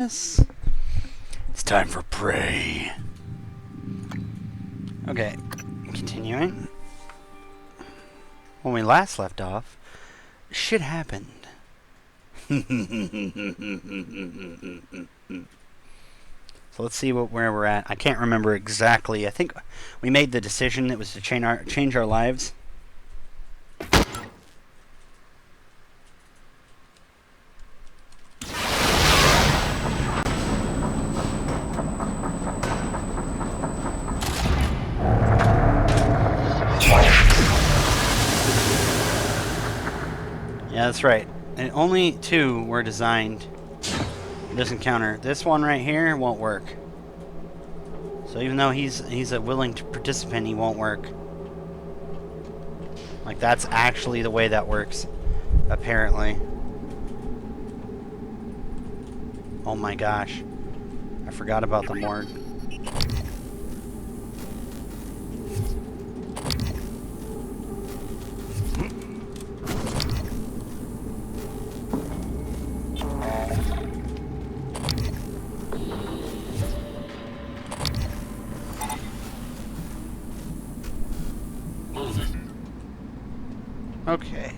Yes. It's time for prey. Okay, continuing. When we last left off, shit happened. So let's see where we're at. I can't remember exactly. I think we made the decision that was to change our lives. Yeah, that's right. And only two were designed for this encounter. This one right here won't work. So even though he's a willing participant, he won't work. Like, that's actually the way that works, apparently. Oh my gosh. I forgot about the morgue. Okay.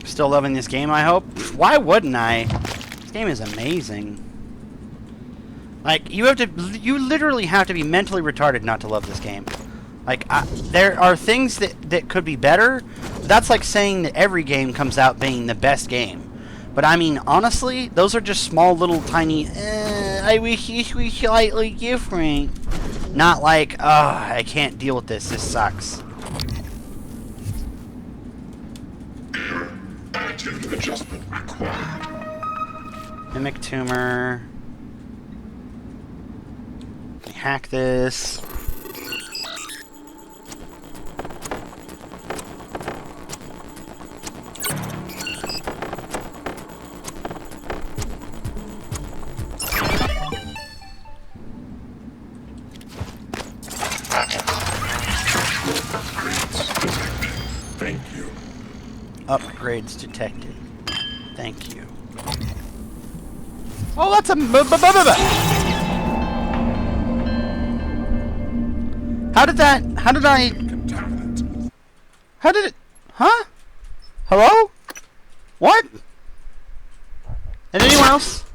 Still loving this game, I hope? Why wouldn't I? This game is amazing. Like, you literally have to be mentally retarded not to love this game. Like, there are things that could be better. That's like saying that every game comes out being the best game. But I mean, honestly, those are just small little tiny, I wish this was slightly different. Not like, I can't deal with this, this sucks. Additive adjustment required. Mimic tumor. Hack this. Thank you. Upgrades detected. Thank you. Oh, that's a How did it, huh? Hello? What? And anyone else?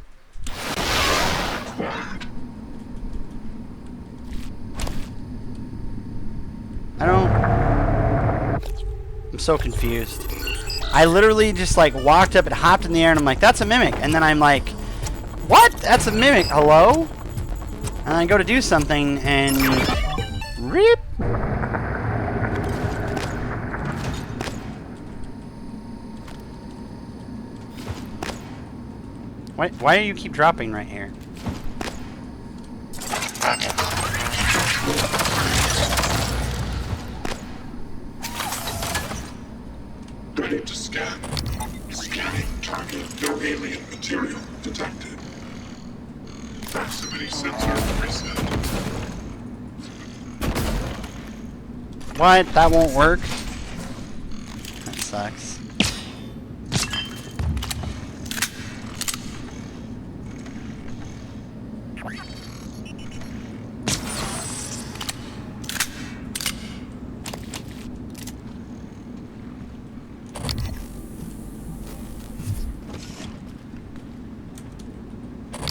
I'm so confused. I literally just like walked up and hopped in the air and I'm like, that's a mimic. And then I'm like, what? That's a mimic. Hello? And I go to do something and rip. Why do you keep dropping right here? Ready to scan. Scanning target. No alien material detected. Proximity sensor reset. What? That won't work? That sucks.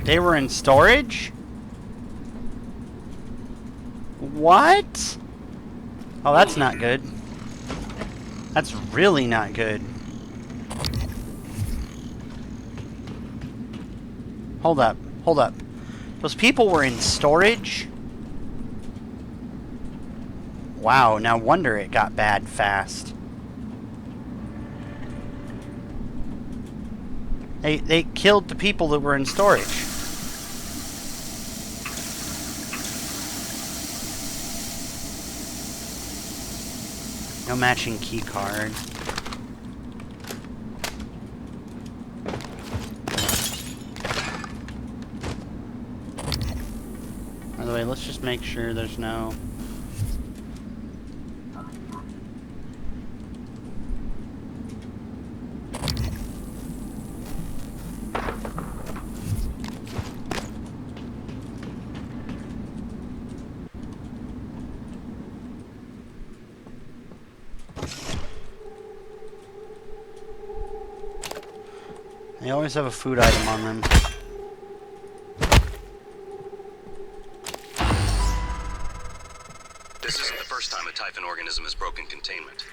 They were in storage? What? Oh, that's not good. That's really not good. Hold up. Hold up. Those people were in storage? Wow, no wonder it got bad fast. They killed the people that were in storage. No matching key card. By the way, let's just make sure there's no... They always have a food item on them. This isn't the first time a Typhon organism has broken containment.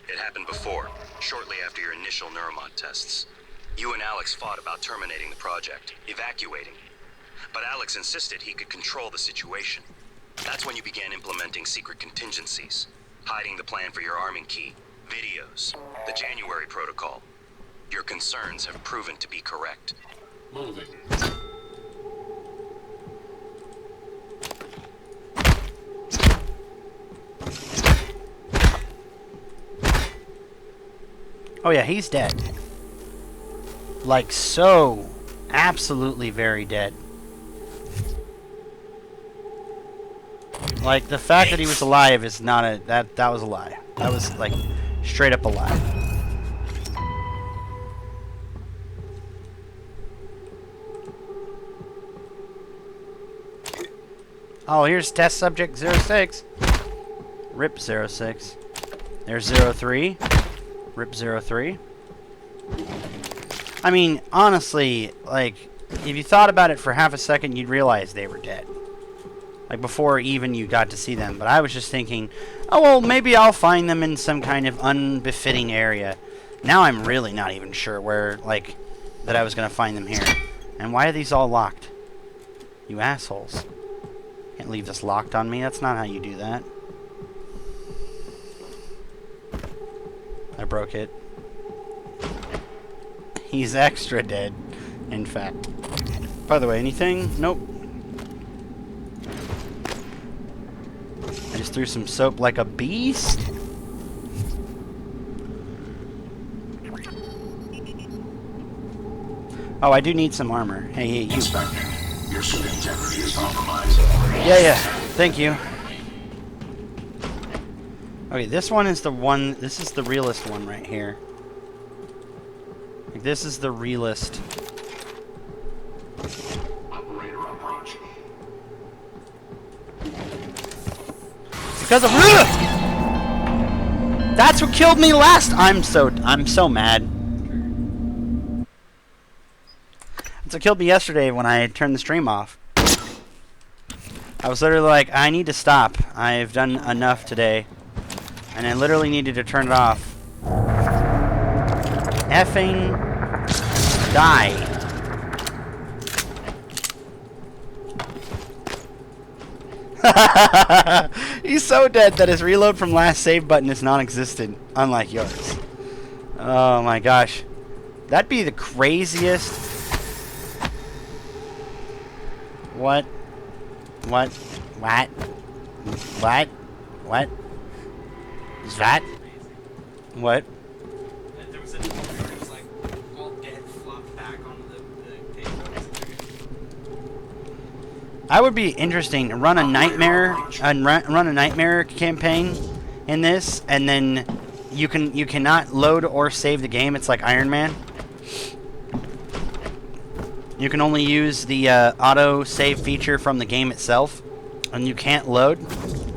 It happened before, shortly after your initial neuromod tests. You and Alex fought about terminating the project, evacuating. But Alex insisted he could control the situation. That's when you began implementing secret contingencies, hiding the plan for your arming key, videos, the January protocol. Your concerns have proven to be correct. Moving. Oh yeah, he's dead. Like, so absolutely very dead. Like, the fact that he was alive is not a... That was a lie. That was, like, straight up a lie. Oh, here's test subject 06. RIP 06. There's 03. RIP 03. I mean, honestly, like, if you thought about it for half a second, you'd realize they were dead. Like, before even you got to see them. But I was just thinking, oh, well, maybe I'll find them in some kind of unbefitting area. Now I'm really not even sure where, like, that I was going to find them here. And why are these all locked? You assholes. Can't leave this locked on me. That's not how you do that. I broke it. He's extra dead, in fact. By the way, anything? Nope. I just threw some soap like a beast. Oh, I do need some armor. Hey, you. Inspecting. Your suit integrity is compromised. Yeah. Thank you. Okay, this one is the one... This is the realest one right here. Like, this is the realest. Operator approach. Because of... That's what killed me last... I'm so mad. That's what killed me yesterday when I turned the stream off. I was literally like, I need to stop. I've done enough today. And I literally needed to turn it off. Effing die. He's so dead that his reload from last save button is non-existent, unlike yours. Oh my gosh. That'd be the craziest... What? What? What? What? What? Is that? What? There was a moment where it was like all dead, flopped back onto the table. I would be interesting to run a nightmare run a nightmare campaign in this, and then you cannot load or save the game. It's like Iron Man. You can only use the auto save feature from the game itself, and you can't load,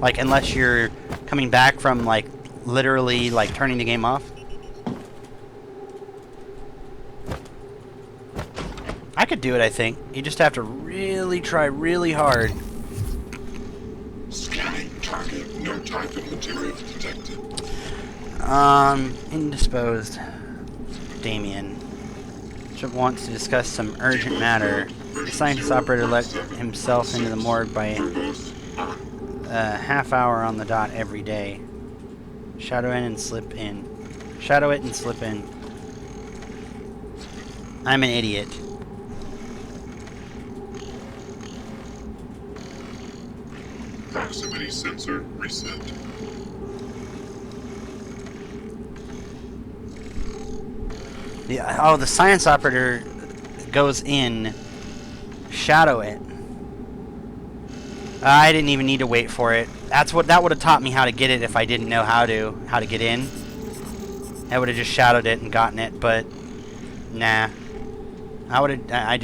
like, unless you're coming back from, like, literally, like, turning the game off. I could do it, I think. You just have to really try really hard. Scanning target. No Typhon materials detected. Indisposed. Damien. Bishop wants to discuss some urgent matter. The scientist operator let himself into the morgue by a half hour on the dot every day. Shadow in and slip in. Shadow it and slip in. I'm an idiot. Proximity sensor reset. The science operator goes in. Shadow it. I didn't even need to wait for it. That would have taught me how to get it if I didn't know how to get in. I would have just shadowed it and gotten it, but nah. I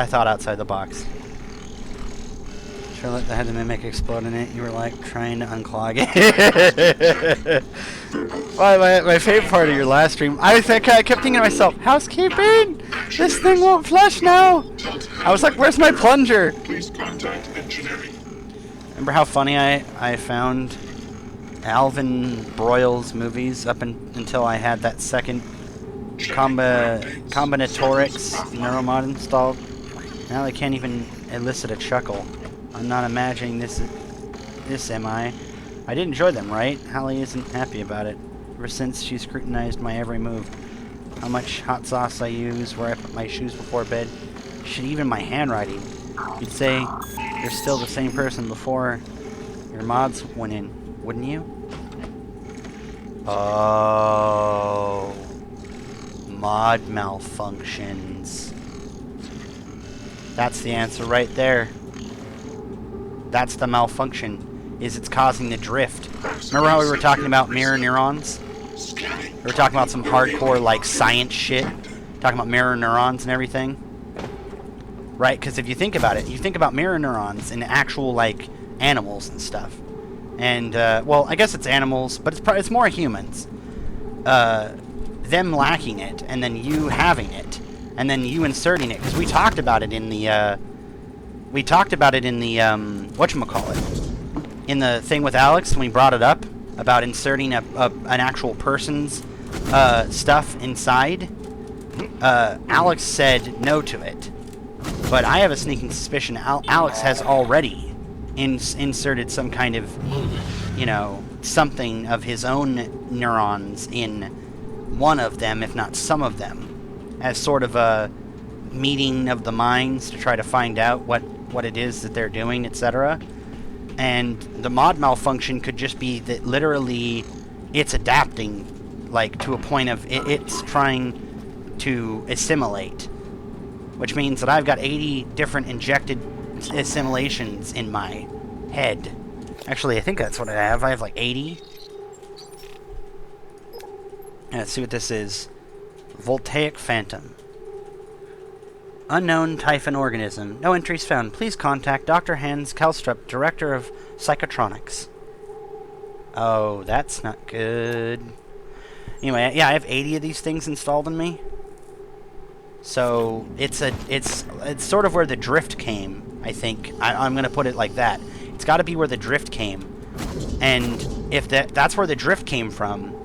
thought outside the box. Should I let the head of the mimic explode in it? You were like trying to unclog it. my favorite part of your last stream, I kept thinking to myself, housekeeping! This thing won't flush now! I was like, where's my plunger? Please contact engineering. Remember how funny I found Alvin Broyles movies up until I had that second combinatorics neuromod installed? Now they can't even elicit a chuckle. I'm not imagining this, am I? I did enjoy them, right? Hallie isn't happy about it. Ever since she scrutinized my every move. How much hot sauce I use, where I put my shoes before bed. Shit, even my handwriting. You'd say you're still the same person before your mods went in, wouldn't you? Oh. Mod malfunctions. That's the answer right there. That's the malfunction, is it's causing the drift. Remember how we were talking about mirror neurons? We were talking about some hardcore, like, science shit. Talking about mirror neurons and everything. Right? Because if you think about it, you think about mirror neurons in actual, like, animals and stuff. And, well, I guess it's animals, but it's more humans. Them lacking it, and then you having it, and then you inserting it. Because we talked about it in the, whatchamacallit? In the thing with Alex, when we brought it up, about inserting an actual person's stuff inside. Alex said no to it. But I have a sneaking suspicion Alex has already inserted some kind of, you know, something of his own neurons in one of them, if not some of them, as sort of a meeting of the minds to try to find out what it is that they're doing, etc. And the mod malfunction could just be that literally it's adapting, like, to a point of it's trying to assimilate. Which means that I've got 80 different injected assimilations in my head. Actually, I think that's what I have. I have like 80. Let's see what this is. Voltaic Phantom. Unknown Typhon organism. No entries found. Please contact Dr. Hans Kalstrup, Director of Psychotronics. Oh, that's not good. Anyway, yeah, I have 80 of these things installed in me. So it's sort of where the drift came, I think. I'm going to put it like that. It's got to be where the drift came. And if that's where the drift came from,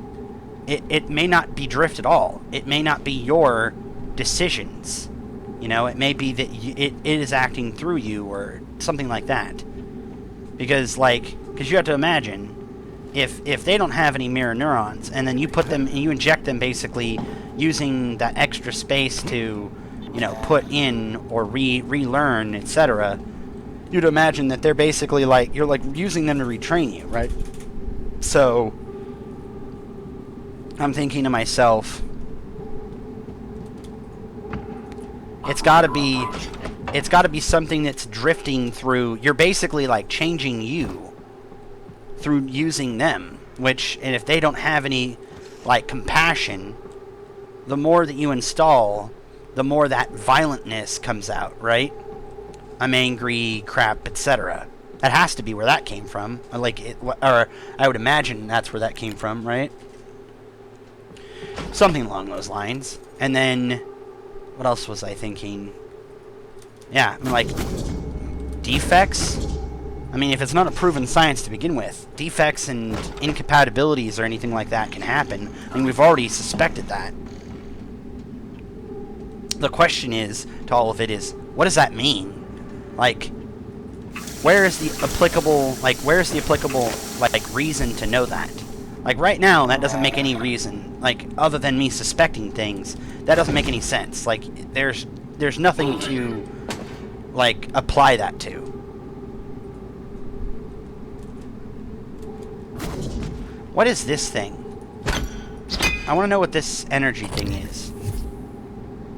it may not be drift at all. It may not be your decisions. You know, it may be that it is acting through you or something like that. Because you have to imagine, if they don't have any mirror neurons, and then you put them, and you inject them basically using that extra space to, you know, put in or relearn, etc., you'd imagine that they're basically like, you're like using them to retrain you, right? So, I'm thinking to myself, it's gotta be something that's drifting through, you're basically like changing you through using them, and if they don't have any, like, compassion, the more that you install, the more that violentness comes out, right? I'm angry, crap, etc. That has to be where that came from. Or I would imagine that's where that came from, right? Something along those lines. And then, what else was I thinking? Yeah, I mean, like, defects? I mean, if it's not a proven science to begin with, defects and incompatibilities or anything like that can happen. I mean, we've already suspected that. The question is, to all of it, is, what does that mean? Like, where's the applicable reason to know that? Like, right now, that doesn't make any reason. Like, other than me suspecting things, that doesn't make any sense. Like, there's nothing to, like, apply that to. What is this thing? I want to know what this energy thing is.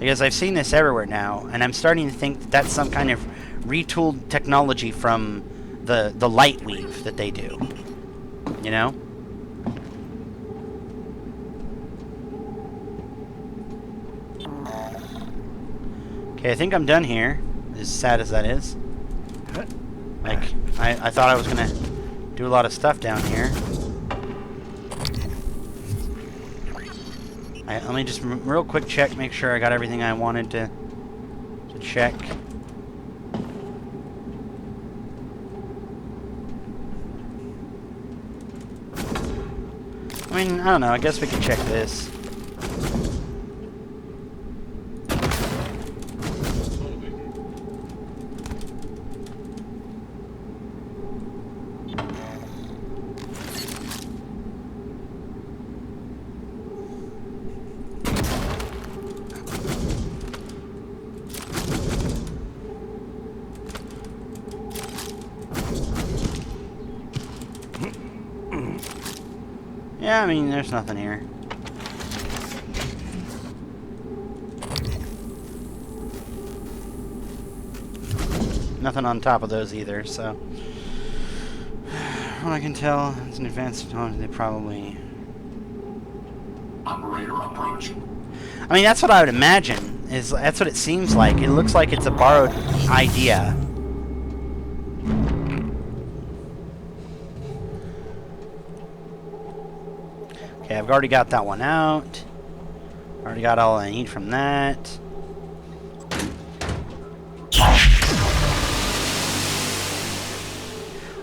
Because I've seen this everywhere now, and I'm starting to think that that's some kind of retooled technology from the light weave that they do. You know? Okay, I think I'm done here, as sad as that is. Like, I thought I was gonna do a lot of stuff down here. Let me just real quick check, make sure I got everything I wanted to check. I mean, I don't know, I guess we could check this. Yeah, I mean, there's nothing here. Nothing on top of those either, so... What I can tell, it's an advanced technology, they probably... Operator approach. I mean, that's what I would imagine. That's what it seems like. It looks like it's a borrowed idea. Okay, I've already got that one out. Already got all I need from that.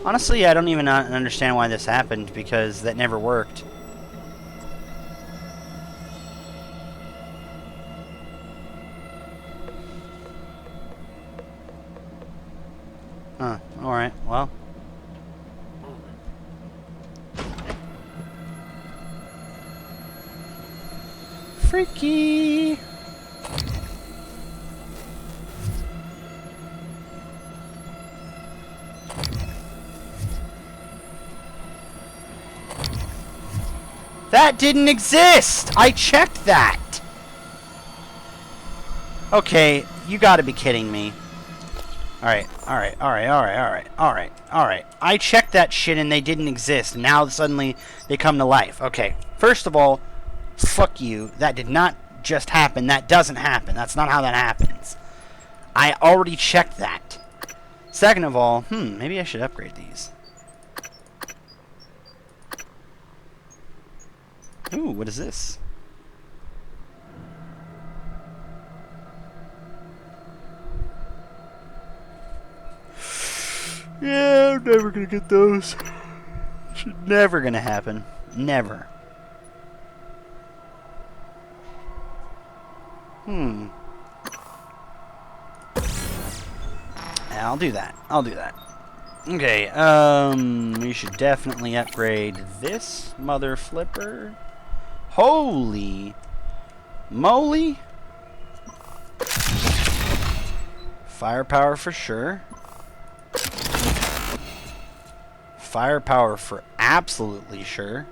Honestly, I don't even understand why this happened, because that never worked. Huh, alright, well. Freaky! That didn't exist! I checked that! Okay, you gotta be kidding me. Alright. I checked that shit and they didn't exist. Now suddenly they come to life. Okay, first of all, fuck you. That did not just happen. That doesn't happen. That's not how that happens. I already checked that. Second of all, maybe I should upgrade these. Ooh, what is this? Yeah, I'm never gonna get those. Never gonna happen. Never. Yeah, I'll do that. I'll do that. Okay, we should definitely upgrade this mother flipper. Holy moly! Firepower for sure. Firepower for absolutely sure.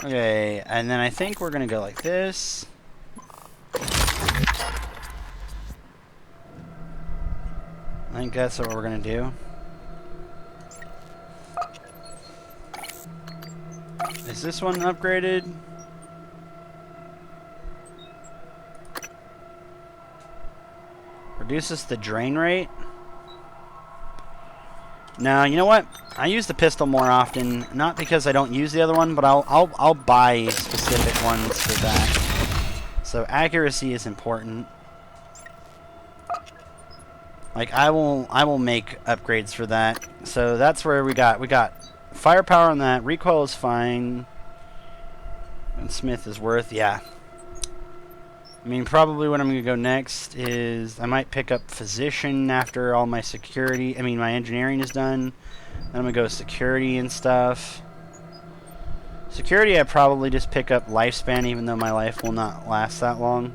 Okay, and then I think we're gonna go like this. I think that's what we're gonna do. Is this one upgraded? Reduces the drain rate. No, you know what? I use the pistol more often, not because I don't use the other one, but I'll buy specific ones for that. So accuracy is important. Like I will make upgrades for that. So that's where we got firepower on that. Recoil is fine. And Smith is worth, yeah. I mean, probably what I'm going to go next is I might pick up physician after all my security, my engineering is done. Then I'm going to go security and stuff. Security, I probably just pick up lifespan, even though my life will not last that long.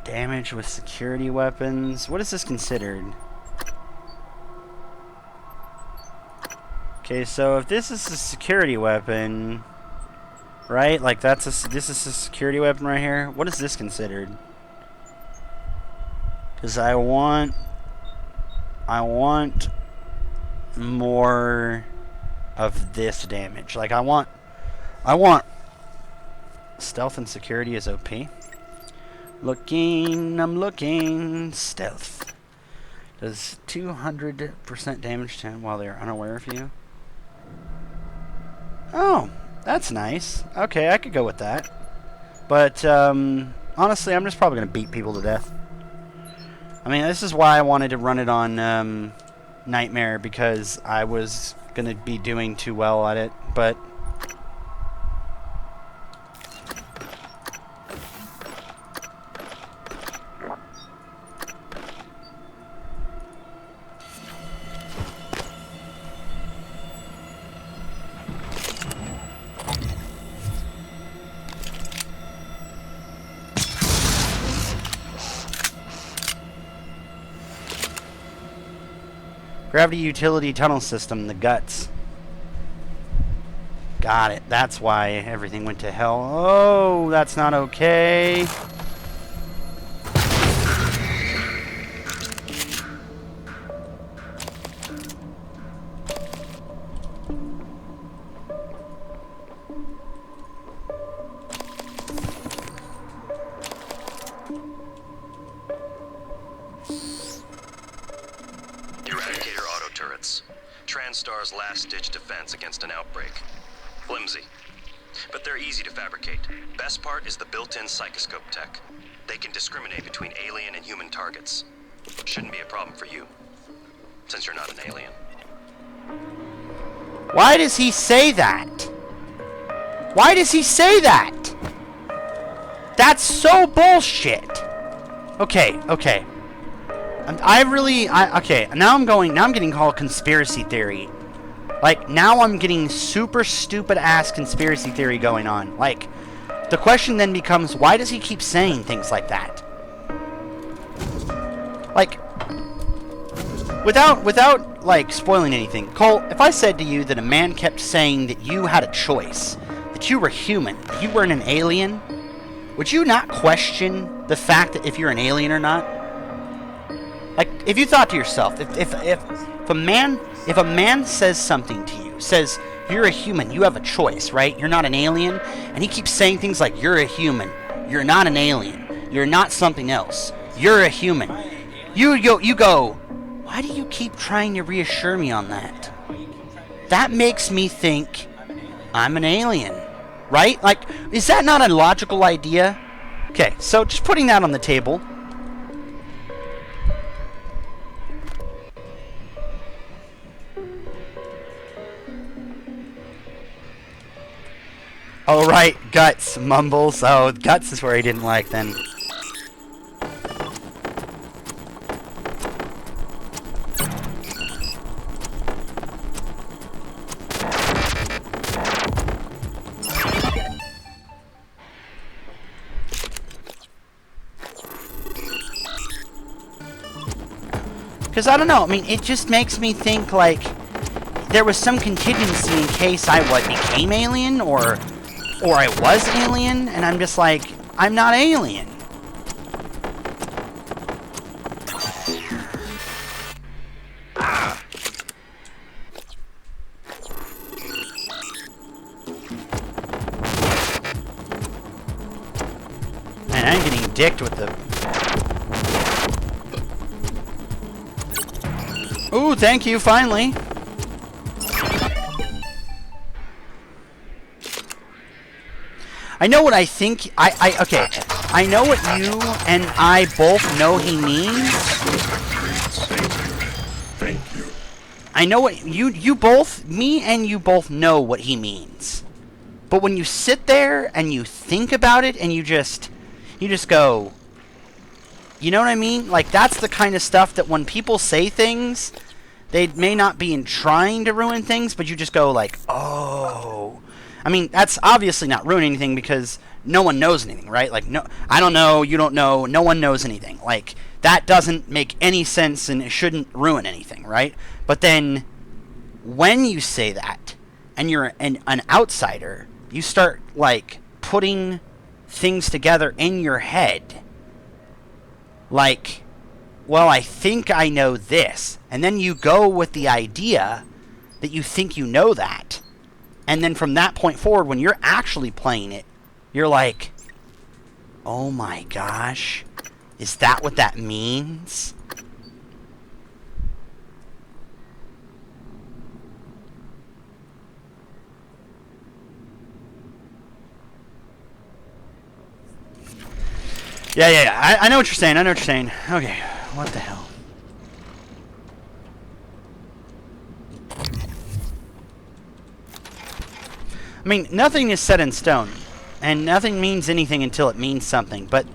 Damage with security weapons. What is this considered? Okay, so if this is a security weapon, right? Like this is a security weapon right here. What is this considered? Because I want more of this damage. Like I want stealth and security is OP. I'm looking. Stealth does 200% damage to them while they're unaware of you. Oh, that's nice. Okay, I could go with that. But honestly, I'm just probably gonna beat people to death. I mean, this is why I wanted to run it on Nightmare, because I was going to be doing too well at it, but... Gravity utility tunnel system, the guts. Got it. That's why everything went to hell. Oh, that's not okay. TranStar's last-ditch defense against an outbreak. Flimsy, but they're easy to fabricate. Best part is the built-in psychoscope tech. They can discriminate between alien and human targets. Shouldn't be a problem for you, since you're not an alien. Why does he say that? Why does he say that? That's so bullshit. Okay. Okay, now I'm getting called conspiracy theory. Like, now I'm getting super stupid ass conspiracy theory going on. Like, the question then becomes, why does he keep saying things like that? Like, without like spoiling anything, Cole, if I said to you that a man kept saying that you had a choice, that you were human, that you weren't an alien, would you not question the fact that if you're an alien or not? Like, if you thought to yourself, if a man says something to you, says you're a human, you have a choice, right? You're not an alien, and he keeps saying things like you're a human, you're not an alien, you're not something else, you're a human. You go, why do you keep trying to reassure me on that? That makes me think I'm an alien, right? Like, is that not a logical idea? Okay, so just putting that on the table. Oh, right, Guts, Mumbles. Oh, Guts is where he didn't like, then. Because, I don't know, I mean, it just makes me think, like, there was some contingency in case I, became alien, or I was alien, and I'm just like, I'm not alien. Man, I'm getting dicked with the... Ooh, thank you, finally. I know what I think. Okay. I know what you and I both know he means. Thank you. I know what you both, me and you both know what he means. But when you sit there and you think about it and you just go, you know what I mean? Like, that's the kind of stuff that when people say things, they may not be trying to ruin things, but you just go like, oh. I mean, that's obviously not ruining anything because no one knows anything, right? Like, no, I don't know, you don't know, no one knows anything. Like, that doesn't make any sense and it shouldn't ruin anything, right? But then, when you say that, and you're an outsider, you start, like, putting things together in your head. Like, well, I think I know this. And then you go with the idea that you think you know that. And then from that point forward, when you're actually playing it, you're like, oh my gosh, is that what that means? Yeah. I know what you're saying. Okay, what the hell? I mean, nothing is set in stone, and nothing means anything until it means something, but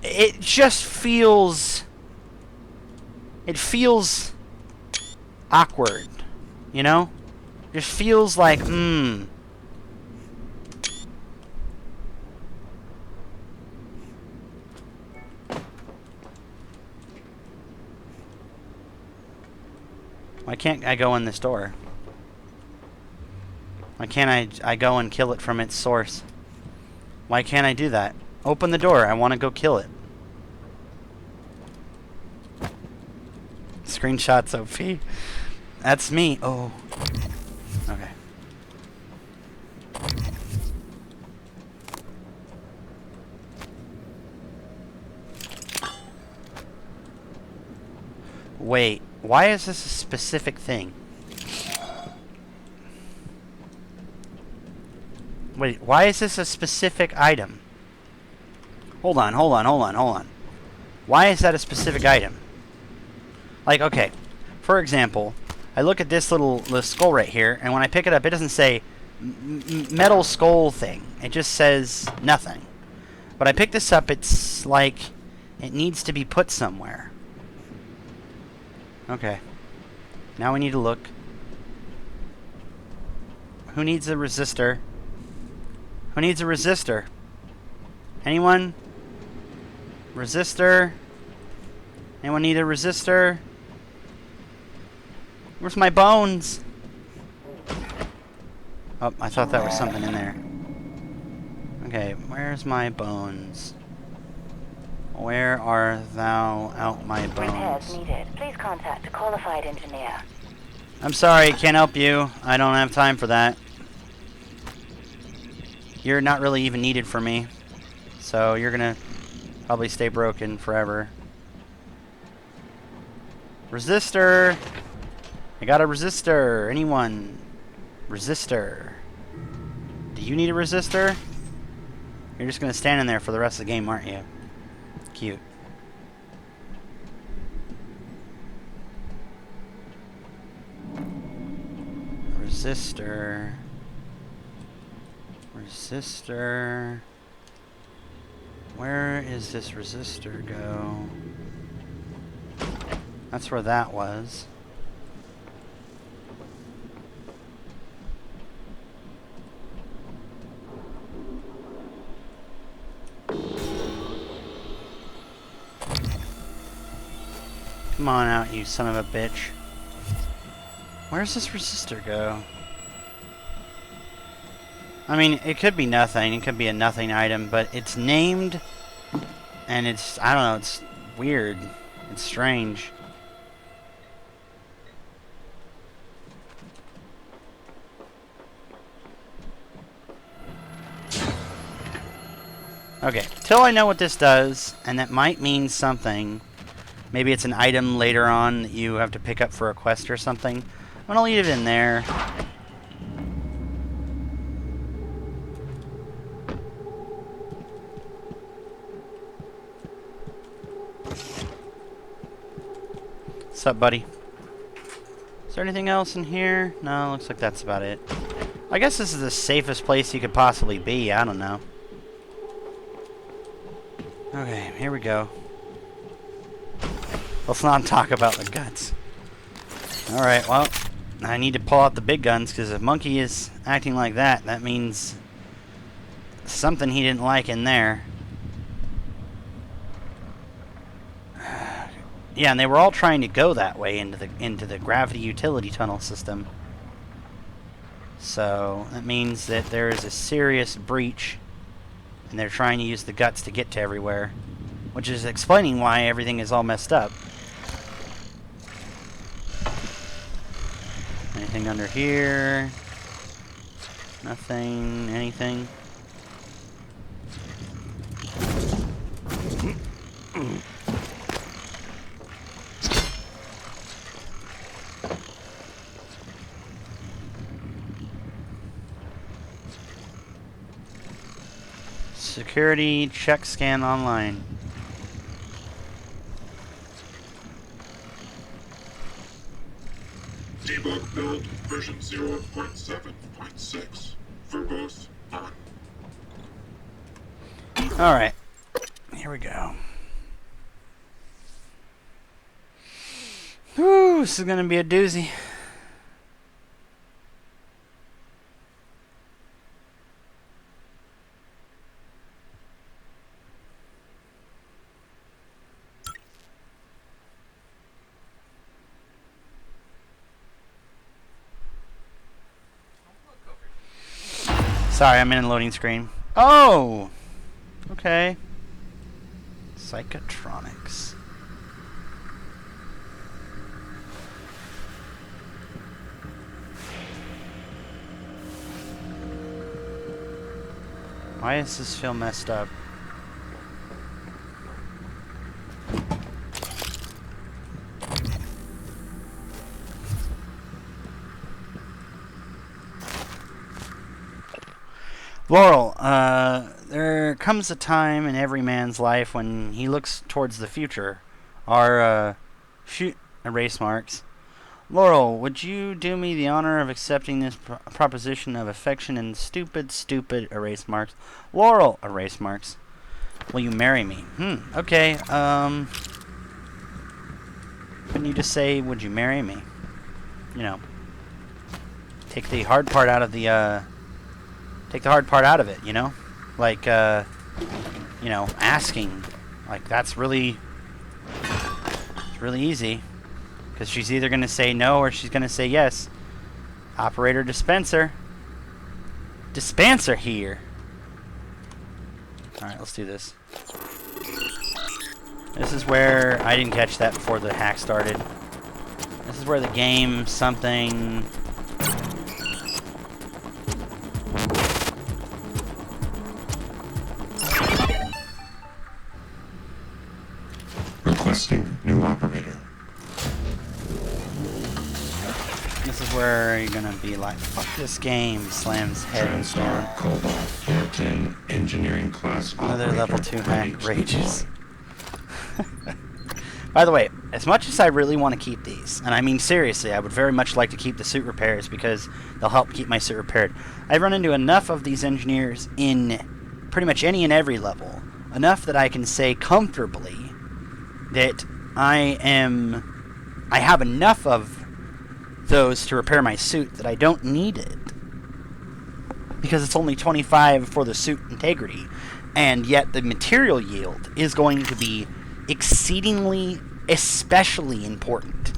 it just feels... It feels awkward, you know? It just feels like, Why can't I go in this door? Why can't I go and kill it from its source? Why can't I do that? Open the door. I want to go kill it. Screenshots OP. That's me. Oh. Okay. Wait. Why is this a specific thing? Wait, why is this a specific item? Hold on. Why is that a specific item? Like, okay, for example, I look at this little skull right here, and when I pick it up, it doesn't say metal skull thing. It just says nothing. But I pick this up, it's like it needs to be put somewhere. Okay. Now we need to look. Who needs a resistor? Who needs a resistor? Anyone? Resistor? Anyone need a resistor? Where's my bones? Oh, I thought that was something in there. Okay, where's my bones? Where are thou out my bones? Repairs needed. Please contact a qualified engineer. I'm sorry, can't help you. I don't have time for that. You're not really even needed for me. So you're gonna probably stay broken forever. Resistor! I got a resistor. Anyone? Resistor. Do you need a resistor? You're just gonna stand in there for the rest of the game, aren't you? Cute. Resistor. Resistor. Where is this resistor go? That's where that was. Come on out, you son of a bitch. Where's this resistor go? I mean, it could be nothing. It could be a nothing item, but it's named, and it's, I don't know, it's weird. It's strange. Okay, till I know what this does, and that might mean something. Maybe it's an item later on that you have to pick up for a quest or something. I'm gonna leave it in there. What's up, buddy? Is there anything else in here? No, looks like that's about it. I guess this is the safest place you could possibly be. I don't know. Okay, here we go. Let's not talk about the guts. Alright, well, I need to pull out the big guns, because if Monkey is acting like that, that means something he didn't like in there. Yeah, and they were all trying to go that way into the gravity utility tunnel system. So that means that there is a serious breach, and they're trying to use the guts to get to everywhere, which is explaining why everything is all messed up. Anything under here? Nothing. Anything? Security check scan online. Debug build version 0.7.6. Verbose on. Alright. Here we go. Whew, this is gonna be a doozy. Sorry, I'm in a loading screen. Oh! Okay. Psychotronics. Why does this feel messed up? Laurel, there comes a time in every man's life when he looks towards the future. Shoot, erase marks. Laurel, would you do me the honor of accepting this proposition of affection and stupid erase marks? Laurel, erase marks. Will you marry me? Okay, couldn't you just say, would you marry me? You know, take the hard part out of the, take the hard part out of it, you know? Like, you know, asking. Like, that's really... It's really easy. Because she's either going to say no or she's going to say yes. Operator dispenser. Dispenser here. Alright, let's do this. This is where... I didn't catch that before the hack started. This is where the game something... Requesting new operator. This is where you're gonna be like, fuck this game, slams head and Transstar down. Cobalt 410 engineering class Another operator level 2 ready hack to rages. deploy. By the way, as much as I really want to keep these, and I mean seriously, I would very much like to keep the suit repairs because they'll help keep my suit repaired. I've run into enough of these engineers in pretty much any and every level, enough that I can say comfortably that I have enough of those to repair my suit that I don't need it. Because it's only 25 for the suit integrity, and yet the material yield is going to be exceedingly, especially important.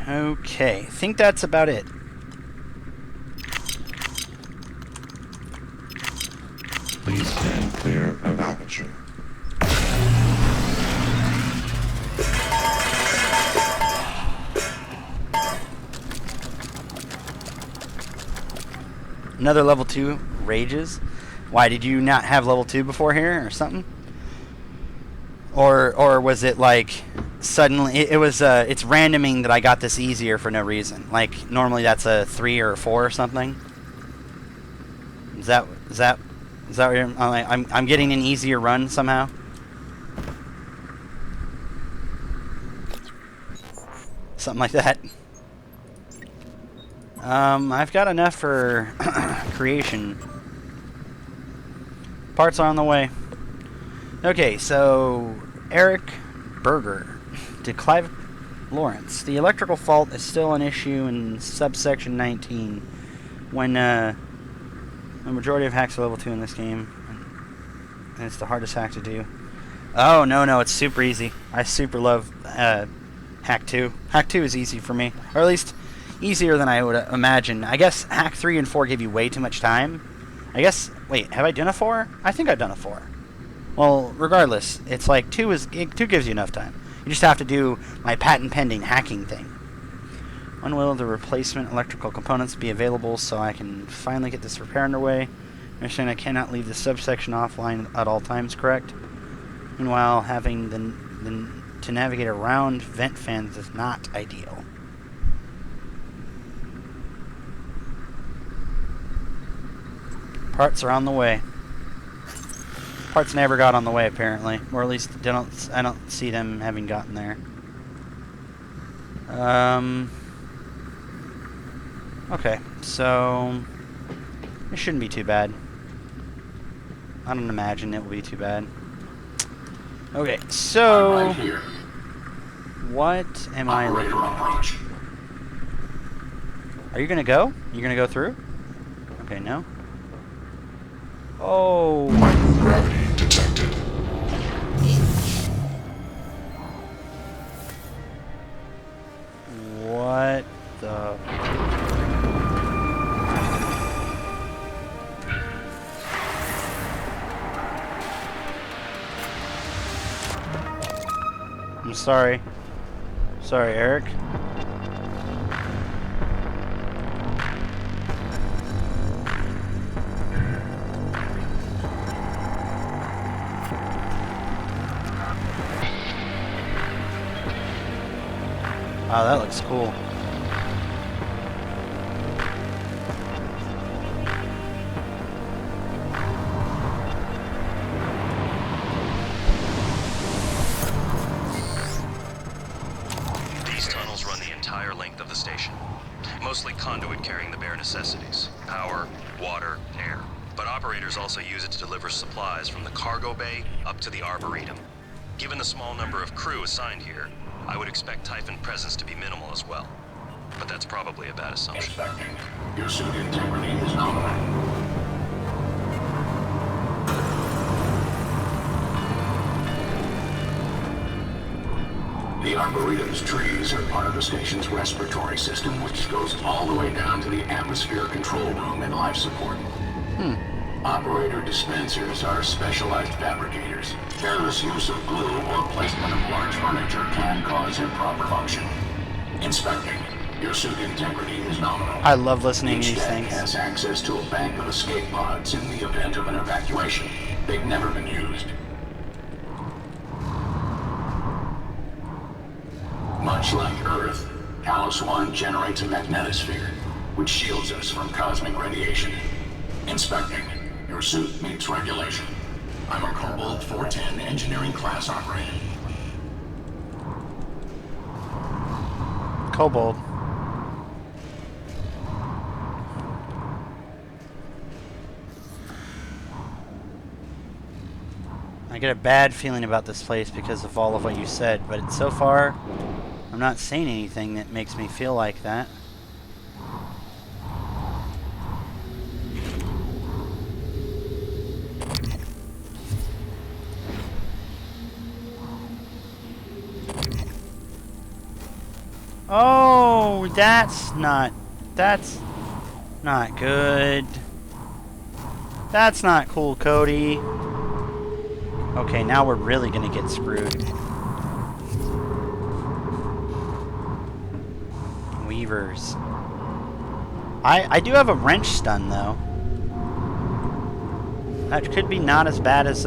Okay, I think that's about it. Please stand clear of aperture. Another level 2 rages. Why, did you not have level 2 before here or something? Or was it like suddenly it's randoming that I got this easier for no reason? Like normally that's a 3 or a 4 or something. Is that what you're, I'm getting an easier run somehow? Something like that. I've got enough for creation. Parts are on the way. Okay, so Eric Berger to Clive Lawrence. The electrical fault is still an issue in subsection 19 when the majority of hacks are level 2 in this game. And it's the hardest hack to do. Oh, no, it's super easy. I super love Hack 2. Hack 2 is easy for me, or at least easier than I would imagine. I guess Hack 3 and 4 give you way too much time. I guess, wait, have I done a 4? I think I've done a 4. Well, regardless, it's like 2 gives you enough time. You just have to do my patent pending hacking thing. When will the replacement electrical components be available so I can finally get this repair underway? Understand I cannot leave the subsection offline at all times, correct? Meanwhile, having to navigate around vent fans is not ideal. Parts are on the way. Parts never got on the way, apparently, or at least I don't see them having gotten there. Okay, so it shouldn't be too bad. I don't imagine it will be too bad. Okay, so I'm right here. what am I looking Operator at? approach. Are you gonna go? You gonna go through? Okay, no. Oh, Microgravity detected. what the? I'm sorry. Sorry, Eric. Oh, that looks cool. These tunnels run the entire length of the station. Mostly conduit carrying the bare necessities. Power, water, air. But operators also use it to deliver supplies from the cargo bay up to the Arboretum. Given the small number of crew assigned here, I would expect Typhon presence to be minimal as well. But that's probably a bad assumption. Inspecting. Your suit integrity is nominal. The Arboretum's trees are part of the station's respiratory system, which goes all the way down to the atmosphere control room and life support. Operator dispensers are specialized fabricators. Careless use of glue or placement of large furniture can cause improper function. Inspecting. Your suit integrity is nominal. I love listening to Each these deck things. has access to a bank of escape pods in the event of an evacuation. They've never been used. Much like Earth, Talos 1 generates a magnetosphere, which shields us from cosmic radiation. Inspecting. Your suit meets regulation. I'm a Cobalt 410 engineering class operator. Kobold. I get a bad feeling about this place because of all of what you said, but so far, I'm not saying anything that makes me feel like that. Oh, that's not good. That's not cool, Cody. Okay, now we're really gonna get screwed. Weavers. I do have a wrench stun though. That could be not as bad as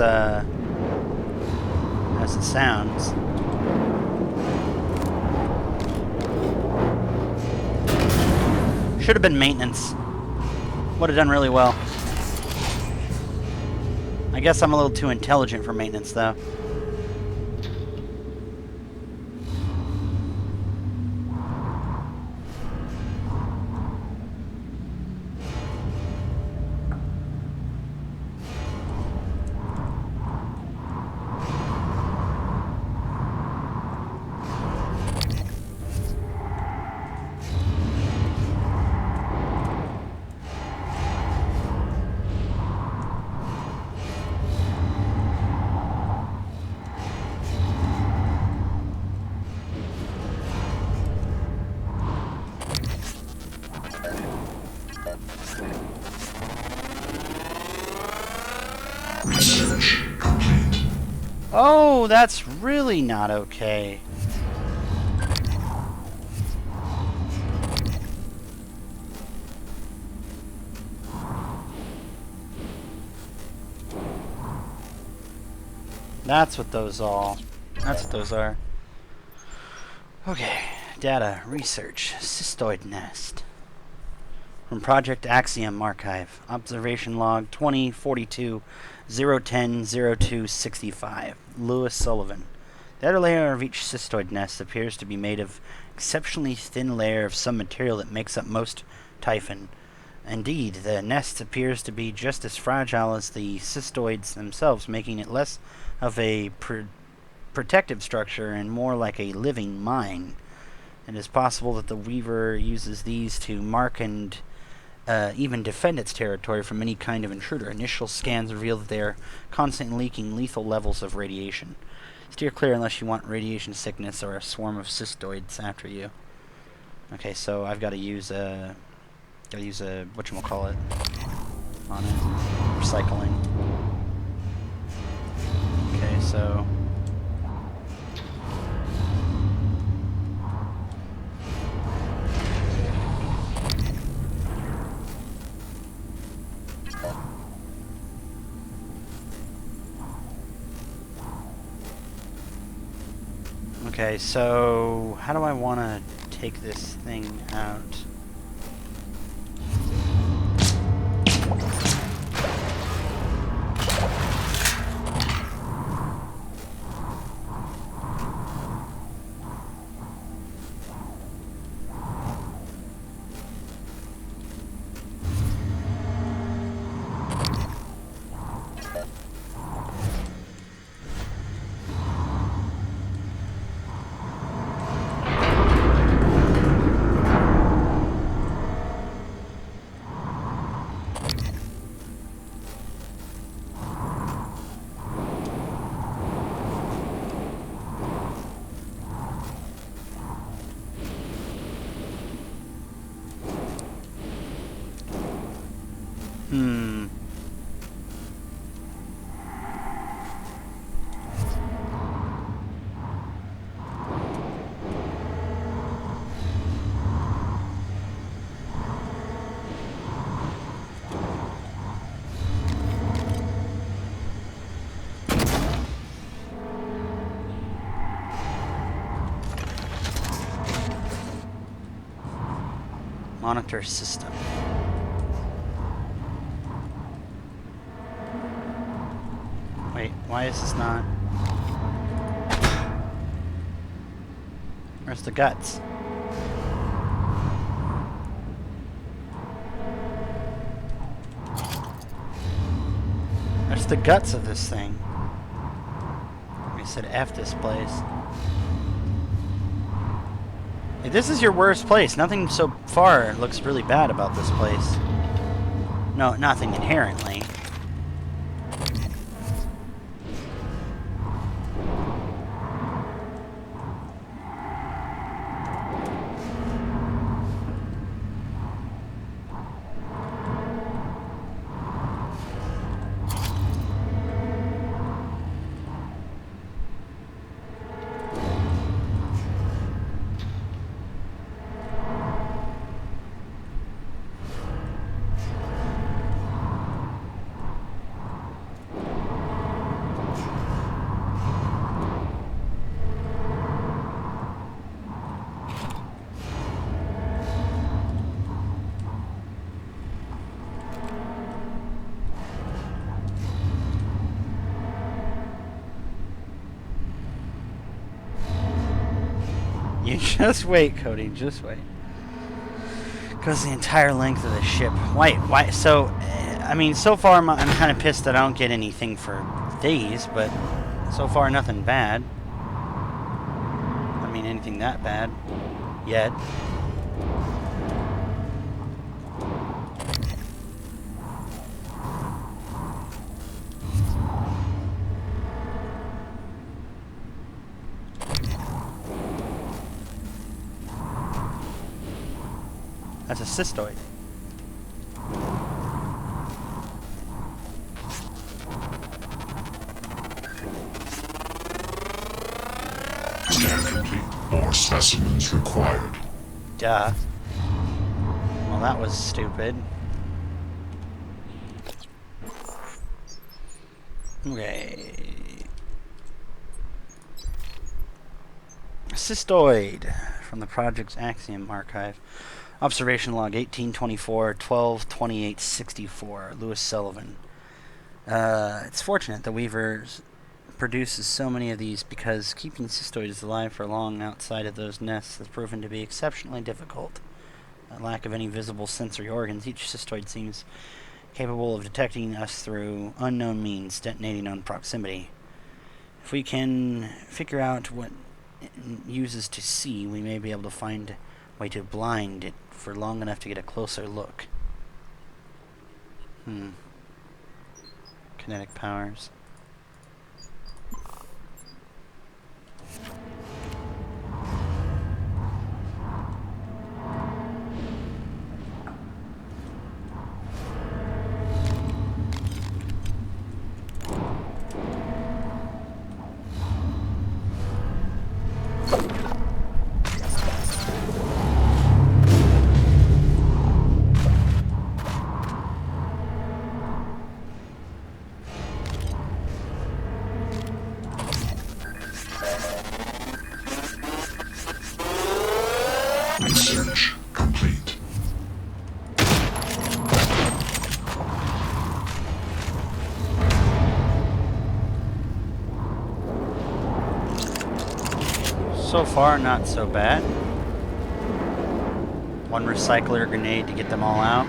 it sounds. Should have been maintenance. Would have done really well. I guess I'm a little too intelligent for maintenance, though. Oh, that's really not okay. That's what those are. Okay, data, research, cystoid nest. From Project Axiom Archive, observation log 2042 010 02 65. Lewis Sullivan. The outer layer of each cystoid nest appears to be made of exceptionally thin layer of some material that makes up most typhon. Indeed, the nest appears to be just as fragile as the cystoids themselves, making it less of a protective structure and more like a living mine. It is possible that the Weaver uses these to mark and even defend its territory from any kind of intruder. Initial scans reveal that they are constantly leaking lethal levels of radiation. Steer clear unless you want radiation sickness or a swarm of cystoids after you. Okay, so I've got to use a whatchamacallit on it. Recycling. Okay, so okay, so how do I want to take this thing out? Monitor system. Wait, why is this not? Where's the guts? Where's the guts of this thing? I said F this place. Hey, this is your worst place. Nothing so far looks really bad about this place. No, nothing inherently. You just wait, Cody. Just wait. Goes the entire length of the ship. Why? So, I mean, so far I'm kind of pissed that I don't get anything for these, but so far nothing bad. I mean, anything that bad yet. That's a cystoid. Scan complete. More specimens required. Duh. Well, that was stupid. Okay. Cystoid from the Project's Axiom archive. Observation log 1824 12/28/64. Lewis Sullivan. It's fortunate the Weavers produces so many of these because keeping cystoids alive for long outside of those nests has proven to be exceptionally difficult. A lack of any visible sensory organs, each cystoid seems capable of detecting us through unknown means, detonating on proximity. If we can figure out what it uses to see, we may be able to find a way to blind it for long enough to get a closer look. Kinetic powers. Research complete. So far, not so bad. One recycler grenade to get them all out.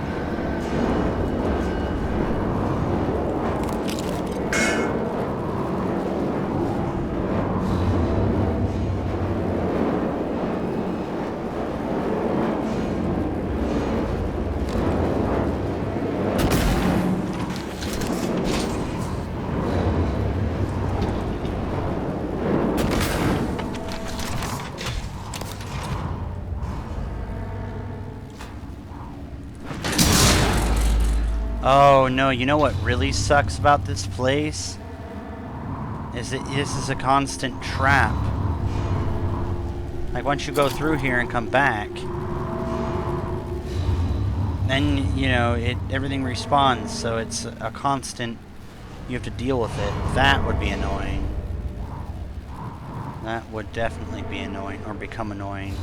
Oh no, you know what really sucks about this place? Is that this is a constant trap. Like once you go through here and come back, then you know everything respawns, so it's a constant, you have to deal with it. That would be annoying. That would definitely be annoying, or become annoying.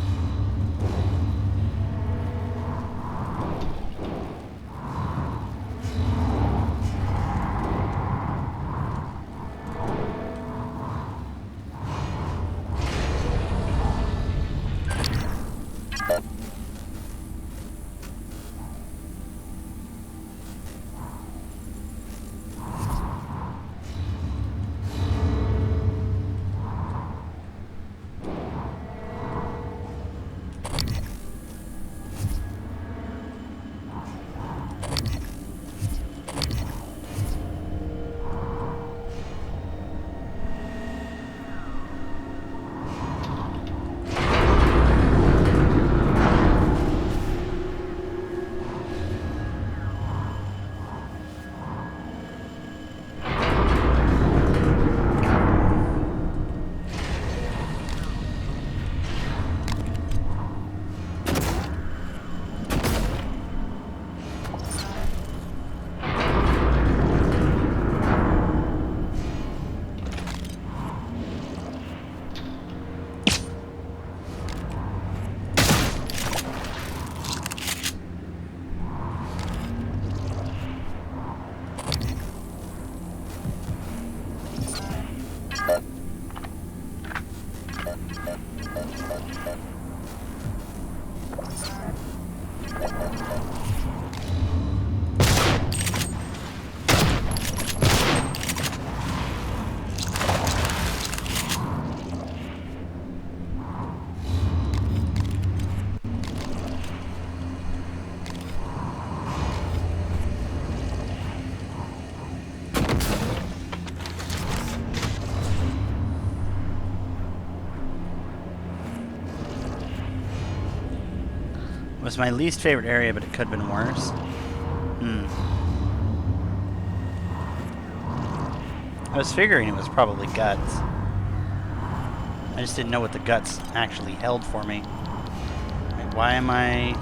It was my least favorite area, but it could have been worse. I was figuring it was probably guts. I just didn't know what the guts actually held for me. Wait, why am I...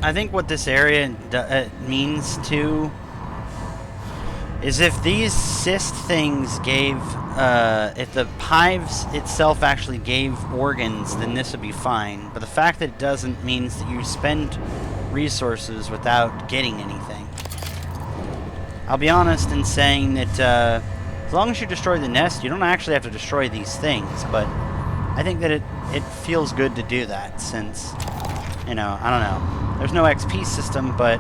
I think what this area means too is if these cyst things gave, if the hives itself actually gave organs, then this would be fine. But the fact that it doesn't means that you spend resources without getting anything. I'll be honest in saying that as long as you destroy the nest, you don't actually have to destroy these things. But I think that it feels good to do that since, you know, I don't know. There's no XP system, but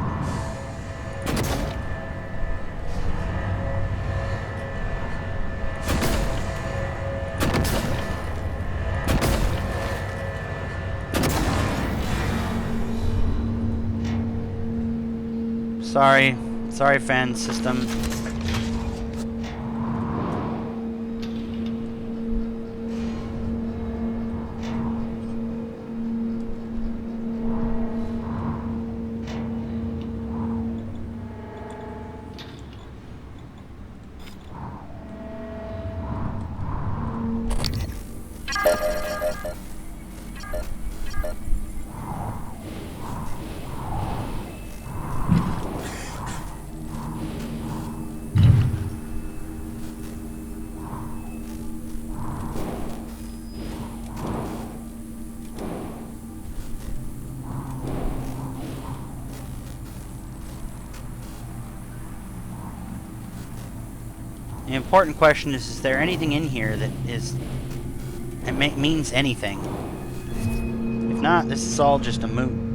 sorry, fan system. The important question is there anything in here that means anything? If not, this is all just a moot.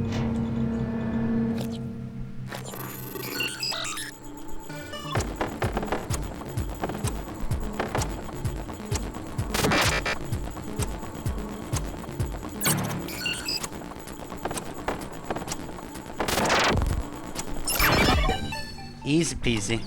Easy peasy.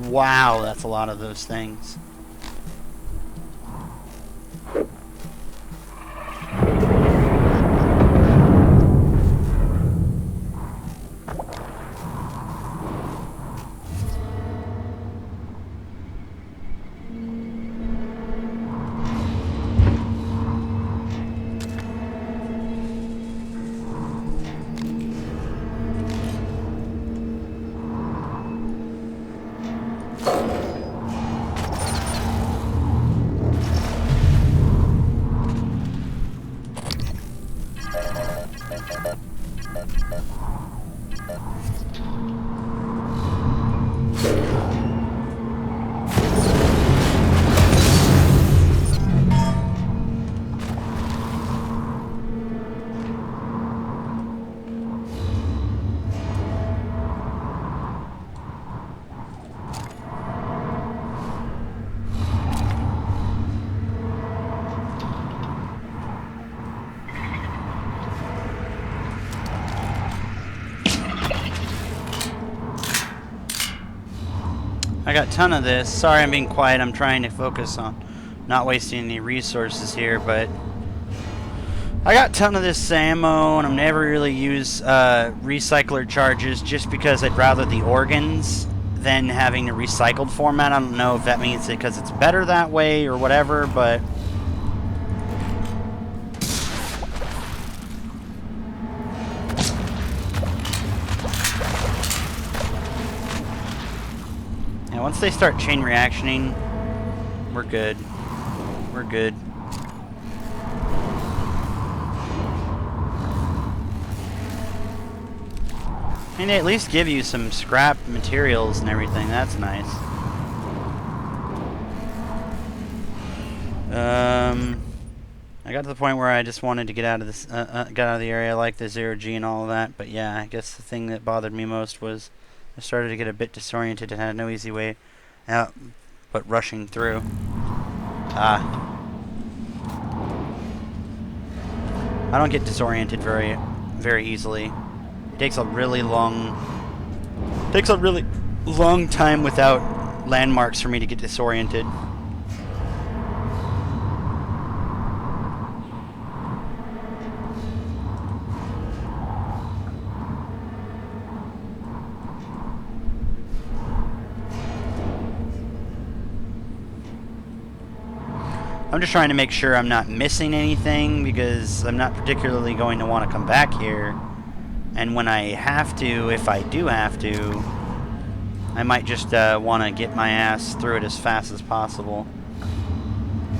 Wow, that's a lot of those things. I got a ton of this. Sorry I'm being quiet. I'm trying to focus on not wasting any resources here, but I got a ton of this ammo, and I'm never really use recycler charges just because I'd rather the organs than having the recycled format. I don't know if that means because it's better that way or whatever, but yeah, once they start chain reactioning, we're good. We're good. I mean, they at least give you some scrap materials and everything. That's nice. I got to the point where I just wanted to get out of this, get out of the area. I like the 0G and all of that, but yeah, I guess the thing that bothered me most was I started to get a bit disoriented and had no easy way out but rushing through. I don't get disoriented very easily. It takes a really long time without landmarks for me to get disoriented. I'm just trying to make sure I'm not missing anything because I'm not particularly going to want to come back here. And when I have to, if I do have to, I might just want to get my ass through it as fast as possible.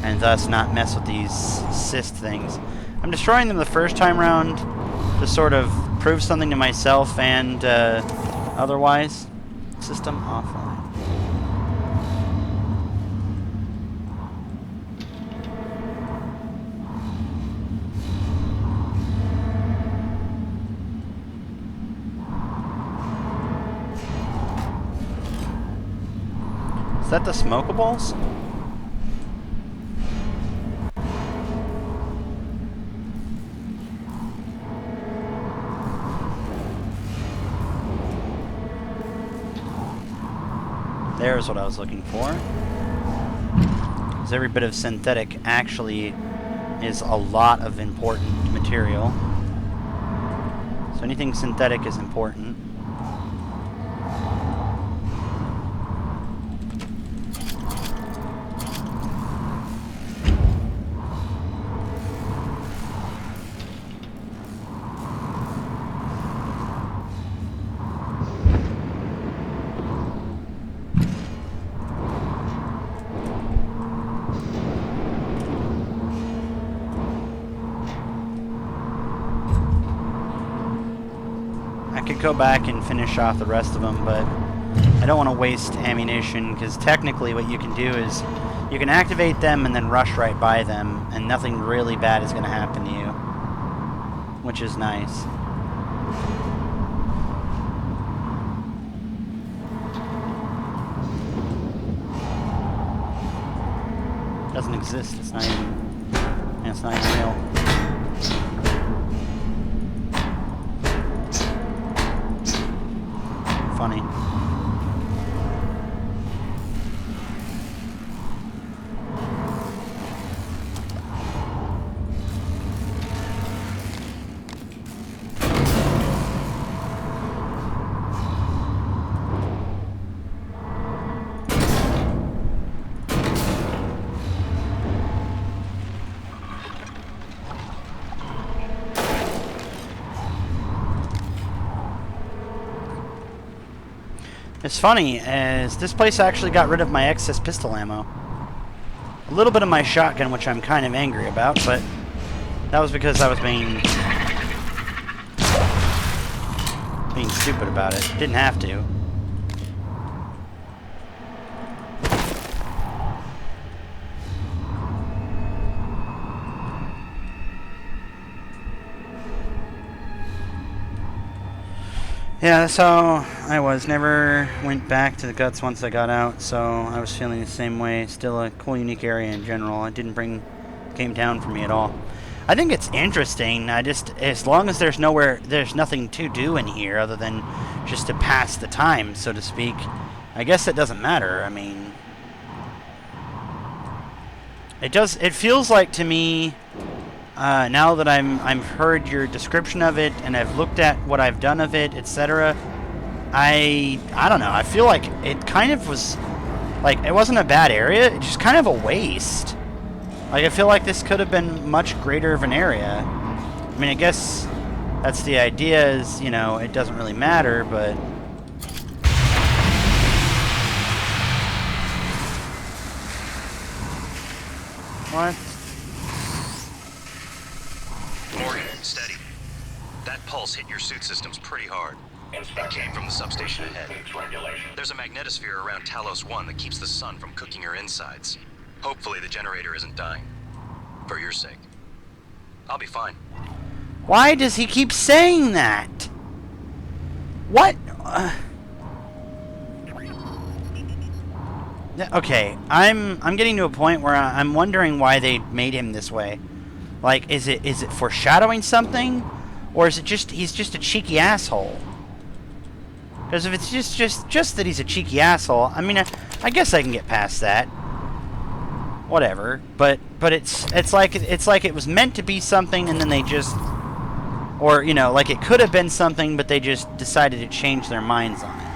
And thus not mess with these cyst things. I'm destroying them the first time round to sort of prove something to myself and otherwise. System offline. Is that the smokables? There's what I was looking for. Because every bit of synthetic actually is a lot of important material. So anything synthetic is important. Go back and finish off the rest of them, but I don't want to waste ammunition because technically what you can do is you can activate them and then rush right by them and nothing really bad is going to happen to you, which is nice. Doesn't exist. It's not even real. Funny. It's funny, as this place actually got rid of my excess pistol ammo. A little bit of my shotgun, which I'm kind of angry about, but that was because I was being being stupid about it. Didn't have to. Yeah, that's how I was. Never went back to the guts once I got out, so I was feeling the same way. Still a cool, unique area in general. It didn't bring the game down for me at all. I think it's interesting. As long as there's nothing to do in here other than just to pass the time, so to speak, I guess it doesn't matter. I mean, it feels like to me, now that I've heard your description of it and I've looked at what I've done of it, etc. I don't know. I feel like it kind of was, like, it wasn't a bad area. It's just kind of a waste. Like, I feel like this could have been much greater of an area. I mean, I guess that's the idea, is, you know, it doesn't really matter, but... What? Morgan, steady. That pulse hit your suit systems pretty hard. It came from the substation ahead. There's a magnetosphere around Talos 1 that keeps the sun from cooking your insides. Hopefully the generator isn't dying. For your sake. I'll be fine. Why does he keep saying that? What? Okay, I'm getting to a point where I'm wondering why they made him this way. Like, is it foreshadowing something, or is it just he's just a cheeky asshole? Because if it's just that he's a cheeky asshole, I mean, I guess I can get past that. Whatever, but it's like it was meant to be something, and then they just, or you know, like it could have been something, but they just decided to change their minds on it.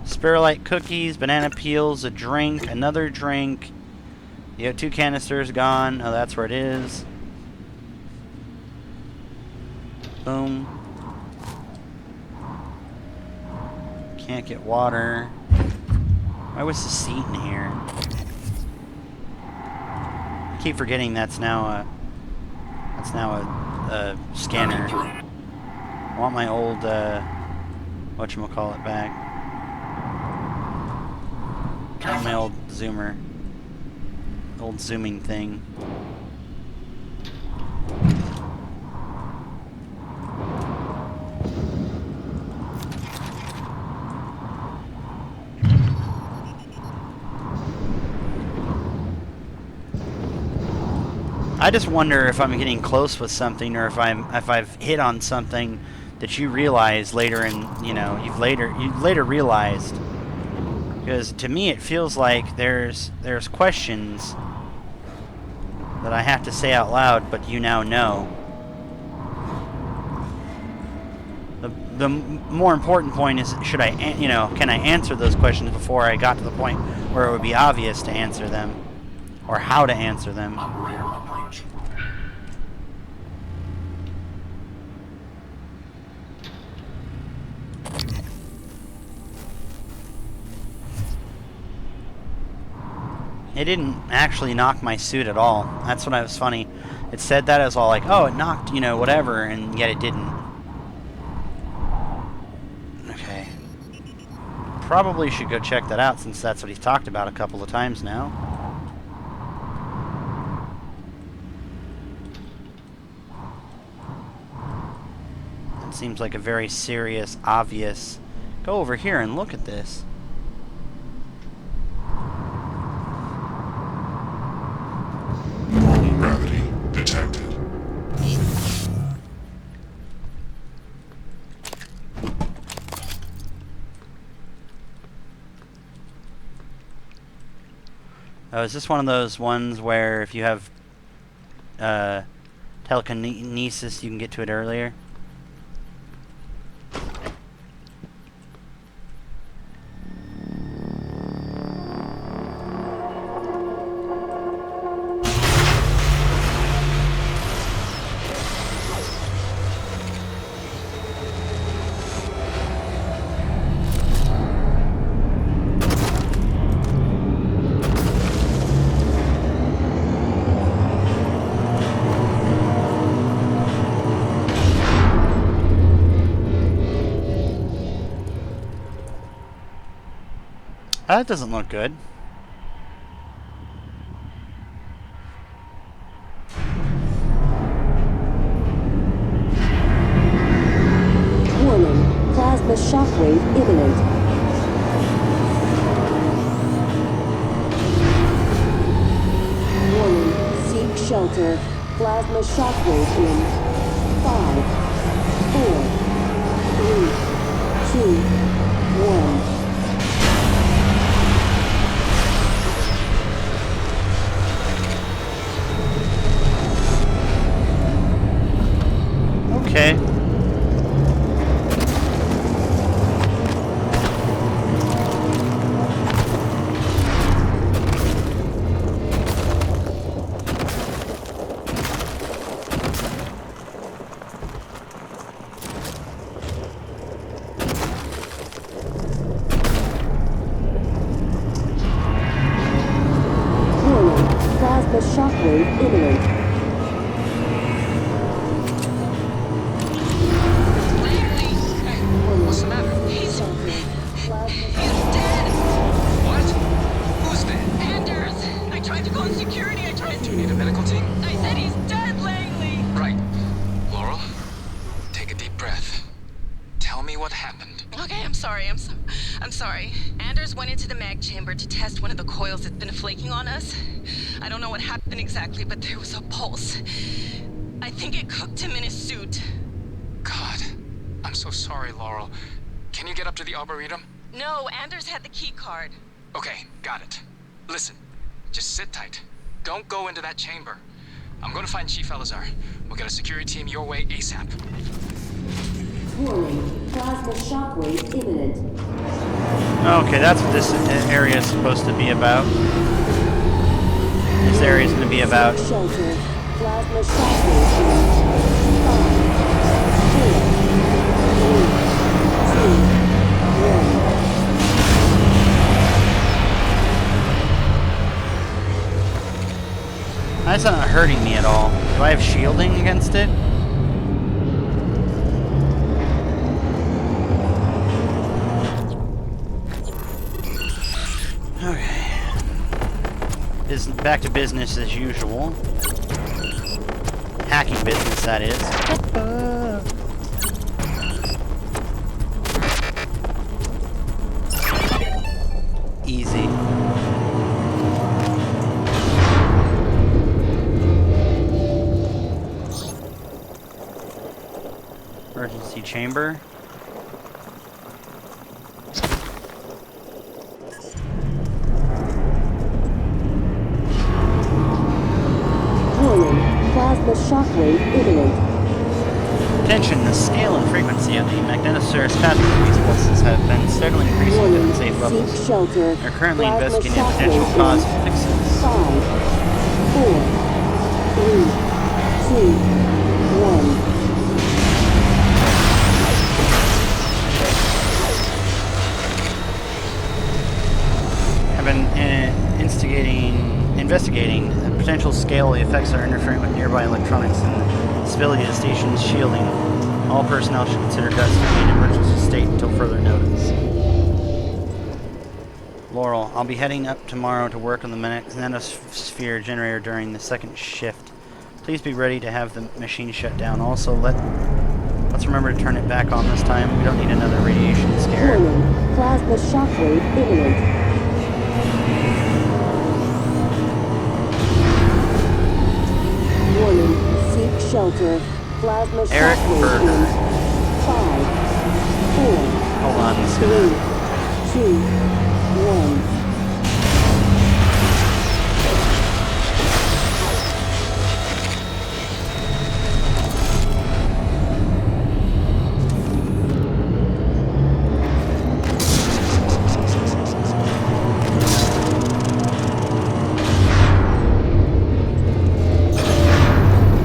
Spirulite cookies, banana peels, a drink, another drink. You have 2 canisters gone. Oh, that's where it is. Boom. Can't get water. Why was the seat in here? I keep forgetting that's now a scanner. I want my old whatchamacallit back. I want my old zoomer. Old zooming thing. I just wonder if I'm getting close with something, or if I've hit on something that you realize later, and you know you've later realized. Because to me it feels like there's questions that I have to say out loud, but you now know. The more important point is, should I, can I answer those questions before I got to the point where it would be obvious to answer them, or how to answer them. Operator approach. It didn't actually knock my suit at all. That's what was funny. It said that, I was all like, oh, it knocked, whatever, and yet it didn't. Okay. Probably should go check that out, since that's what he's talked about a couple of times now. It seems like a very serious, obvious... Go over here and look at this. Normal gravity detected. Oh, is this one of those ones where if you have telekinesis, you can get to it earlier? That doesn't look good. Warning. Plasma shockwave imminent. Warning. Seek shelter. Plasma shockwave in 5, 4, 3, 2, 1. Okay. Warning. Plasma shockwave imminent. What's the matter? He's dead! What? Who's dead? Anders! I tried to call security. Do you need a medical team? I said he's dead, Langley! Right. Laurel, take a deep breath. Tell me what happened. Okay, I'm sorry. I'm sorry. Anders went into the mag chamber to test one of the coils that's been flaking on us. I don't know what happened exactly, but there was a pulse. I think it cooked him in his suit. God, I'm so sorry, Laurel. Can you get up to the Arboretum? No, Anders had the key card. Okay, got it. Listen, just sit tight. Don't go into that chamber. I'm gonna find Chief Elazar. We'll get a security team your way ASAP. Warning. Plasma shockwave imminent. Okay, that's what this area is supposed to be about. This area is going to be about... Shelter. Plasma shockwave imminent. 5, 4, 3, 2, 1. That's not hurting me at all. Do I have shielding against it? Okay. Back to business as usual. Hacking business, that is. Easy. Emergency chamber. Warning. Plasma shockwave imminent. Attention, the scale and frequency of the magnetosphere's pattern of these pulses have been steadily increasing to Warning. unsafe Seek levels. shelter. They're currently Plasma investigating a shockwave potential in cause and fixes. 5, 4, 3, 2, 1. Have been investigating the potential scale the effects are interfering with nearby electronics and the stability of the station's shielding. All personnel should consider gusts to be in emergency state until further notice. Laurel, I'll be heading up tomorrow to work on the magnetosphere generator during the second shift. Please be ready to have the machine shut down. Also, let's remember to turn it back on this time. We don't need another radiation scare. Warning. Plasma shockwave imminent. Warning. Seek shelter. Plasma Eric shockwave Berger. in 5, 4, Hold on, this is 3, gonna... 2, 1.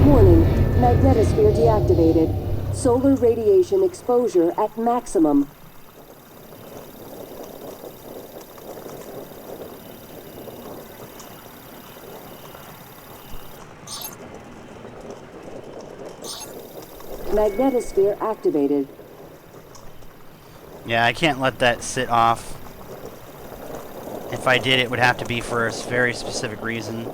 Warning. Magnetosphere deactivated. Solar radiation exposure at maximum. Magnetosphere activated. Yeah, I can't let that sit off. If I did, it would have to be for a very specific reason.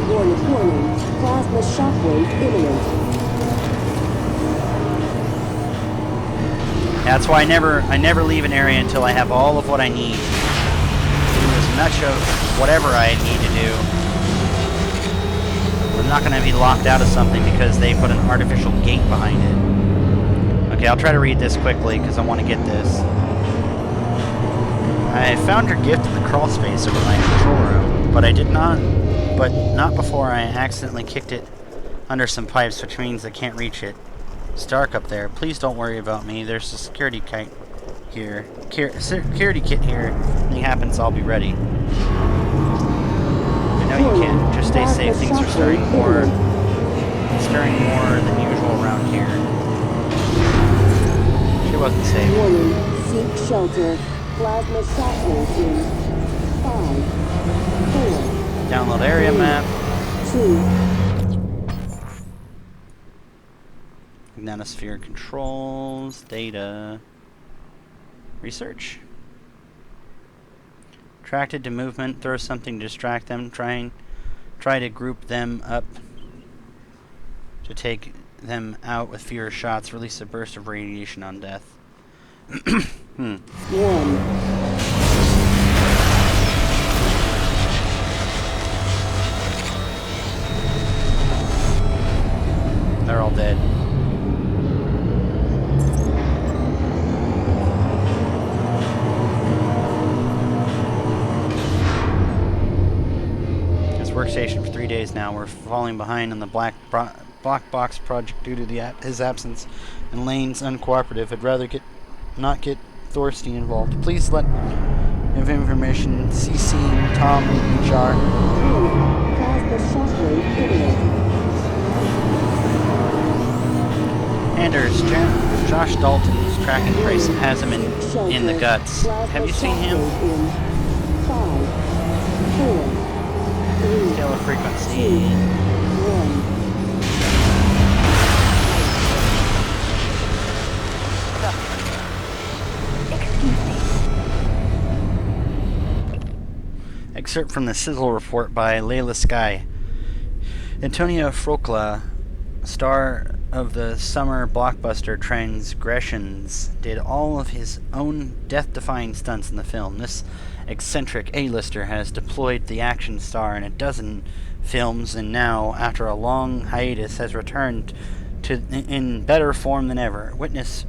Warning. Plasma shockwave imminent. That's why I never leave an area until I have all of what I need to do as much of whatever I need to do. I'm not going to be locked out of something because they put an artificial gate behind it. Okay, I'll try to read this quickly because I want to get this. I found your gift in the crawl space over my control room, but not before I accidentally kicked it under some pipes, which means I can't reach it. It's dark up there. Please don't worry about me. There's a security kit here. Security kit here. If anything happens, I'll be ready. I know you can. Just stay safe. Things are stirring more than usual around here. She wasn't safe. Warning. Seek shelter. Plasma shockwave in 5, 4, Download area map. 2. Nanosphere controls. Data. Research. Attracted to movement. Throw something to distract them. Try to group them up to take them out with fewer shots. Release a burst of radiation on death. 1. They're all dead. His workstation for 3 days now. We're falling behind on the black box project due to his absence, and Lane's uncooperative. I'd rather not get Thorstein involved. Please let have information CC Tom and HR. Plasma shockwave imminent. Anders, Josh Dalton's tracking trace has him in the guts. Have you seen him? 5, 4, 3, Scale of frequency. 1. Excerpt from the Sizzle report by Layla Sky. Antonio Frocla, star of the summer blockbuster Transgressions, did all of his own death-defying stunts in the film. This eccentric A-lister has deployed the action star in a dozen films, and now, after a long hiatus, has returned in better form than ever. Witness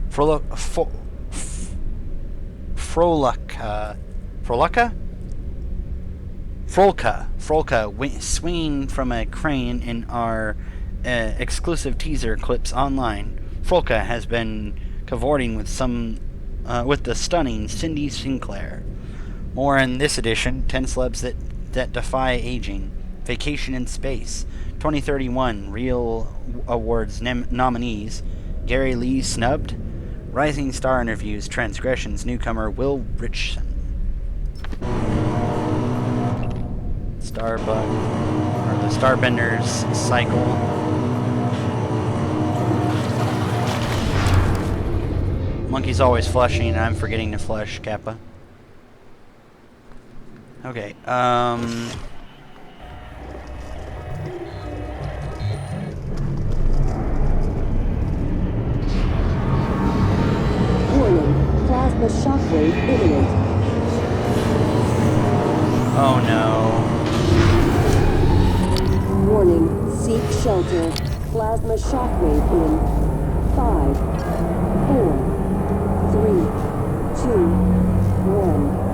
Frolka swinging from a crane in our exclusive teaser clips online. Frolka has been cavorting with the stunning Cindy Sinclair. More in this edition: 10 celebs that defy aging. Vacation in Space. 2031 Real Awards nominees: Gary Lee snubbed. Rising Star interviews Transgressions newcomer Will Richson. The Starbenders cycle. Monkey's always flushing, and I'm forgetting to flush, Kappa. Okay, Warning. Plasma shockwave imminent. oh no. Warning. Seek shelter. Plasma shockwave in 5, 4, 3, 2, 1.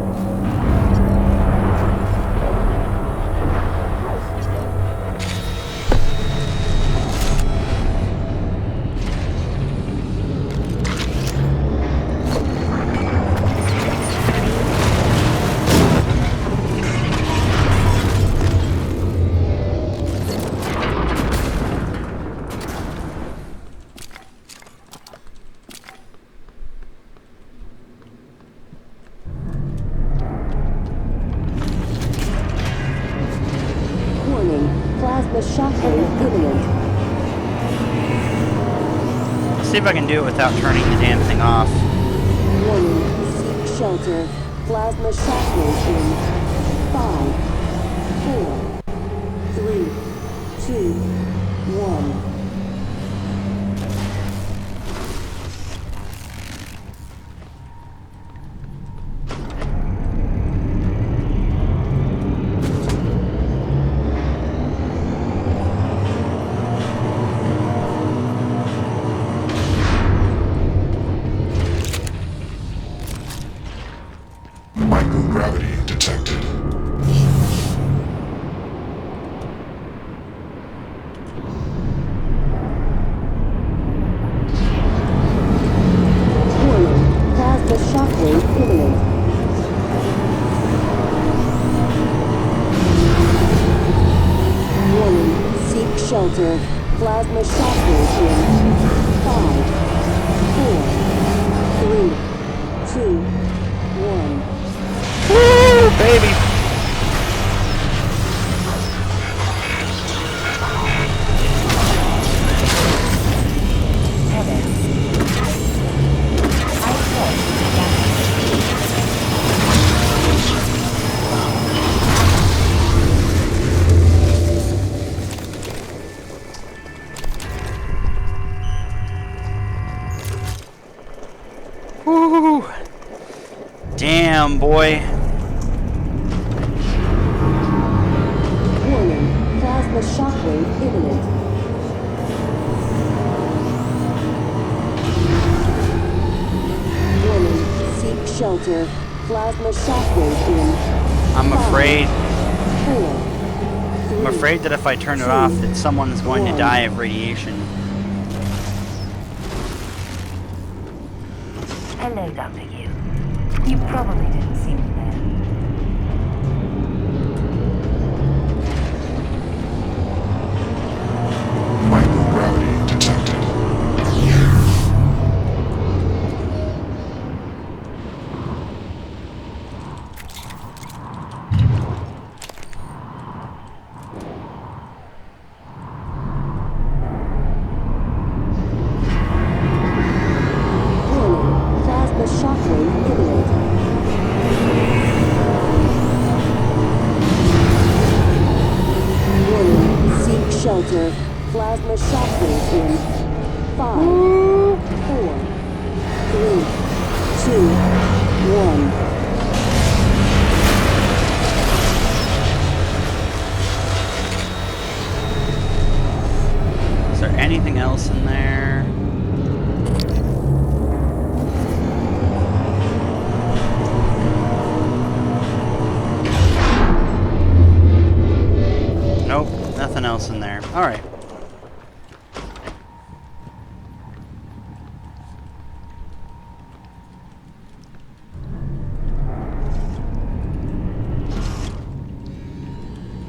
see if I can do it without turning the damn thing off. Warning, seek shelter. Plasma shockwave in 5, 4, 3, 2, 1. Microgravity detected. Warning, plasma shockwave imminent. Warning, seek shelter. Plasma shockwave in 5, 4, 3, 2, 1. Woo, baby! Woo! Damn, boy. Warning, plasma shockwave imminent. Warning, seek shelter. Plasma shockwave in I'm afraid. 4, I'm 3, afraid that if I turn it off, that someone is going to die of radiation. Hello, Dr. Yu. You probably didn't see me there. Microgravity detected. Warning, plasma shockwave imminent. Warning, seek shelter. Plasma shockwave in 5, 4, 3, 2, 1. Is there anything else in there? Nope, nothing else in there. Alright.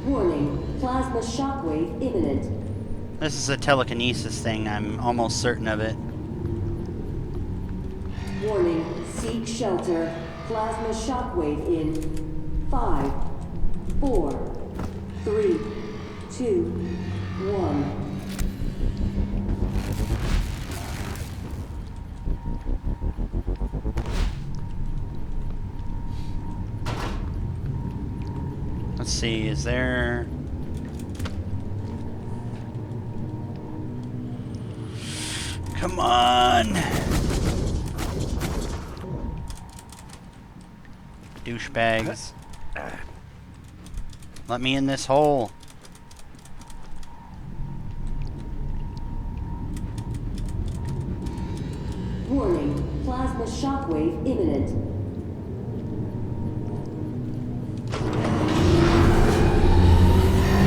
Warning, plasma shockwave imminent. This is a telekinesis thing, I'm almost certain of it. Warning, seek shelter. Plasma shockwave in 5, 4, 3, 2, 1. Let's see, is there... Come on! Douchebags. Let me in this hole. Warning, plasma shockwave imminent.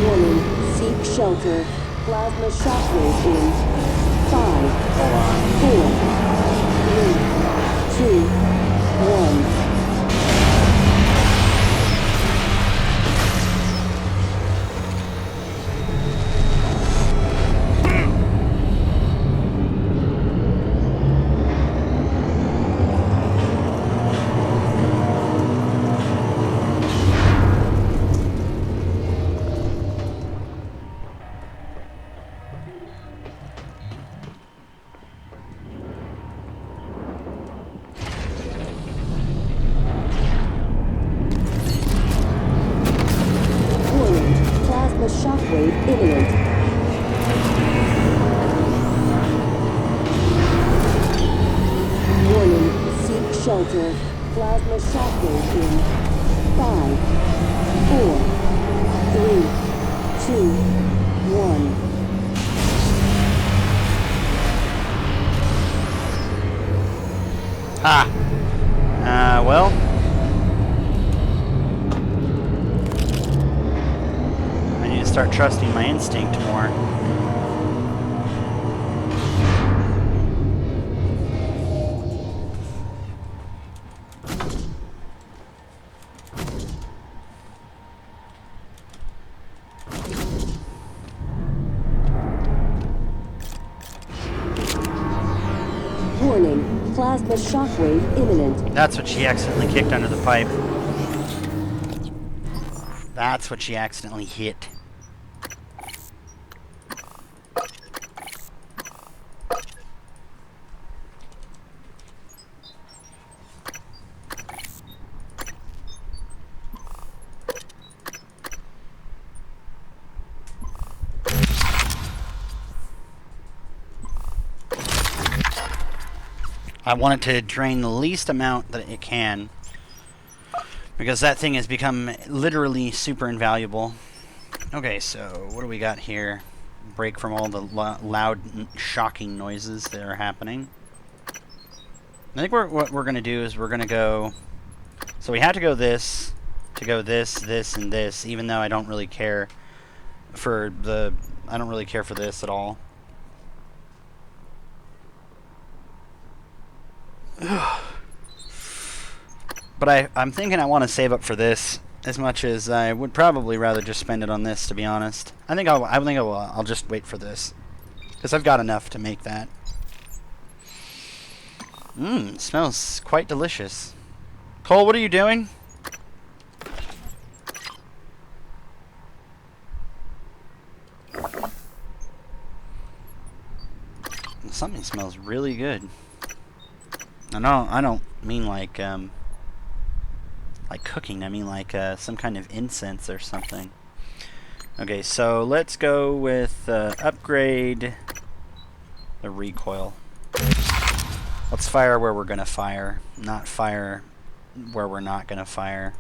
Warning, seek shelter. Plasma shockwave in 5, 4, 3, 2, 1. shelter. Plasma shockwave in 5, 4, 3, 2, 1. Well. I need to start trusting my instinct more. Warning, plasma shockwave imminent. That's what she accidentally kicked under the pipe. That's what she accidentally hit. I want it to drain the least amount that it can, because that thing has become literally super invaluable. Okay, so what do we got here? Break from all the loud, shocking noises that are happening. I think what we're going to do is we're going to go... So we have to go this, this, and this, even though I don't really care for the... I don't really care for this at all. But I'm thinking I want to save up for this as much as I would probably rather just spend it on this, to be honest. I think I'll just wait for this, because I've got enough to make that. It smells quite delicious. Cole, what are you doing? Something smells really good. I don't mean like cooking. I mean like some kind of incense or something. Okay, so let's go with upgrade the recoil. Let's fire where we're gonna fire, not fire where we're not gonna fire.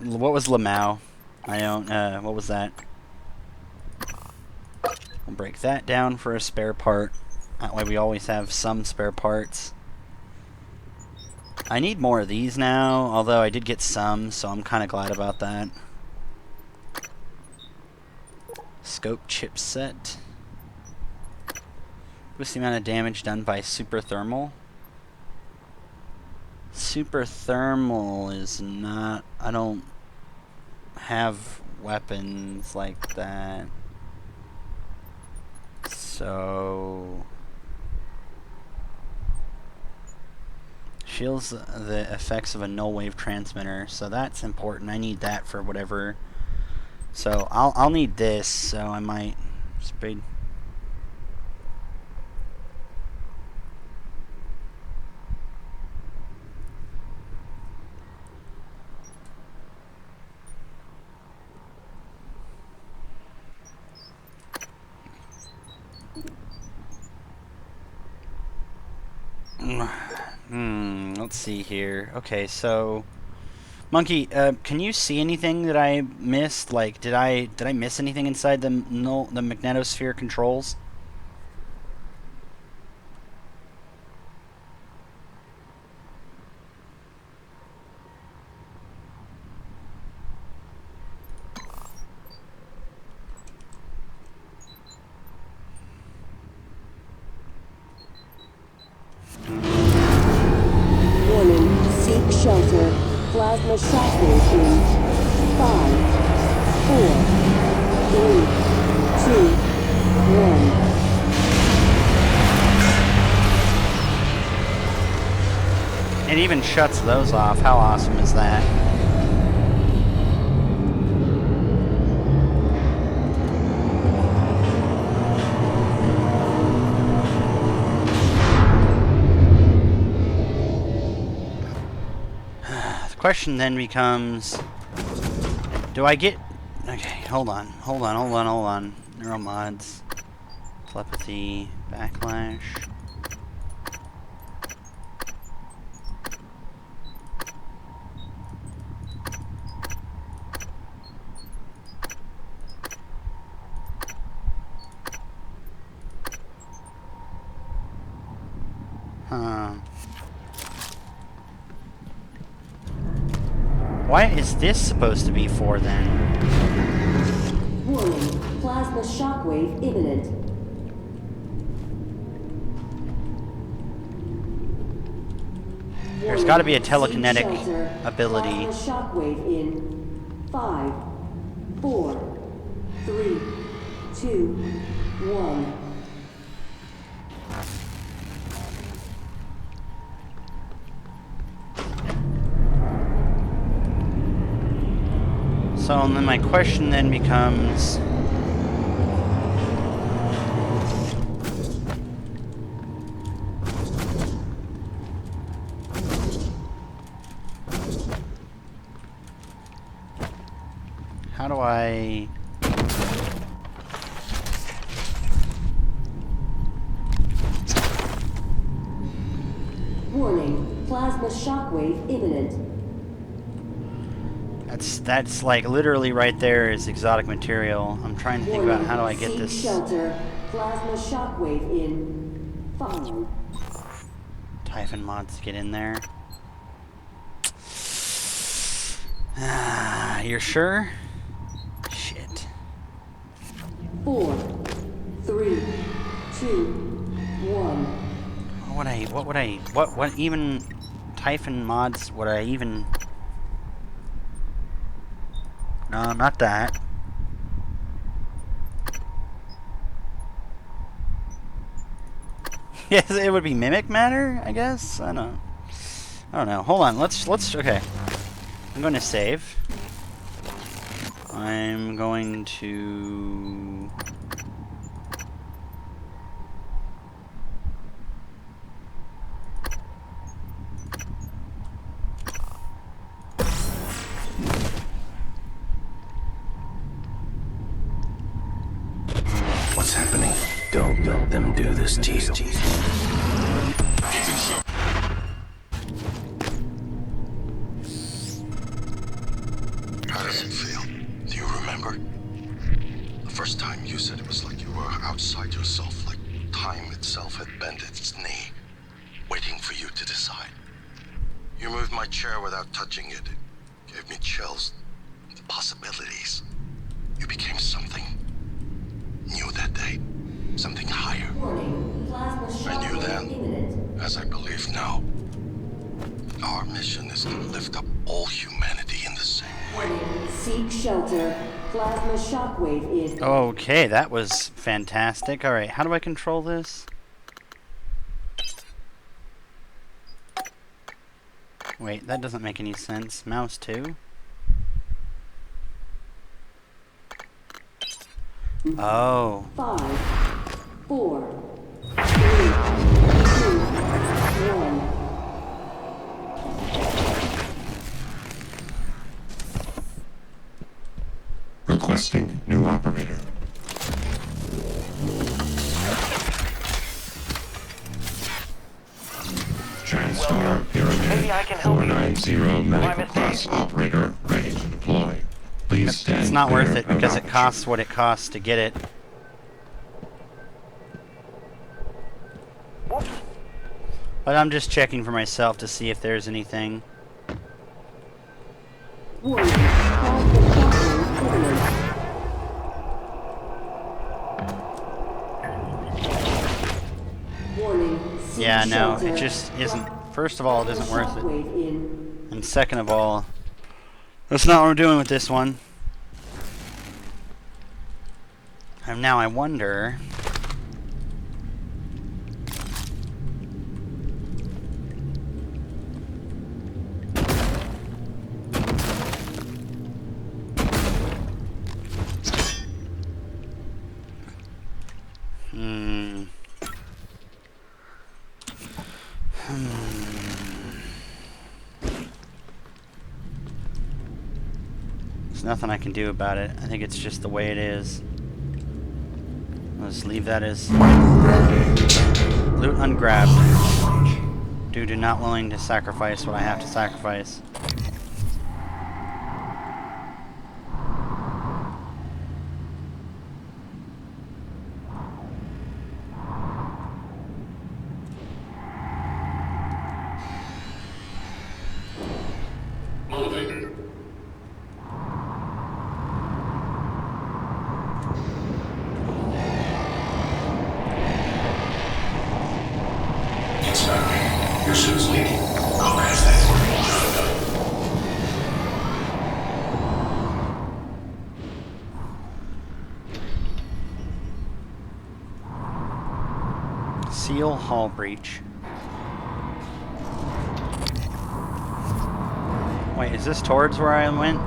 What was Lamau? I don't. What was that? We'll break that down for a spare part. That way we always have some spare parts. I need more of these now, although I did get some, so I'm kind of glad about that. Scope chipset. What's the amount of damage done by super thermal? Super thermal is not... I don't have weapons like that. So... Shields the effects of a null wave transmitter, so that's important. I need that for whatever. So I'll need this, so I might speed. Let's see here. Okay, so Monkey, can you see anything that I missed? Like, did I miss anything inside the magnetosphere controls? Shelter. Plasma shockwave in 5, 4, 3, 2, 1. It even shuts those off. How awesome is that? Question then becomes, do I get... Okay, hold on. Neuromods, telepathy, backlash. Huh. What is this supposed to be for then? Warning, plasma shockwave imminent. There's got to be a Warning, telekinetic seek shelter. ability. Plasma shockwave in 5, 4, 3, 2, 1. So then my question then becomes... how do I... Warning, plasma shockwave imminent. That's like literally right there is exotic material. I'm trying to think about how do I get Seek this... shelter. Plasma shockwave in 5. Typhon mods to get in there. Ah, you're sure? Shit. 4, 3, 2, 1. What even Typhon mods would I even... No, not that. Yes, it would be mimic matter, I guess? I don't know. Hold on, let's okay. I'm going to save. I'm going to... What's happening? Don't let them do this to you. How does it feel? Do you remember? The first time you said it was like you were outside yourself, like time itself had bent its knee, waiting for you to decide. You moved my chair without touching it. It gave me chills. The possibilities. You became something new that day. Something higher. Warning, plasma I knew shockwave then, imminent. as I believe now. Our mission is to lift up all humanity in the same way. Warning, seek shelter. Plasma shockwave in... Okay, that was fantastic. Alright, how do I control this? Wait, that doesn't make any sense. Mouse 2? Oh. 5, 4, 3, 2, 1. Requesting new operator. TranStar Pyramid 490 medical class operator ready to deploy. Please stand It's not worth clear it because of it aperture. costs what it costs to get it. But I'm just checking for myself to see if there's anything. Warning, plasma shockwave imminent. Warning, seek Yeah, no, shelter. it just isn't. First of all, it isn't worth it. Shockwave in... And second of all, that's not what we're doing with this one. And now I wonder... There's nothing I can do about it. I think it's just the way it is. I'll just leave that as loot ungrabbed. Due to not willing to sacrifice what I have to sacrifice. Seal hull breach. Wait, is this towards where I went?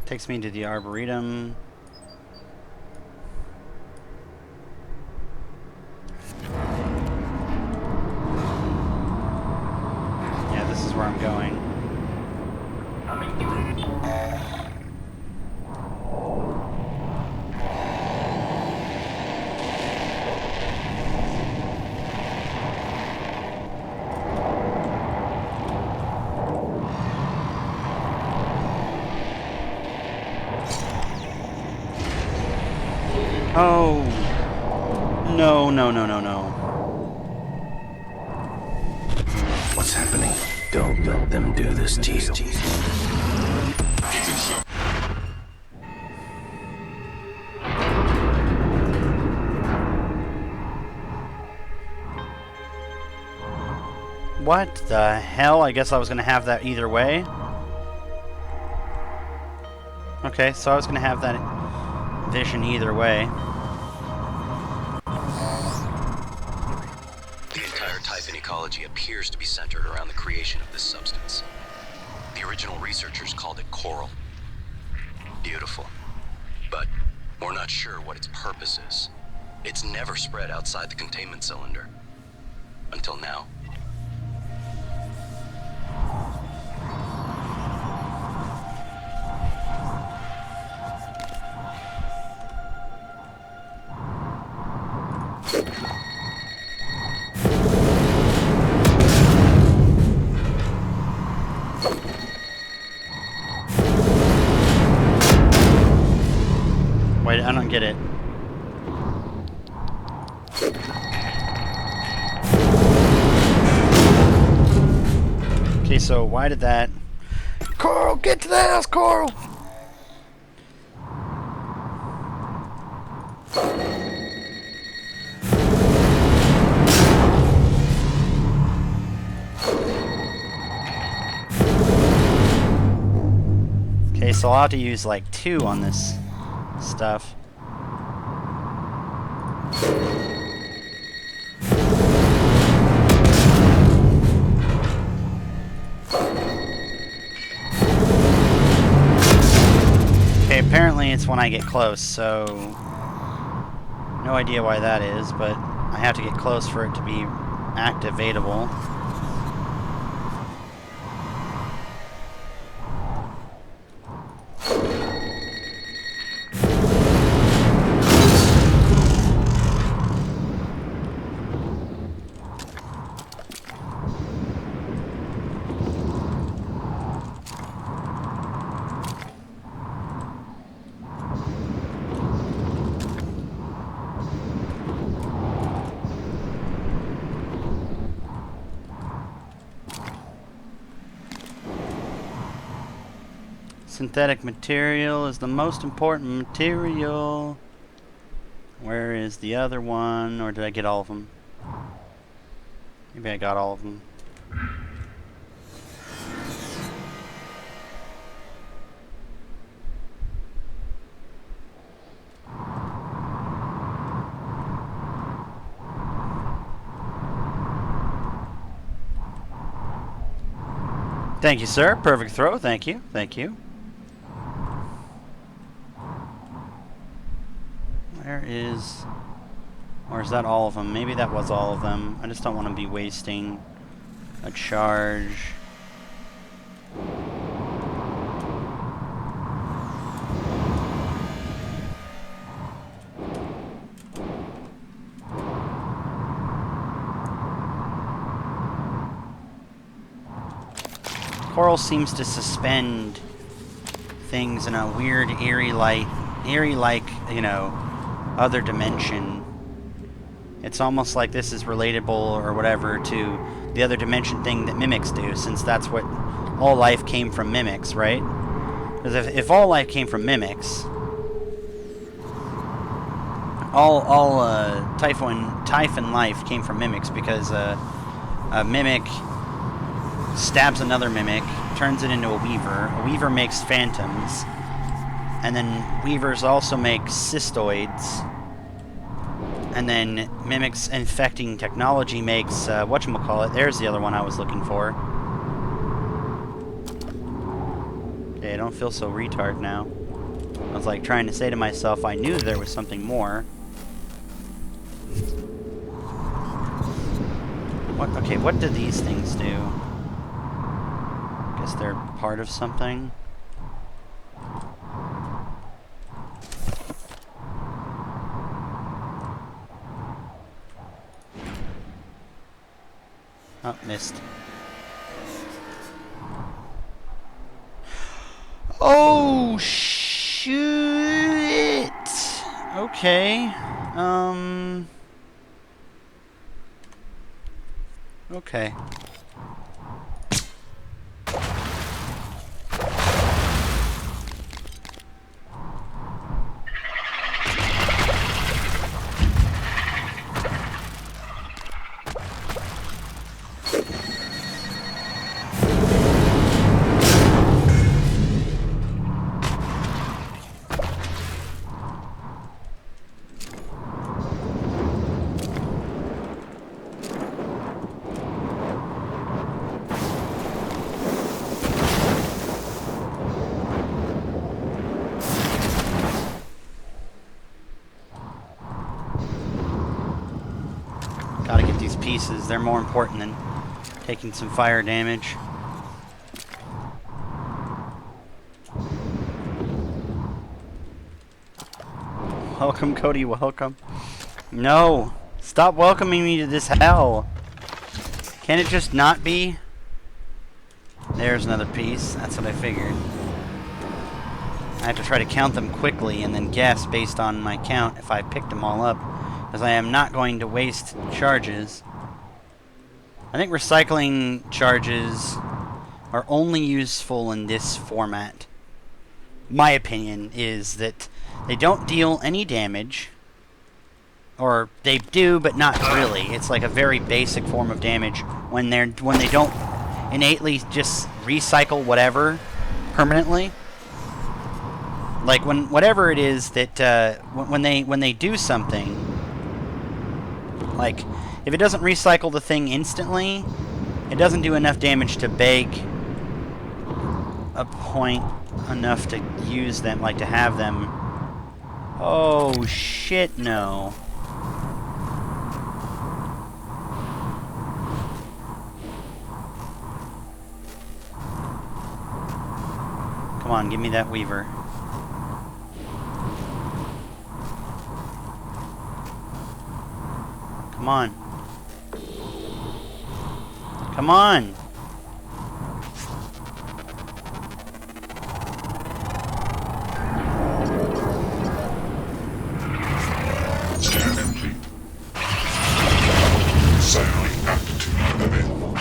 Takes me to the Arboretum. Yeah, this is where I'm going. Oh. No, no, no, no, no. What's happening? Don't let them do this to you. What the hell? I guess I was gonna have that either way. Okay, so I was gonna have that vision either way. The entire Typhon ecology appears to be centered around the creation of this substance. The original researchers called it coral. Beautiful. But we're not sure what its purpose is. It's never spread outside the containment cylinder. Until now. Wait, I don't get it. Okay, so why did that... Coral, get to the house, Coral! Okay, so I'll have to use like 2 on this stuff. Okay, apparently it's when I get close, so no idea why that is, but I have to get close for it to be activatable. Synthetic material is the most important material. Where is the other one? Or did I get all of them? Maybe I got all of them. Thank you, sir. Perfect throw. Thank you. Thank you. Where is... Or is that all of them? Maybe that was all of them. I just don't want to be wasting a charge. Coral seems to suspend things in a weird, eerie-like, you know, other dimension. It's almost like this is relatable or whatever to the other dimension thing that mimics do, since that's what all life came from mimics, right? Because if all life came from mimics, all Typhon life came from mimics, because a mimic stabs another mimic, turns it into a weaver. A weaver makes phantoms, and then weavers also make cystoids. And then mimics infecting technology makes, whatchamacallit, there's the other one I was looking for. Okay, I don't feel so retard now. I was like trying to say to myself, I knew there was something more. What? Okay, what do these things do? Guess they're part of something. Oh, missed. Oh, shit! Okay. Okay. Gotta get these pieces. They're more important than taking some fire damage. Welcome, Cody, welcome. No! Stop welcoming me to this hell! Can it just not be? There's another piece. That's what I figured. I have to try to count them quickly and then guess based on my count if I picked them all up, because I am not going to waste charges. I think recycling charges are only useful in this format. My opinion is that they don't deal any damage, or they do, but not really. It's like a very basic form of damage when they don't innately just recycle whatever permanently. Like whatever it is that when they do something, like if it doesn't recycle the thing instantly, it doesn't do enough damage to beg a point enough to use them, like to have them. Oh shit, no. Come on, give me that weaver. Come on. Come on! Scan complete. Satellite aptitude available.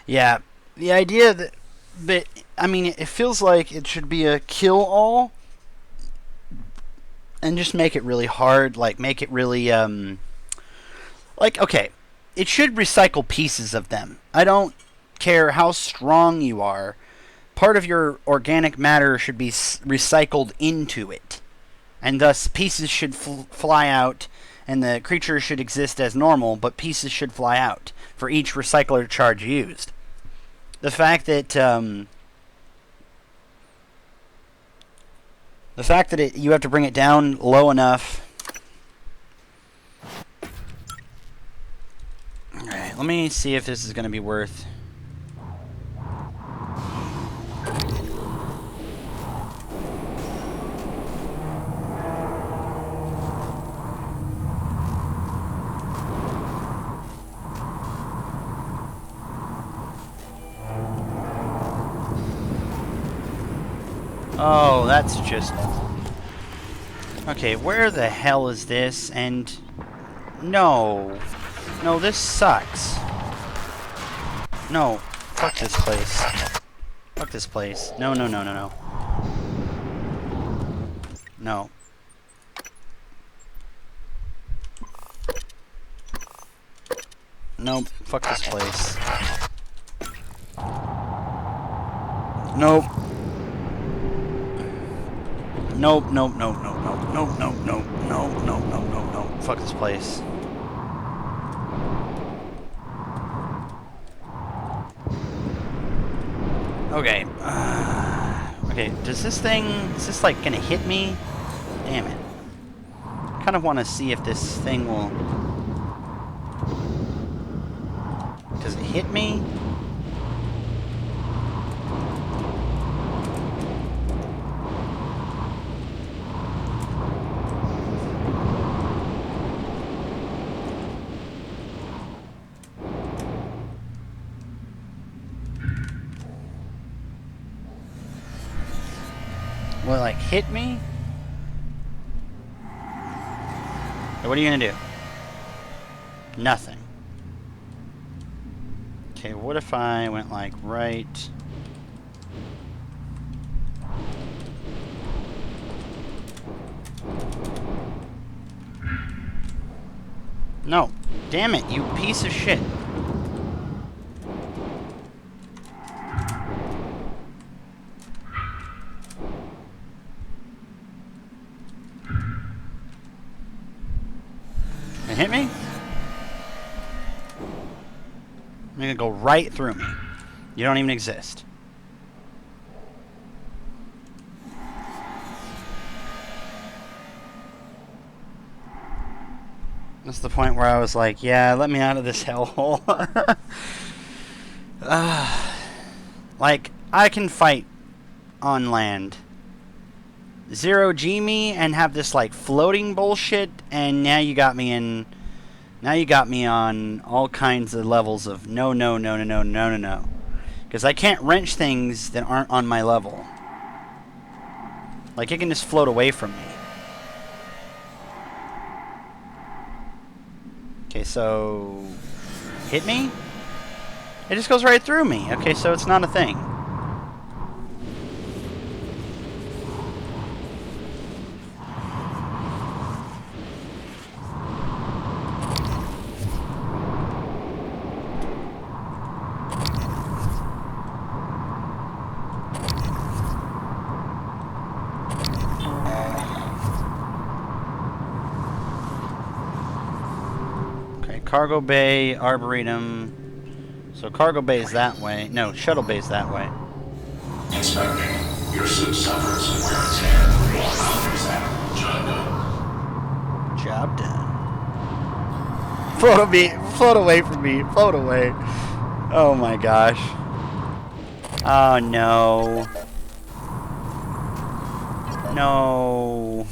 Yeah, the idea that I mean, it feels like it should be a kill all, and just make it really hard. Like make it really like okay, it should recycle pieces of them. I don't care how strong you are. Part of your organic matter should be recycled into it, and thus pieces should fly out, and the creature should exist as normal, but pieces should fly out for each recycler charge used. The fact that you have to bring it down low enough let me see if this is going to be worth... Oh, that's just... Okay, where the hell is this? And... No. No, this sucks. No. Fuck this place. Fuck this place. No, no, no, no, no. No. Nope. Fuck this place. Nope. Nope, nope, nope, nope, nope, nope, nope, nope, nope, nope, nope, nope, nope. Fuck this place. Okay. Okay, does this thing... Is this, like, gonna hit me? Damn it. I kind of want to see if this thing will... Does it hit me? Will it, like, hit me? So what are you gonna do? Nothing. Okay, what if I went, like, right... No. Damn it, you piece of shit. It hit me? I'm gonna go right through me. You don't even exist. That's the point where I was like, yeah, let me out of this hellhole. Like, I can fight on land. Zero G me and have this, like, floating bullshit, and now you got me in... Now you got me on all kinds of levels of no, no, no, no, no, no, no, no. Because I can't wrench things that aren't on my level. Like, it can just float away from me. Okay, so... Hit me? It just goes right through me. Okay, so it's not a thing. Cargo Bay, Arboretum. So Cargo Bay is that way. No, Shuttle Bay is that way. Inspecting. Your suit suffers some wear and tear. How is that? Job done. Job done. Float away from me. Float away. Oh my gosh. Oh no. No.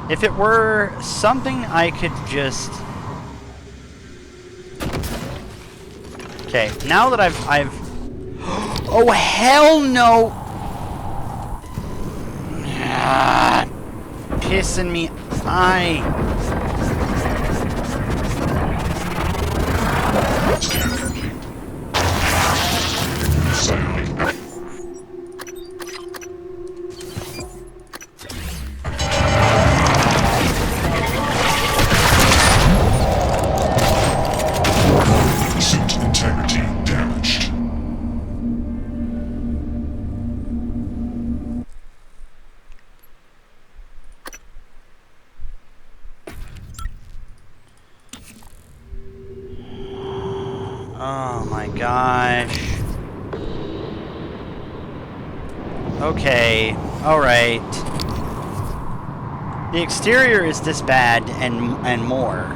If it were something I could just... Okay, now that I've... Oh, hell no! Ah, pissing me... Scan complete. Suit integrity damaged. Oh my gosh. Okay, alright. The exterior is this bad and more.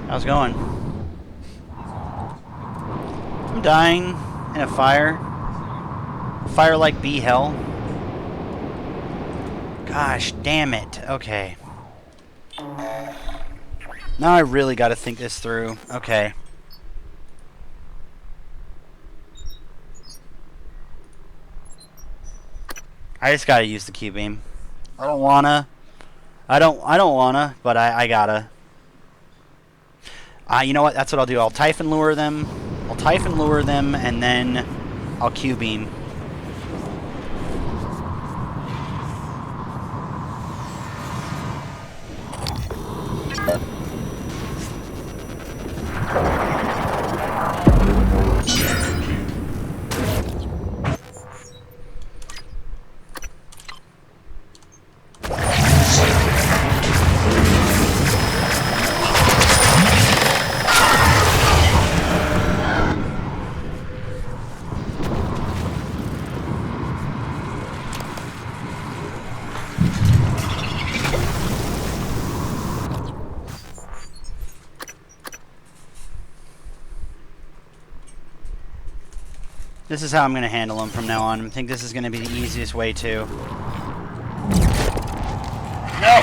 How's it going? I'm dying in a fire. Fire like bee hell. Gosh damn it. Okay. Now I really gotta think this through. Okay. I just gotta use the Q-beam. I don't wanna. I don't wanna, but I gotta. You know what? That's what I'll do. I'll Typhon lure them. And then I'll Q-beam. This is how I'm going to handle them from now on. I think this is going to be the easiest way to. No!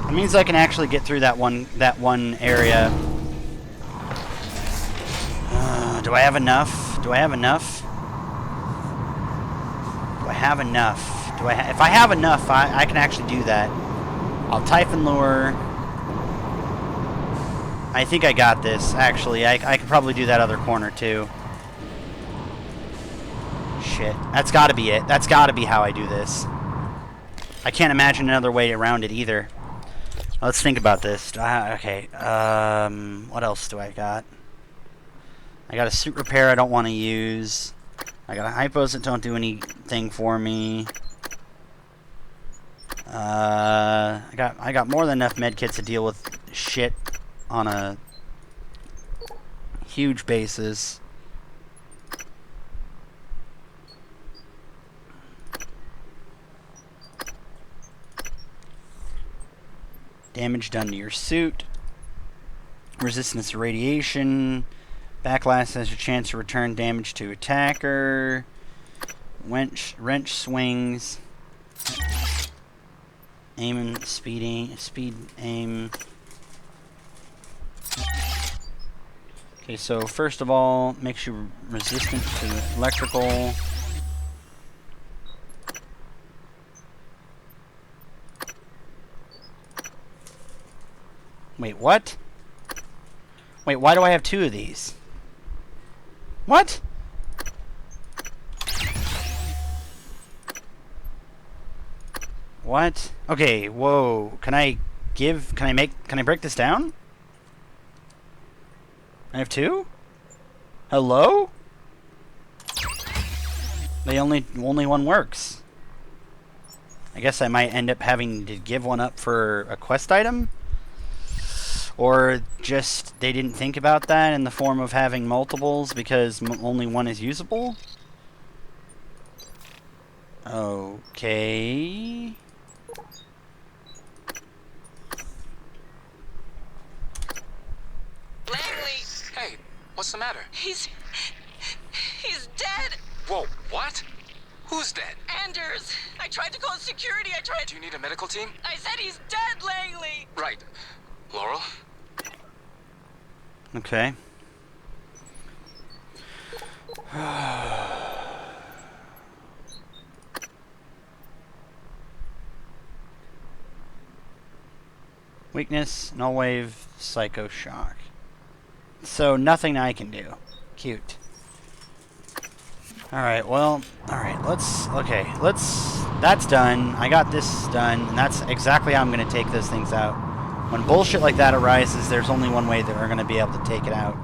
It means I can actually get through that one area. Do I have enough? Do I have enough? Do I have enough? If I have enough, I can actually do that. I'll Typhon lure. I think I got this, actually. I could probably do that other corner, too. Shit. That's gotta be it. That's gotta be how I do this. I can't imagine another way around it, either. Let's think about this. Okay. What else do I got? I got a suit repair I don't want to use. I got a hypos that don't do anything for me. I got more than enough medkits to deal with shit on a huge basis. Damage done to your suit. Resistance to radiation. Backlash has a chance to return damage to attacker. Wrench swings. Aim and speed aim. Okay, so first of all, makes you resistant to the electrical. Wait, what? Wait, why do I have two of these? What? What? Okay, whoa. Can I break this down? I have two? Hello? Only one works. I guess I might end up having to give one up for a quest item? Or just they didn't think about that in the form of having multiples because only one is usable? Okay. Langley! Hey, what's the matter? He's dead! Whoa, what? Who's dead? Anders! I tried to call security, Do you need a medical team? I said he's dead, Langley! Right. Laurel? Okay. Weakness, null wave, psycho shock. So nothing I can do. Cute. Alright, well, alright, that's done. I got this done, and that's exactly how I'm going to take those things out. When bullshit like that arises, there's only one way that we're going to be able to take it out.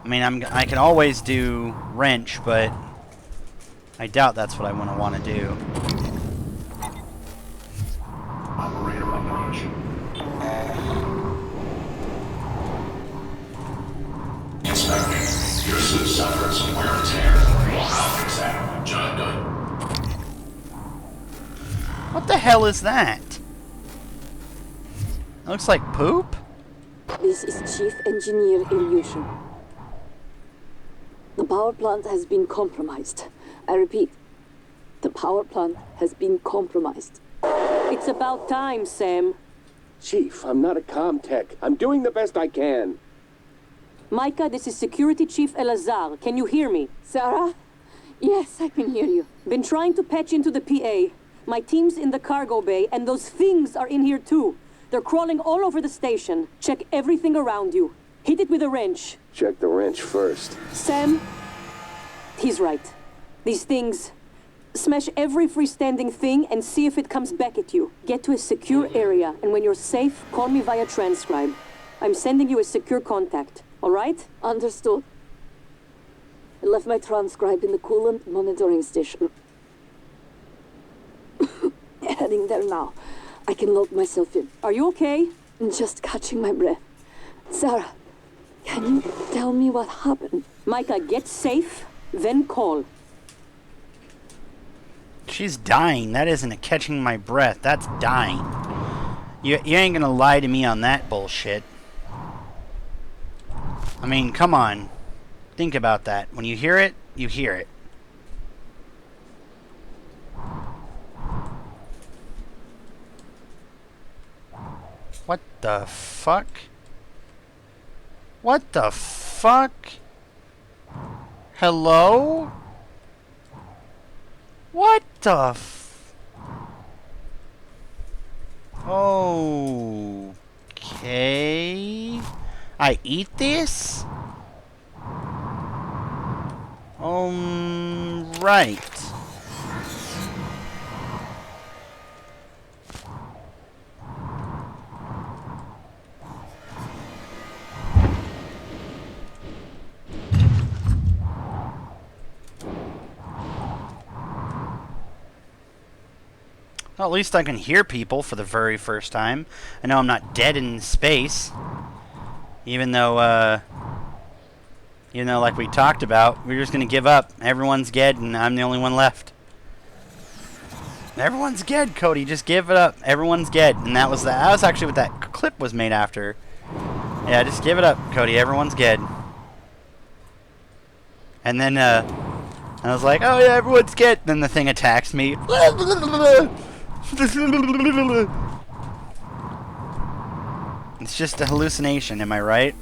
I mean, I can always do wrench, but I doubt that's what I want to do. Operator approach. Inspector, your suit suffers some wear and tear. I'll fix that. Job done. What the hell is that? Looks like poop? This is Chief Engineer Ilyushin. The power plant has been compromised. I repeat, the power plant has been compromised. It's about time, Sam. Chief, I'm not a Comtech. I'm doing the best I can. Micah, this is Security Chief Elazar. Can you hear me? Sarah? Yes, I can hear you. Been trying to patch into the PA. My team's in the cargo bay, and those things are in here too. They're crawling all over the station. Check everything around you. Hit it with a wrench. Check the wrench first. Sam, he's right. These things... Smash every freestanding thing and see if it comes back at you. Get to a secure area, and when you're safe, call me via transcribe. I'm sending you a secure contact. All right? Understood. I left my transcribe in the coolant monitoring station. Heading there now. I can load myself in. Are you okay? I'm just catching my breath. Sarah, can you tell me what happened? Micah, get safe, then call. She's dying. That isn't a catching my breath. That's dying. You ain't gonna lie to me on that bullshit. I mean, come on. Think about that. When you hear it, you hear it. What the fuck? What the fuck? Hello? What the f... Okay... I eat this? Right. Well, at least I can hear people for the very first time. I know I'm not dead in space. Even though, like we talked about, we're just gonna give up. Everyone's dead, and I'm the only one left. Everyone's dead, Cody. Just give it up. Everyone's dead, and that was actually what that clip was made after. Yeah, just give it up, Cody. Everyone's dead. And then, I was like, oh yeah, everyone's dead. Then the thing attacks me. It's just a hallucination, am I right?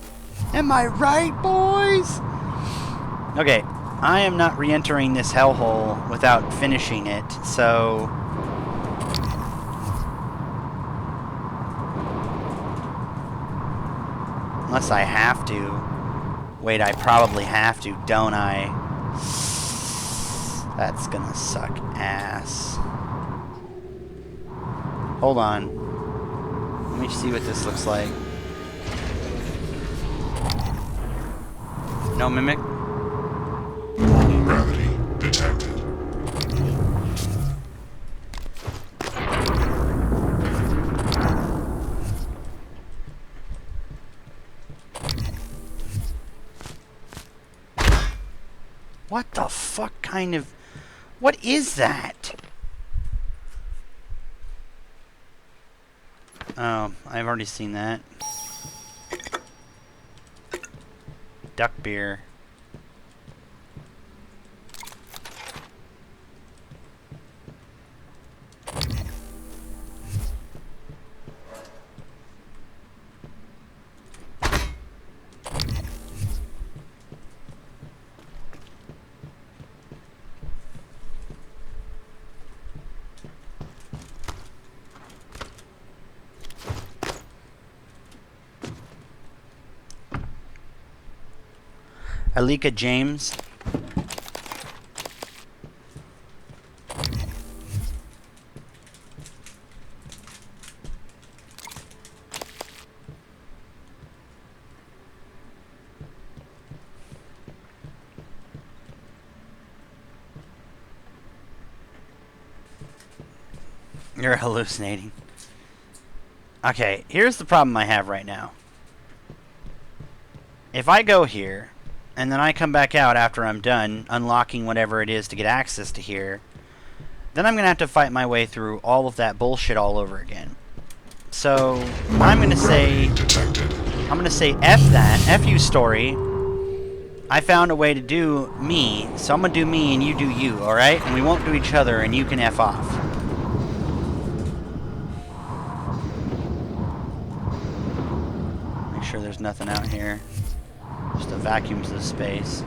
Am I right, boys? Okay, I am not re-entering this hellhole without finishing it, so... Unless I have to. Wait, I probably have to, don't I? That's gonna suck ass. Hold on. Let me see what this looks like. No mimic? Normal gravity detected. What the fuck kind of... What is that? Oh, I've already seen that. Duck beer. Alika James. You're hallucinating. Okay, here's the problem I have right now. If I go here, and then I come back out after I'm done unlocking whatever it is to get access to here, then I'm going to have to fight my way through all of that bullshit all over again. So, I'm going to say F that, F you story. I found a way to do me, so I'm going to do me and you do you, alright? And we won't do each other and you can F off. Make sure there's nothing out here. Just a vacuum to the space.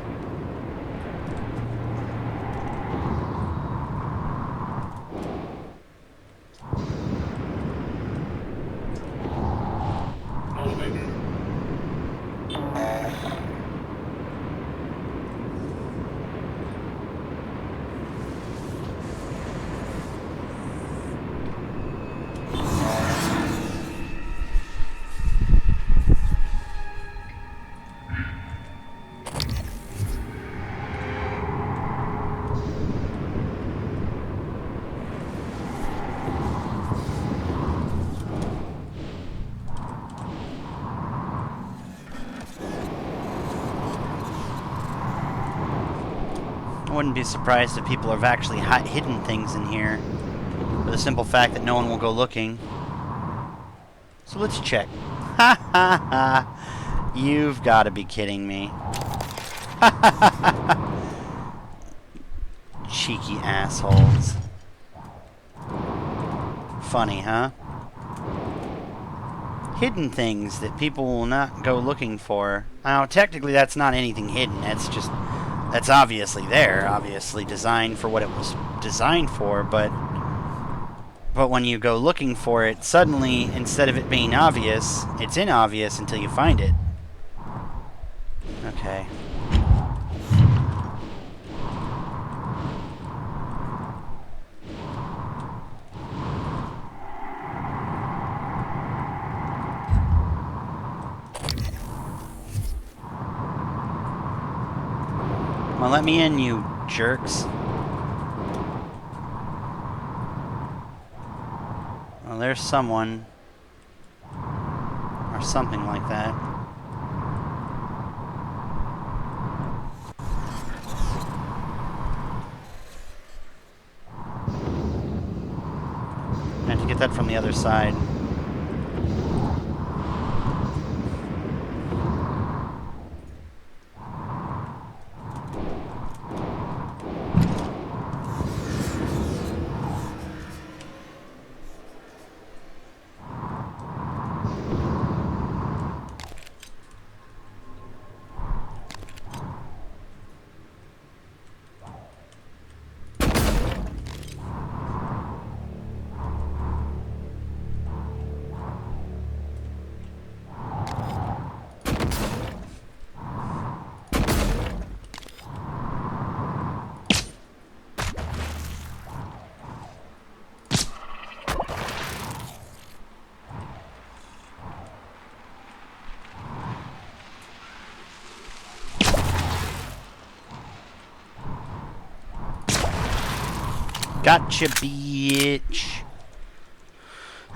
I wouldn't be surprised if people have actually hidden things in here for the simple fact that no one will go looking. So let's check. Ha ha ha. You've got to be kidding me. Ha ha ha ha. Cheeky assholes. Funny, huh? Hidden things that people will not go looking for. Now, technically that's not anything hidden. That's just... That's obviously there, obviously designed for what it was designed for, but when you go looking for it, suddenly, instead of it being obvious, it's inobvious until you find it. Okay. Well, let me in, you jerks. Well, there's someone. Or something like that. I have to get that from the other side. Gotcha, bitch.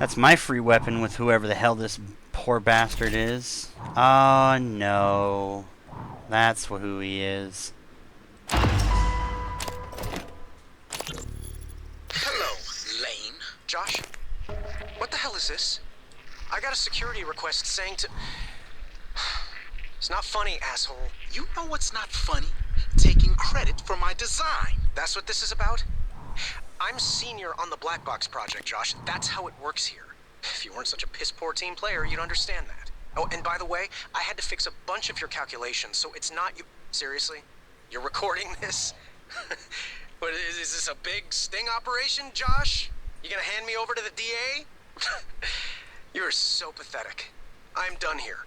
That's my free weapon with whoever the hell this poor bastard is. Oh, no. That's who he is. Hello, Lane. Josh? What the hell is this? I got a security request saying to... It's not funny, asshole. You know what's not funny? Taking credit for my design. That's what this is about? I'm senior on the Black Box project, Josh. That's how it works here. If you weren't such a piss-poor team player, you'd understand that. Oh, and by the way, I had to fix a bunch of your calculations, so it's not you... Seriously? You're recording this? What, is this a big sting operation, Josh? You gonna hand me over to the DA? You're so pathetic. I'm done here.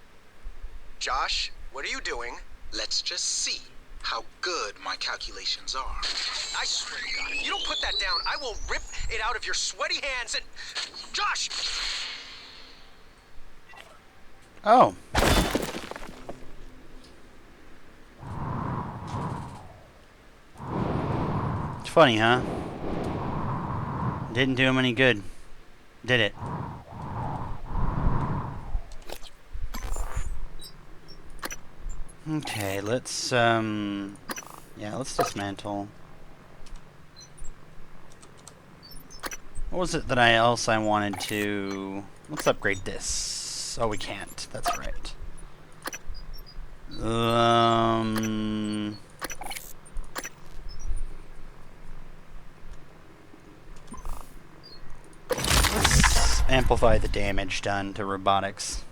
Josh, what are you doing? Let's just see how good my calculations are. I swear to God, if you don't put that down, I will rip it out of your sweaty hands and... Josh! Oh. It's funny, huh? Didn't do him any good, did it? Okay, let's, yeah, let's dismantle. What was it that I wanted to... Let's upgrade this. Oh, we can't. That's right. Let's amplify the damage done to robotics.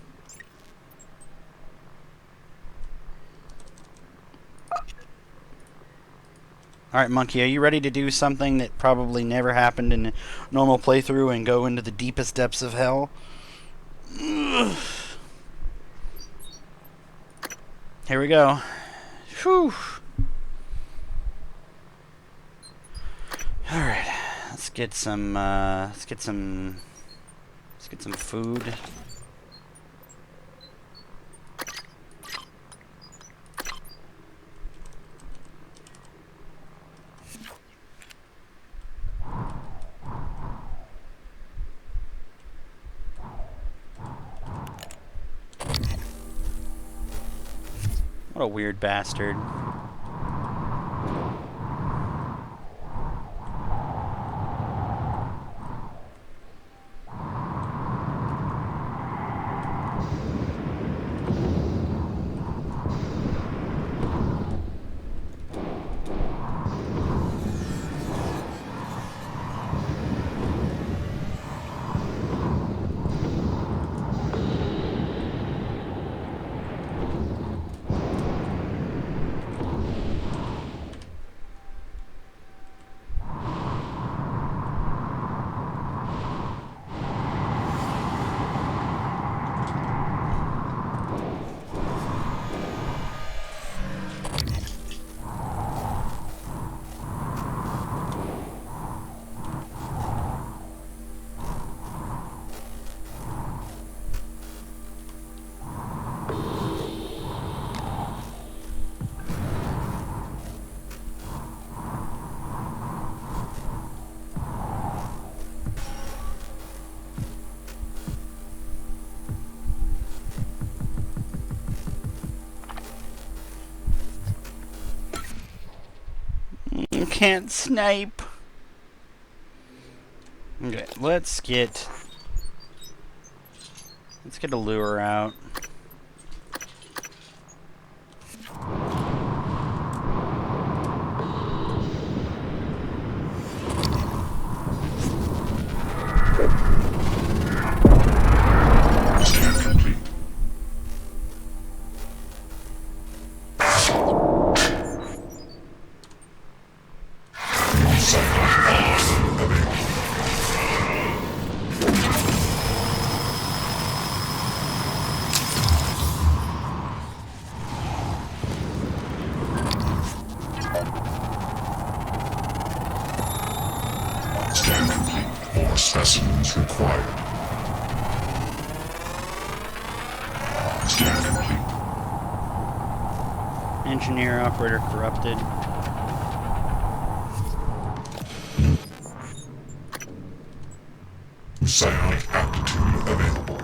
Alright, Monkey, are you ready to do something that probably never happened in a normal playthrough and go into the deepest depths of hell? Ugh. Here we go. Whew. Alright, let's get some food. What a weird bastard. You can't snipe. Okay, let's get a lure out. Specimens required. Scan complete. Engineer operator corrupted. Psionic aptitude available.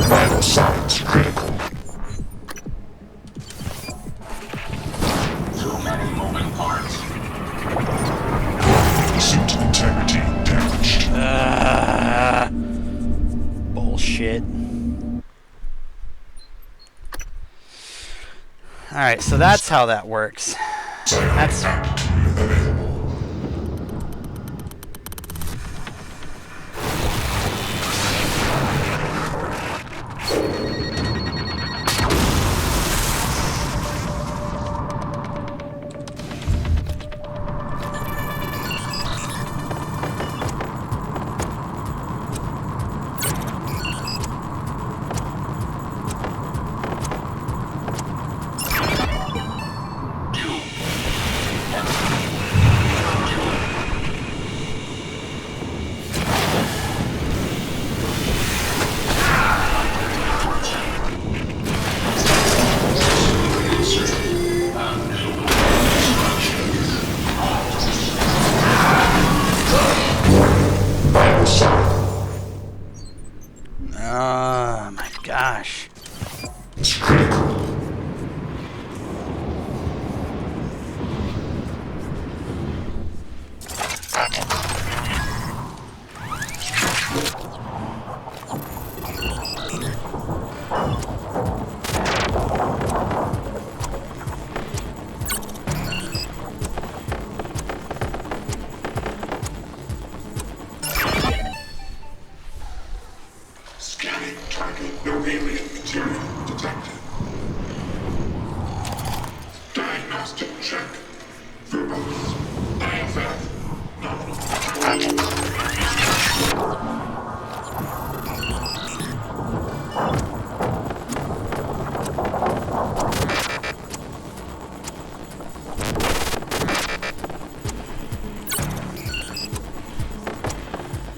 Vital signs critical. Too many moving parts. Suit integrity damaged. Bullshit. Alright, so that's how that works. That's...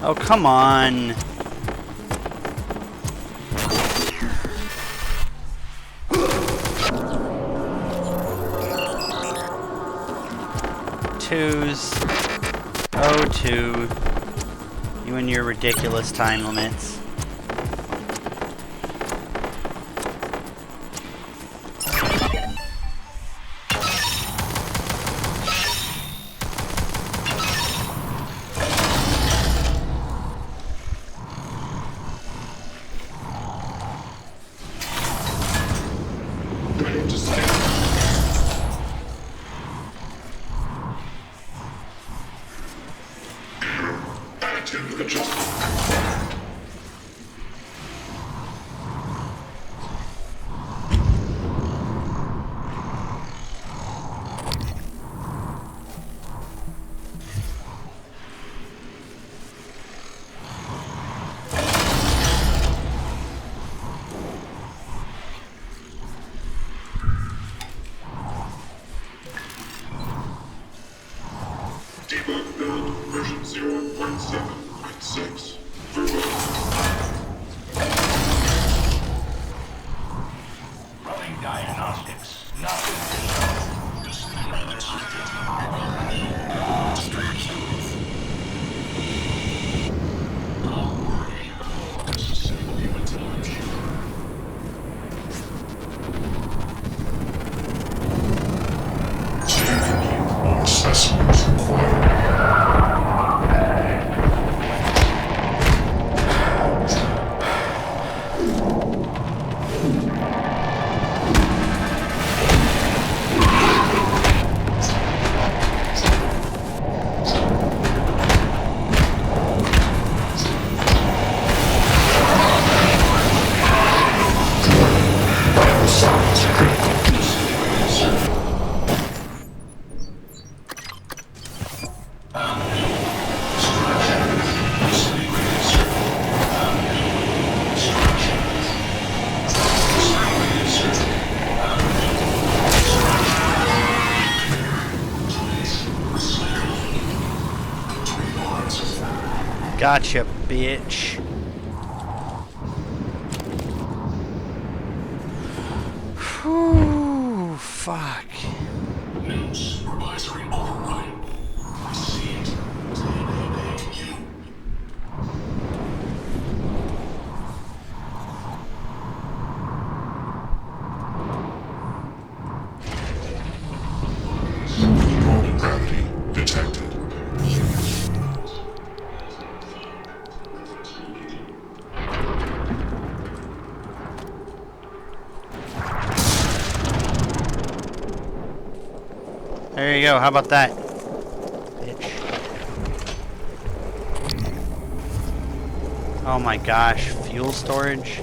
Oh, come on. Twos. Oh, two. You and your ridiculous time limits. Debug build version 0.7.6. Running diagnostics. Specimens required. Gotcha, bitch. Whew, fuck. New supervisory override. Received. You. Normal gravity detected. There you go, how about that? Bitch. Oh my gosh, fuel storage?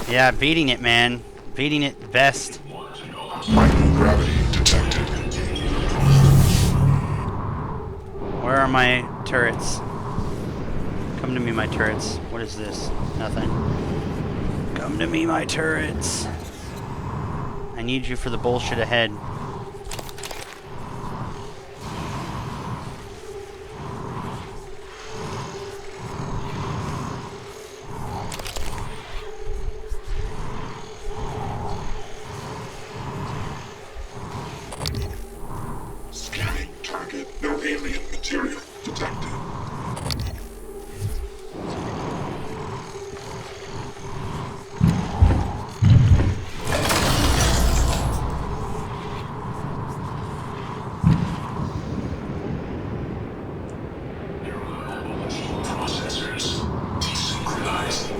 Yeah, beating it, man. Beating it best. Microgravity detected. Where are my turrets? Come to me, my turrets. What is this? Nothing. Come to me, my turrets. I need you for the bullshit ahead. Scanning target. No alien material detected. Processors desynchronized.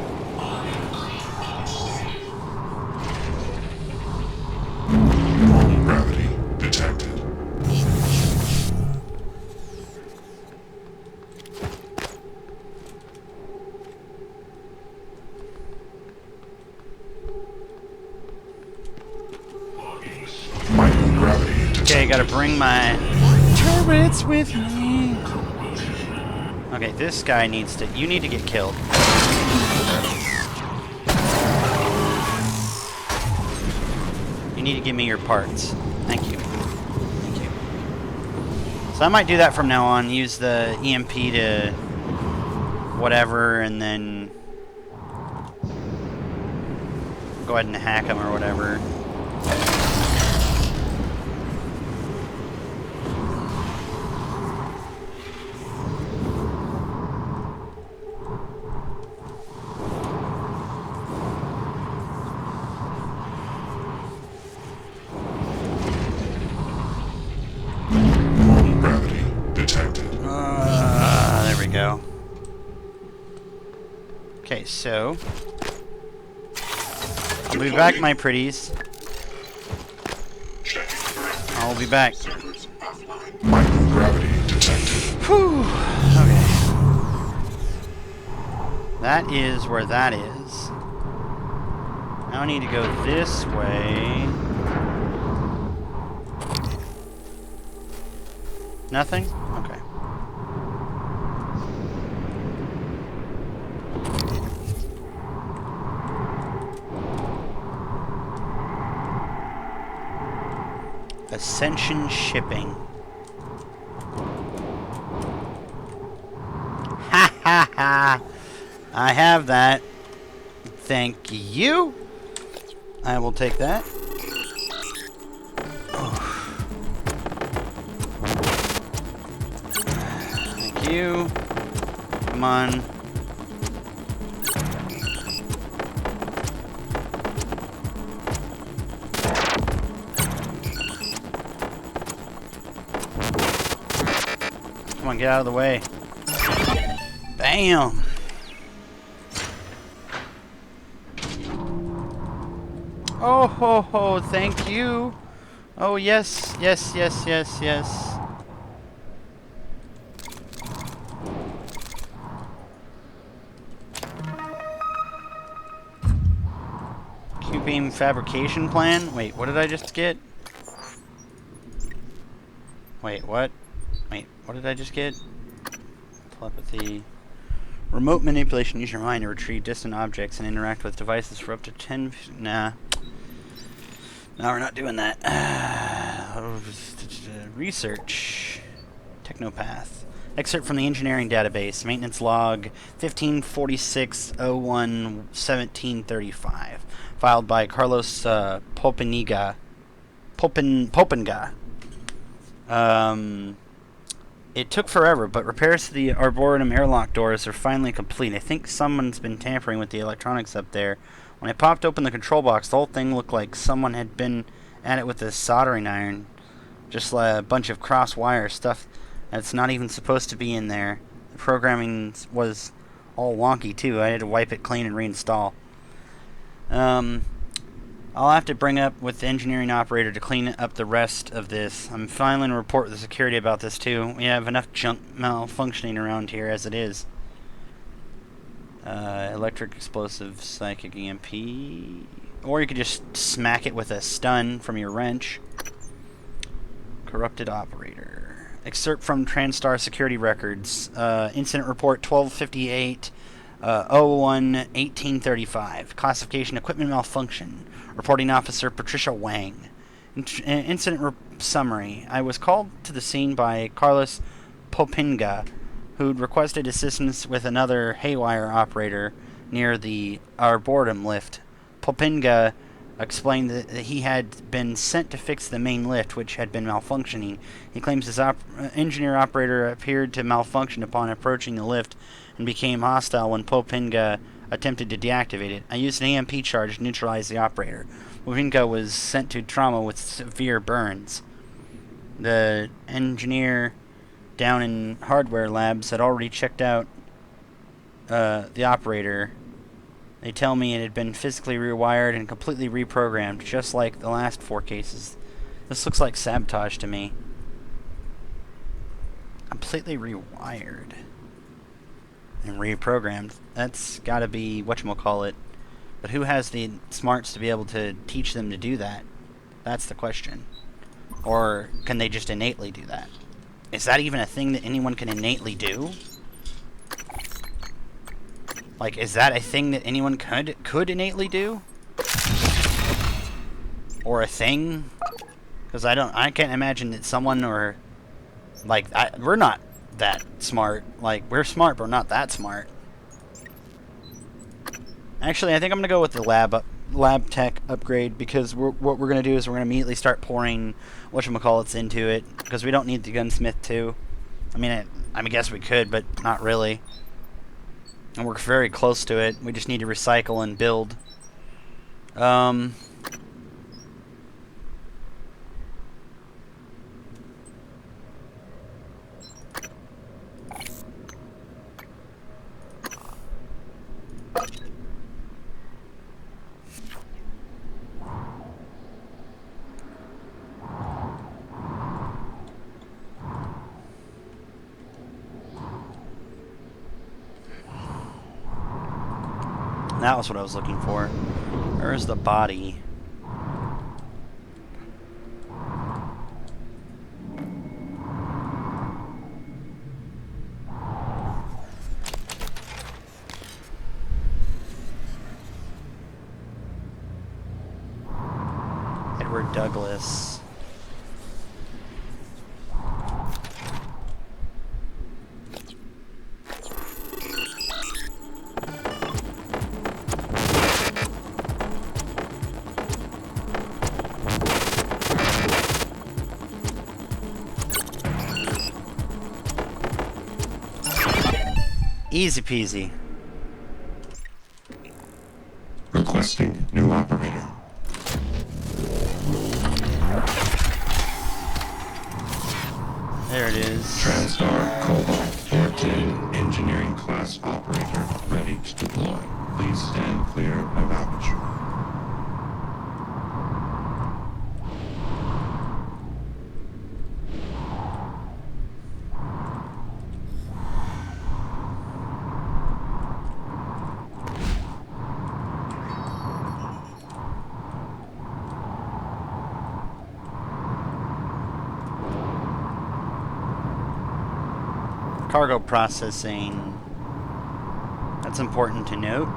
Normal gravity detected. Microgravity detected. Okay, gotta bring my turrets with me. Okay, this guy needs to... You need to get killed. You need to give me your parts. Thank you. Thank you. So I might do that from now on. Use the EMP to... whatever, and then... go ahead and hack him or whatever. There we go. Okay, so I'll be back, my pretties. I'll be back. Microgravity detected. Whew. Okay. That is where that is. Now I need to go this way. Nothing? Okay. Ascension Shipping. Ha ha ha! I have that. Thank you. I will take that. Thank you. Come on. Come on, get out of the way. Bam! Oh ho ho, thank you. Oh yes, yes, yes, yes, yes. Q-beam fabrication plan? Wait, what did I just get? Wait, what? Wait, what did I just get? Telepathy. Remote manipulation. Use your mind to retrieve distant objects and interact with devices for up to 10... Nah. No, we're not doing that. Research. Technopath. Excerpt from the engineering database. Maintenance log 1546011735. Filed by Carlos Popeniga. Popenga. It took forever, but repairs to the Arboretum airlock doors are finally complete. I think someone's been tampering with the electronics up there. When I popped open the control box, the whole thing looked like someone had been at it with a soldering iron. Just like a bunch of cross wire stuff that's not even supposed to be in there. The programming was all wonky too. I had to wipe it clean and reinstall. I'll have to bring up with the engineering operator to clean up the rest of this. I'm filing a report with the security about this too. We have enough junk malfunctioning around here as it is. Electric, explosive, psychic, EMP. Or you could just smack it with a stun from your wrench. Corrupted operator. Excerpt from TranStar security records. Incident report 1258 01 1835. Classification equipment malfunction. Reporting officer Patricia Wang. Incident summary. I was called to the scene by Carlos Popinga, who'd requested assistance with another haywire operator near the Arboretum lift. Popinga explained that he had been sent to fix the main lift, which had been malfunctioning. He claims his engineer operator appeared to malfunction upon approaching the lift and became hostile when Popinga attempted to deactivate it. I used an EMP charge to neutralize the operator. Popinga was sent to trauma with severe burns. The engineer down in hardware labs had already checked out the operator. They tell me it had been physically rewired and completely reprogrammed, just like the last 4 cases. This looks like sabotage to me. Completely rewired and reprogrammed. That's gotta be whatchamacallit. But who has the smarts to be able to teach them to do that? That's the question. Or can they just innately do that? Is that even a thing that anyone can innately do? Like, is that a thing that anyone could innately do? Or a thing? Because I can't imagine that someone or... Like, we're not that smart. Like, we're smart, but we're not that smart. Actually, I think I'm going to go with the lab tech upgrade, because what we're going to do is we're going to immediately start pouring whatchamacallits into it, because we don't need the gunsmith too. I mean, I guess we could, but not really. And we're very close to it. We just need to recycle and build. That was what I was looking for. Where's the body? Edward Douglas. Easy peasy. Requesting new operator. There it is. TranStar Cobalt 14 engineering class operator ready to deploy. Please stand clear of aperture. Cargo processing. That's important to note.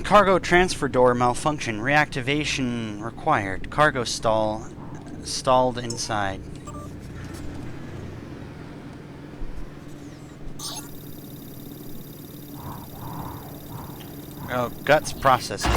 Cargo transfer door malfunction. Reactivation required. Cargo stalled inside. Oh, guts processing.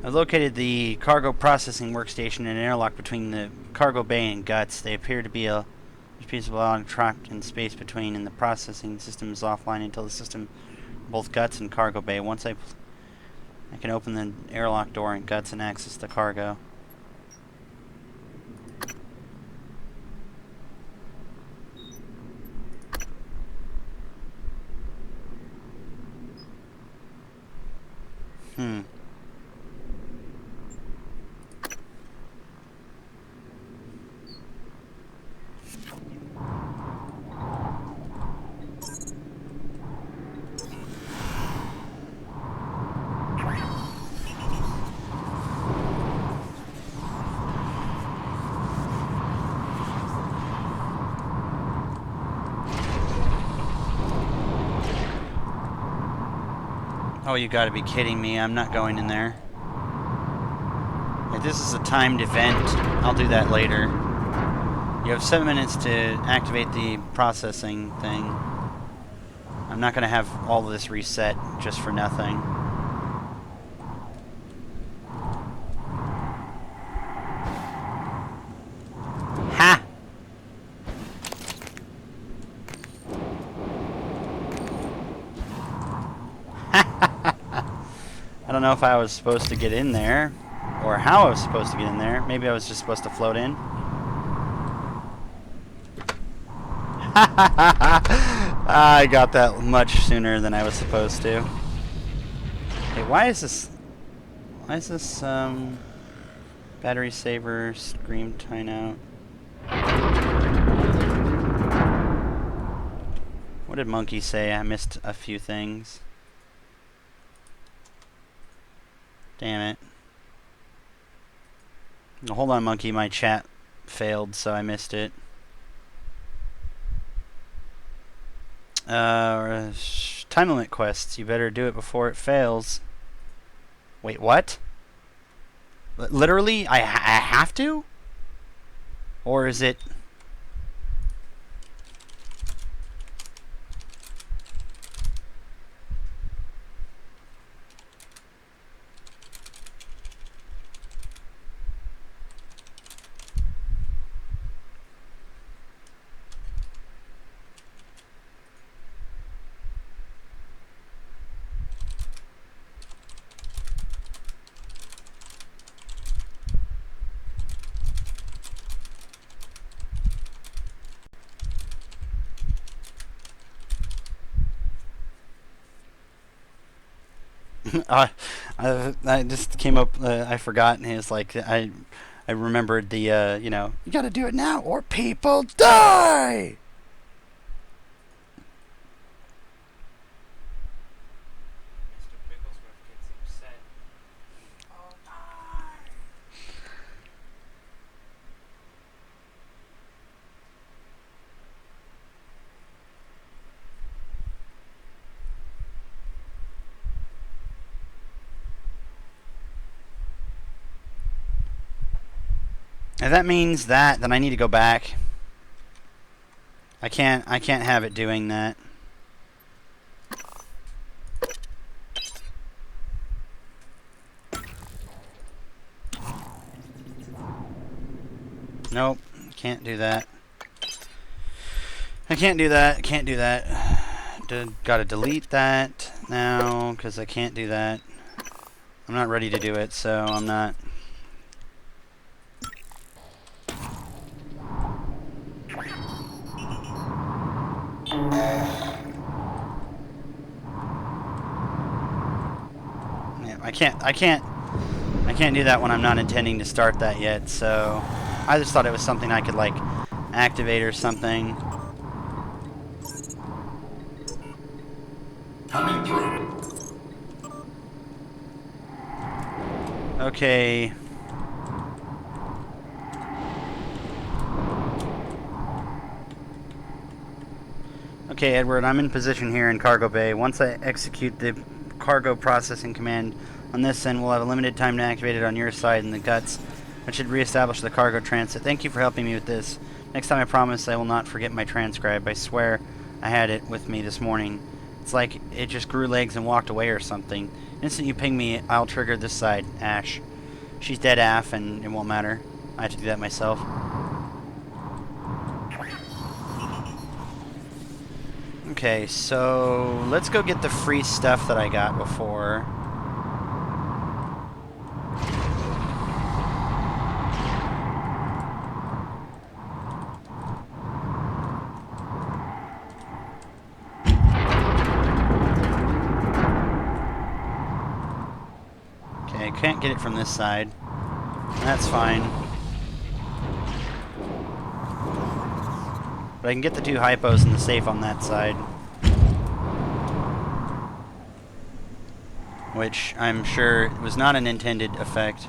I've located the cargo processing workstation in an airlock between the cargo bay and guts. They appear to be a piece of log trapped in space between, and the processing system is offline until the system, both guts and cargo bay. Once I can open the airlock door in guts and access the cargo. Oh, you gotta be kidding me. I'm not going in there. If this is a timed event, I'll do that later. You have 7 minutes to activate the processing thing. I'm not gonna have all of this reset just for nothing. Ha! I don't know if I was supposed to get in there, or how I was supposed to get in there. Maybe I was just supposed to float in. I got that much sooner than I was supposed to. Hey, why is this battery saver scream timeout? What did Monkey say? I missed a few things. Damn it. No, hold on, Monkey. My chat failed, so I missed it. Time limit quests. You better do it before it fails. Wait, what? Literally, I have to? Or is it... I just came up. I forgot, and it's like I remembered the you know, you gotta do it now or people die. Mr. Bigglesworth gets upset. Oh my! If that means that, then I need to go back. I can't have it doing that. Nope, can't do that. I can't do that. Can't do that. Gotta delete that now because I can't do that. I'm not ready to do it, so I'm not. Yeah, I can't do that when I'm not intending to start that yet, so I just thought it was something I could like activate or something. Coming through. Okay. Okay, Edward, I'm in position here in cargo bay. Once I execute the cargo processing command on this end, we'll have a limited time to activate it on your side in the guts, which should reestablish the cargo transit. Thank you for helping me with this. Next time I promise I will not forget my transcribe. I swear I had it with me this morning. It's like it just grew legs and walked away or something. The instant you ping me, I'll trigger this side, Ash. She's dead AF and it won't matter. I have to do that myself. Okay, so let's go get the free stuff that I got before. Okay, I can't get it from this side. That's fine. But I can get the 2 hypos in the safe on that side. Which I'm sure was not an intended effect.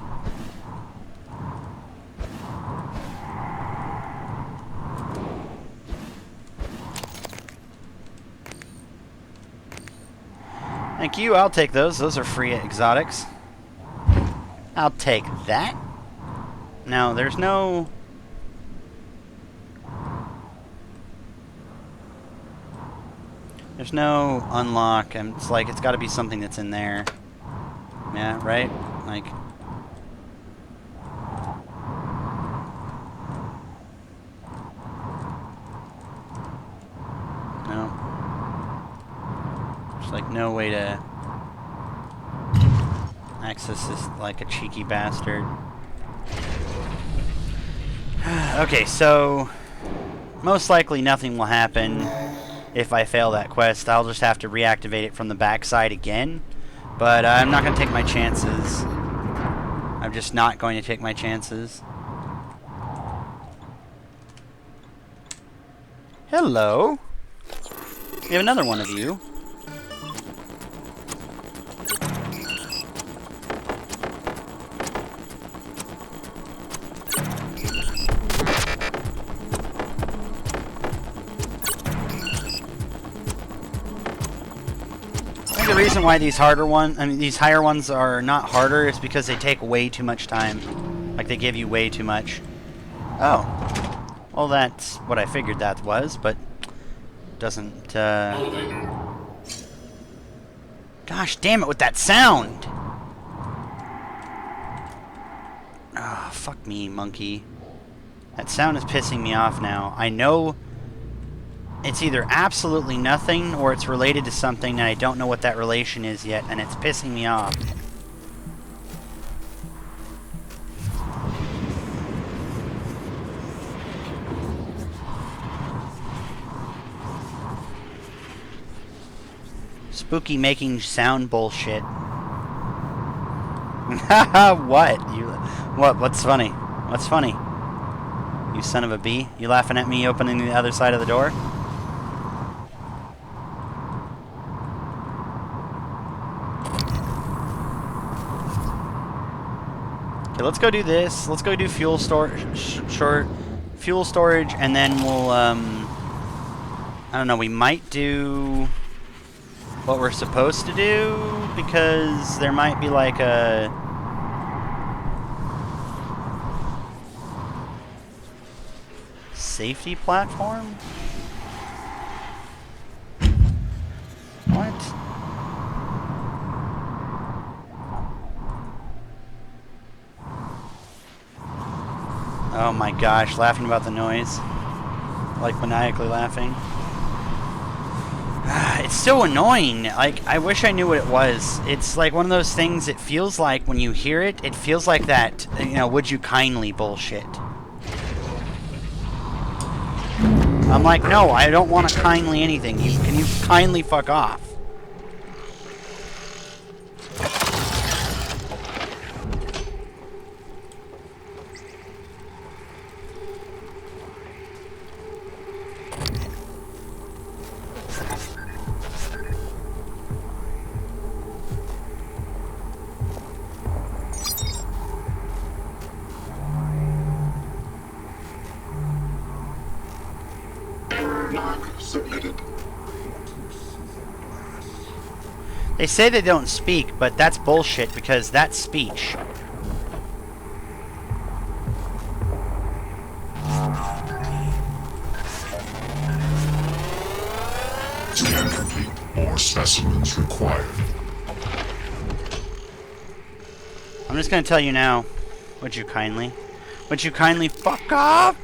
Thank you, I'll take those. Those are free exotics. I'll take that. Now, there's no... There's no unlock, and it's like, it's gotta be something that's in there. Yeah, right? Like... No. There's like no way to access this like a cheeky bastard. Okay, so most likely nothing will happen if I fail that quest. I'll just have to reactivate it from the backside again. But I'm not going to take my chances. I'm just not going to take my chances. Hello. We have another one of you. I think the reason why these these higher ones are not harder is because they take way too much time. Like, they give you way too much. Oh. Well, that's what I figured that was, but doesn't, Gosh damn it with that sound! Ah, oh, fuck me, monkey. That sound is pissing me off now. I know it's either absolutely nothing or it's related to something and I don't know what that relation is yet, and it's pissing me off. Spooky making sound bullshit. What? What's funny? What's funny? You son of a bee. You laughing at me opening the other side of the door? Okay, let's go do this. Let's go do fuel storage, fuel storage, and then we'll, I don't know, we might do what we're supposed to do, because there might be like a safety platform? What? Oh my gosh, laughing about the noise. Like maniacally laughing. It's so annoying. Like, I wish I knew what it was. It's like one of those things, it feels like when you hear it, it feels like that, you know, would you kindly bullshit. I'm like, no, I don't want to kindly anything. Can you kindly fuck off? They say they don't speak, but that's bullshit because that's speech. Scan complete. More specimens required. I'm just gonna tell you now. Would you kindly? Would you kindly fuck off?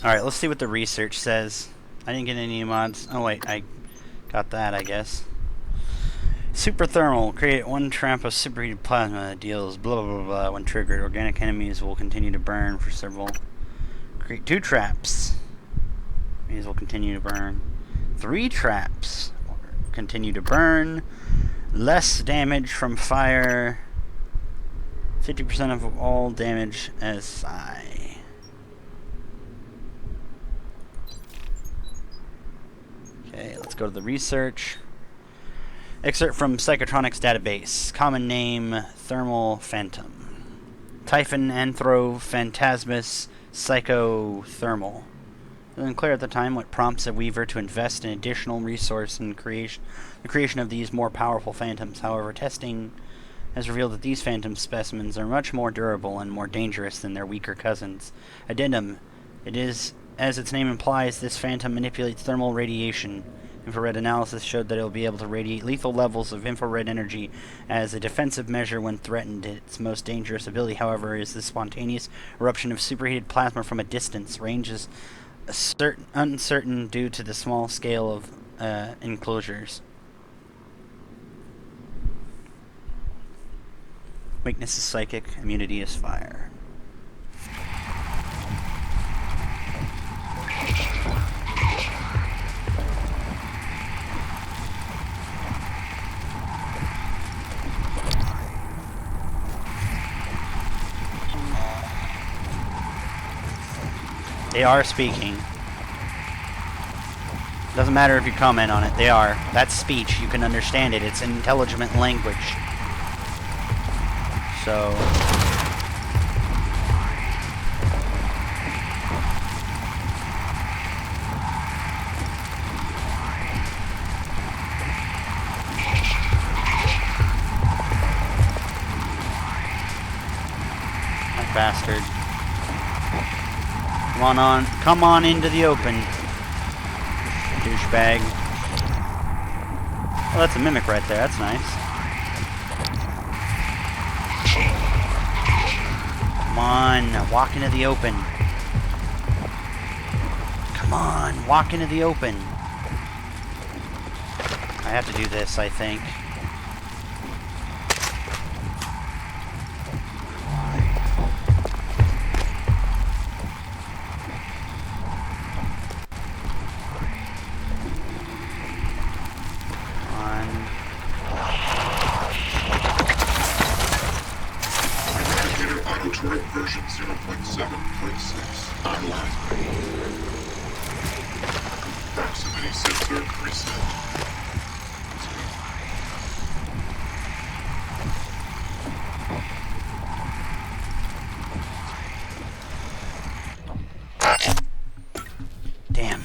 Alright, let's see what the research says. I didn't get any mods. Oh wait, I got that, I guess. Super thermal. Create one trap of superheated plasma that deals blah blah blah blah. When triggered, organic enemies will continue to burn for several. Create 2 traps. Enemies will continue to burn. 3 traps. Continue to burn. Less damage from fire. 50% of all damage SI. Okay, let's go to the research. Excerpt from Psychotronics database. Common name, Thermal Phantom. Typhon Anthro Phantasmus Psychothermal. It was unclear at the time what prompts a Weaver to invest in additional resource in the creation of these more powerful phantoms. However, testing has revealed that these phantom specimens are much more durable and more dangerous than their weaker cousins. Addendum. It is, as its name implies, this phantom manipulates thermal radiation Infrared analysis showed that it will be able to radiate lethal levels of infrared energy as a defensive measure when threatened. Its most dangerous ability, however, is the spontaneous eruption of superheated plasma from a distance. Range is uncertain due to the small scale of enclosures. Weakness is psychic, immunity is fire. They are speaking. Doesn't matter if you comment on it, they are. That's speech, you can understand it. It's an intelligent language. So... that bastard. Come on into the open, douchebag. Oh, that's a mimic right there. That's nice. Come on, walk into the open. Come on, walk into the open. I have to do this, I think. Version 0.7.6 online. Proximity sensor reset. Damn.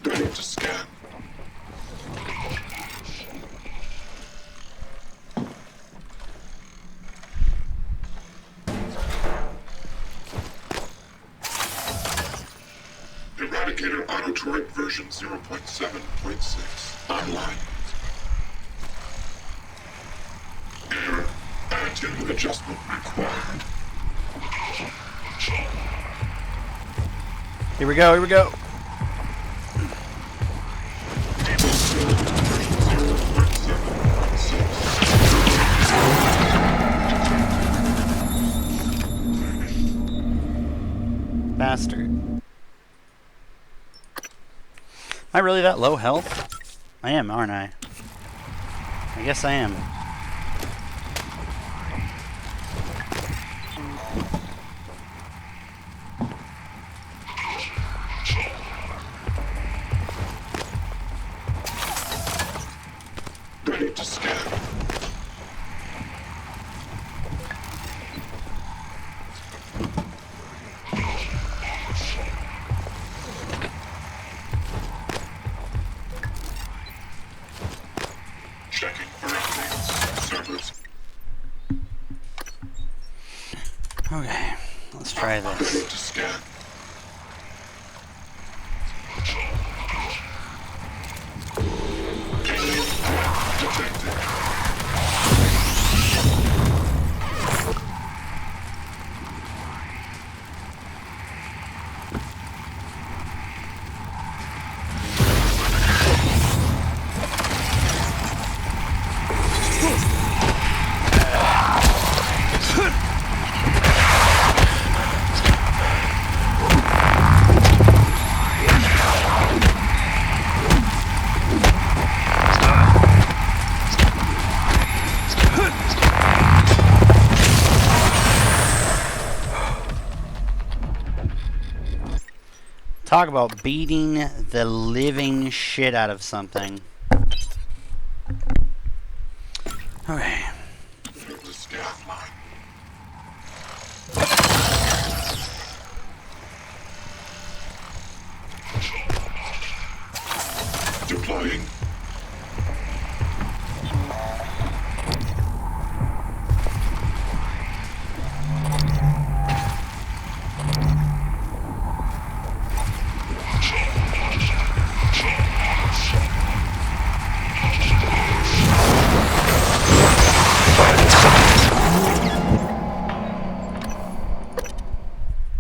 Ready to scan. Eradicator auto turret version 0.7.6 online. Error. Attitude adjustment required. Here we go, here we go. Bastard. Am I really that low health? I am, aren't I? I guess I am. Ready to scan. Checking for updates. Servers. Okay, let's try Ready this. to scan. Detected. Talk about beating the living shit out of something. Okay. The scan line. deploying.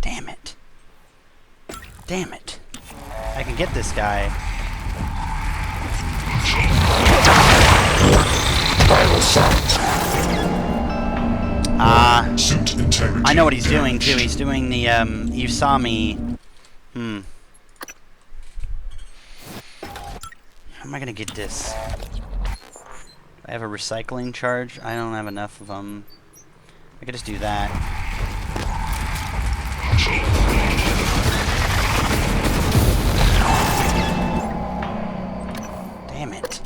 Damn it. Damn it. I can get this guy. I know what he's doing too. He's doing the you saw me. How am I gonna get this? I have a recycling charge. I don't have enough of them. I could just do that. Damn it.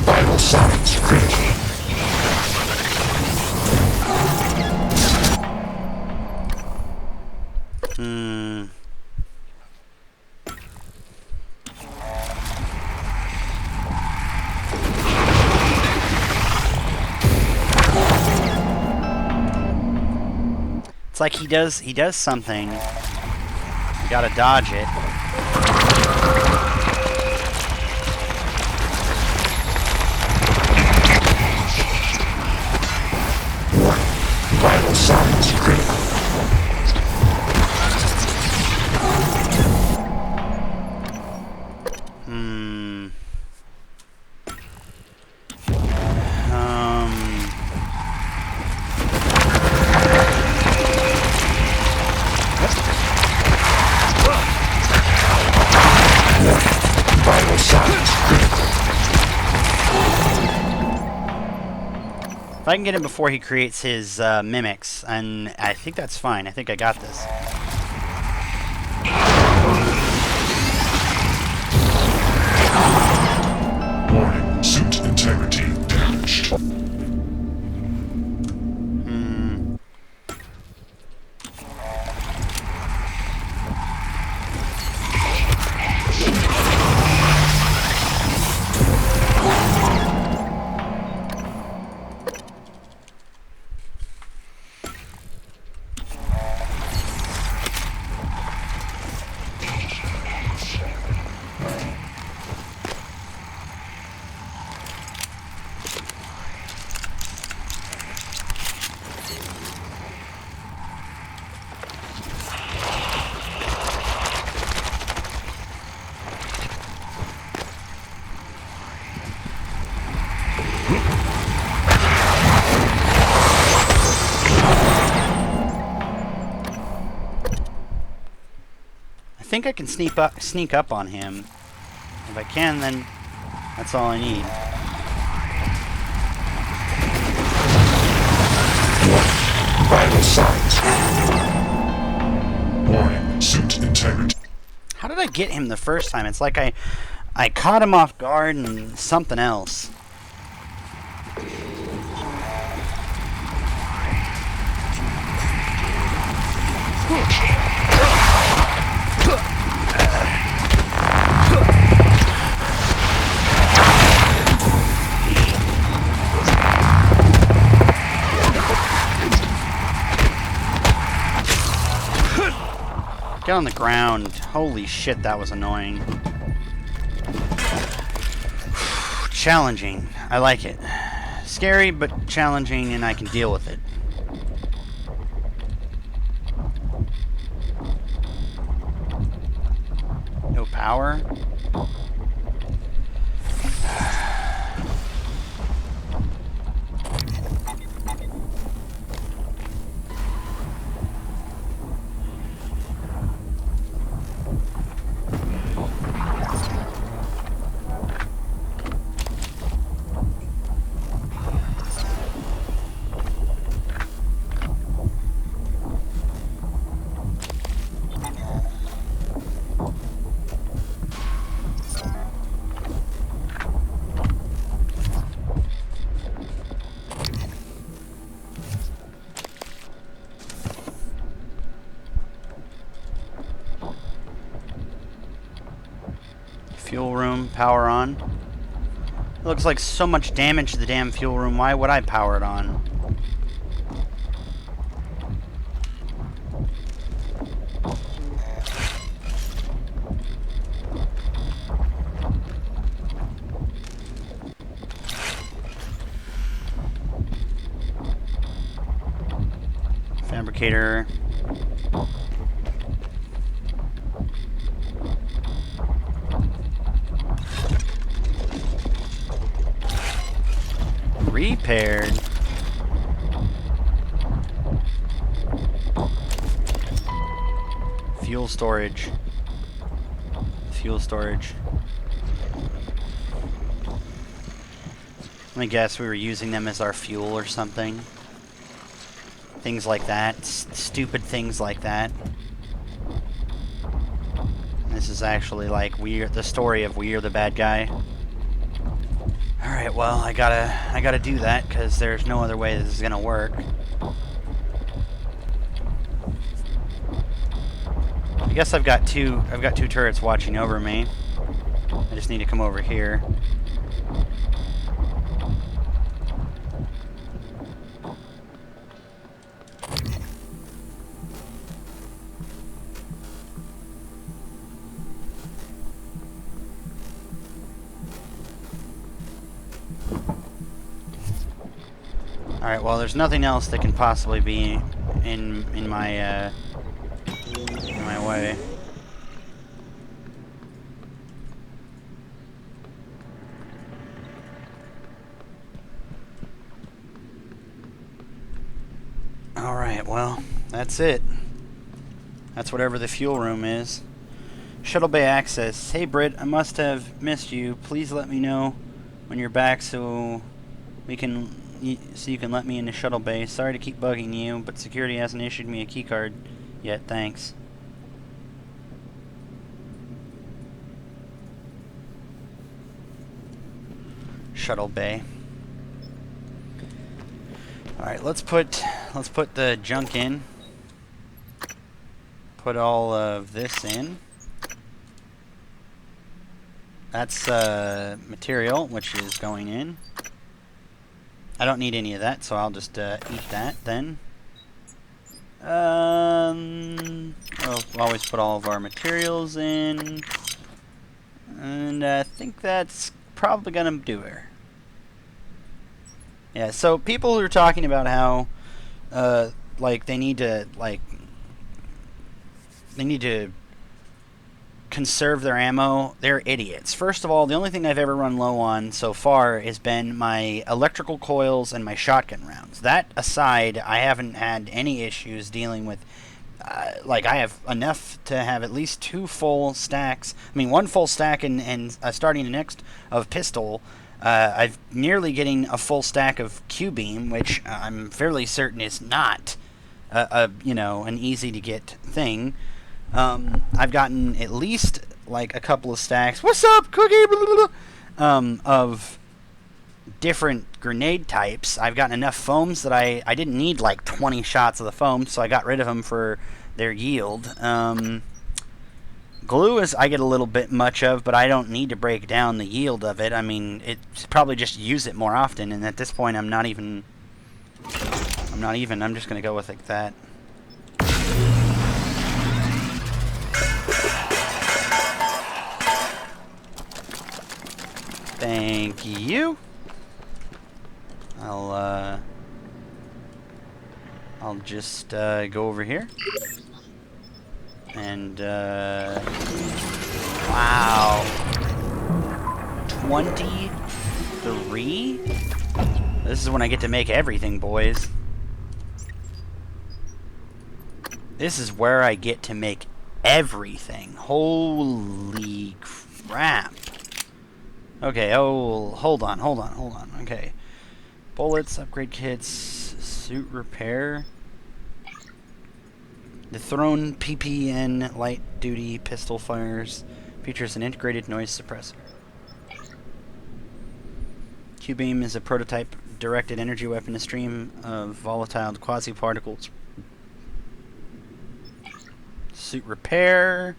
Vital signs critical. It's like he does something. You gotta dodge it. Vital signs critical. Vital signs critical. If I can get him before he creates his mimics, and I think that's fine. I think I got this. Warning, suit integrity damaged. I think I can sneak up on him. If I can, then that's all I need. Vital signs. Warning, suit integrity. How did I get him the first time? It's like I caught him off guard and something else. Get on the ground. Holy shit, that was annoying. Challenging. I like it. Scary, but challenging, and I can deal with it. No power? Fuel room, power on. It looks like so much damage to the damn fuel room. Why would I power it on? Fabricator. Repaired. Fuel storage. Fuel storage. Let me guess we were using them as our fuel or something. Things like that. Stupid things like that. This is actually like the story of we are the bad guy. Alright, well, I gotta do that, because there's no other way this is gonna work. I guess I've got two turrets watching over me. I just need to come over here. Alright, well, there's nothing else that can possibly be in my way. Alright, well, that's it. That's whatever the fuel room is. Shuttle bay access. Hey, Britt, I must have missed you. Please let me know when you're back so you can let me into shuttle bay. Sorry to keep bugging you, but security hasn't issued me a keycard yet. Thanks. Shuttle bay. All right, let's put the junk in. Put all of this in. That's material, which is going in. I don't need any of that, so I'll just eat that then. We'll always put all of our materials in. And I think that's probably gonna do it. Yeah, so people who are talking about how, like, they need to conserve their ammo, they're idiots. First of all, the only thing I've ever run low on so far has been my electrical coils and my shotgun rounds. That aside, I haven't had any issues dealing with, like, I have enough to have at least 2 full stacks. I mean, 1 full stack and starting the next of pistol. I've nearly getting a full stack of Q-beam, which I'm fairly certain is not, an easy to get thing. I've gotten at least like a couple of stacks. What's up, Cookie? Blah, blah, blah, of different grenade types. I've gotten enough foams that I didn't need like 20 shots of the foam, so I got rid of them for their yield. Glue is I get a little bit much of, but I don't need to break down the yield of it. I mean, it's probably just use it more often, and at this point I'm just gonna go with like that. Thank you. I'll just go over here. And wow. 23? This is when I get to make everything, boys. This is where I get to make everything. Holy crap. Okay, oh, hold on. Okay. Bullets, upgrade kits, suit repair. The Throne PPN light duty pistol fires. Features an integrated noise suppressor. Q-beam is a prototype directed energy weapon, a stream of volatile quasi-particles. Suit repair.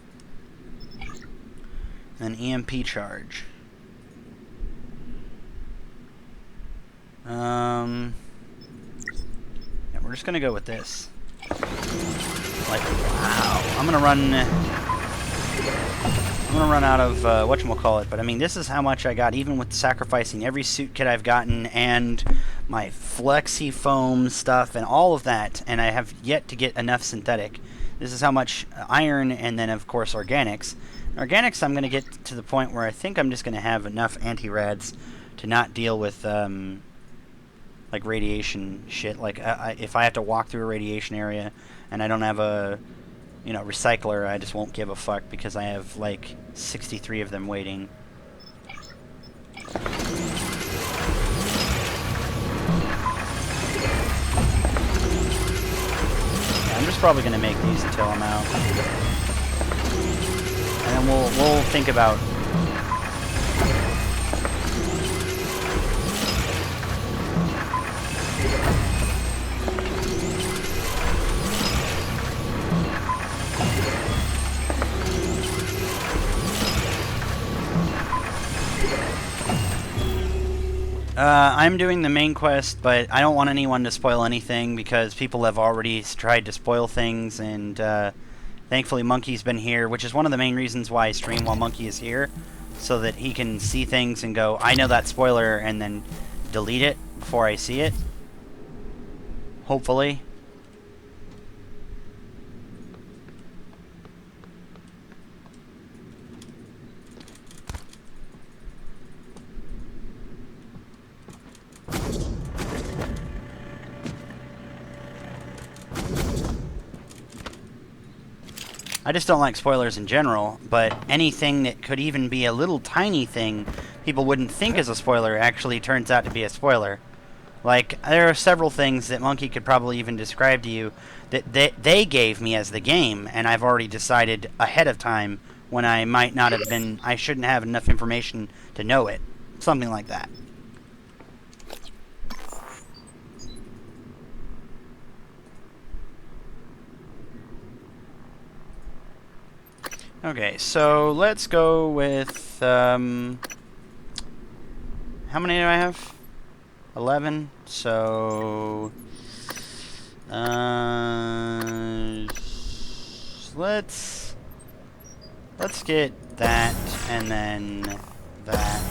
An EMP charge. Yeah, we're just gonna go with this. Like, wow. I'm gonna run out of whatchamacallit, but I mean, this is how much I got, even with sacrificing every suit kit I've gotten and my flexi foam stuff and all of that, and I have yet to get enough synthetic. This is how much iron, and then of course organics. Organics, I'm gonna get to the point where I think I'm just gonna have enough anti-rads to not deal with like radiation shit. Like if I have to walk through a radiation area and I don't have a recycler, I just won't give a fuck because I have like 63 of them waiting. Yeah, I'm just probably gonna make these until I'm out, and then we'll think about. I'm doing the main quest, but I don't want anyone to spoil anything because people have already tried to spoil things, and thankfully Monkey's been here, which is one of the main reasons why I stream while Monkey is here, so that he can see things and go, I know that spoiler, and then delete it before I see it. Hopefully. I just don't like spoilers in general, but anything that could even be a little tiny thing people wouldn't think is a spoiler actually turns out to be a spoiler. Like, there are several things that Monkey could probably even describe to you that they gave me as the game, and I've already decided ahead of time when I might not have been, I shouldn't have enough information to know it. Something like that. Okay, so let's go with, how many do I have? 11, so, let's get that, and then that,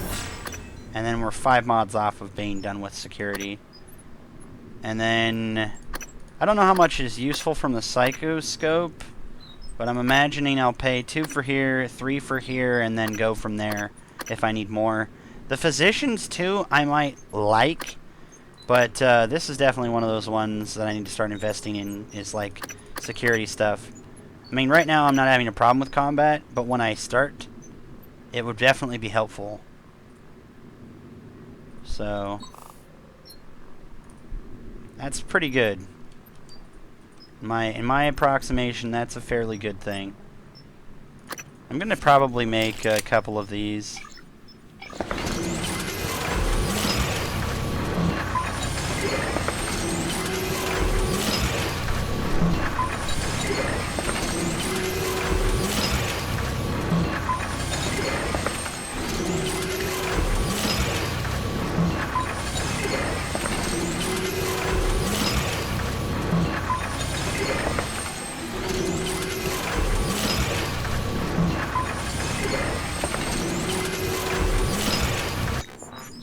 and then we're 5 mods off of being done with security. And then, I don't know how much is useful from the Psychoscope, but I'm imagining I'll pay 2 for here, 3 for here, and then go from there if I need more. The Physicians, too, I might like, but this is definitely one of those ones that I need to start investing in, is like security stuff. I mean, right now I'm not having a problem with combat, but when I start, it would definitely be helpful. So, that's pretty good. In my approximation, that's a fairly good thing. I'm gonna probably make a couple of these.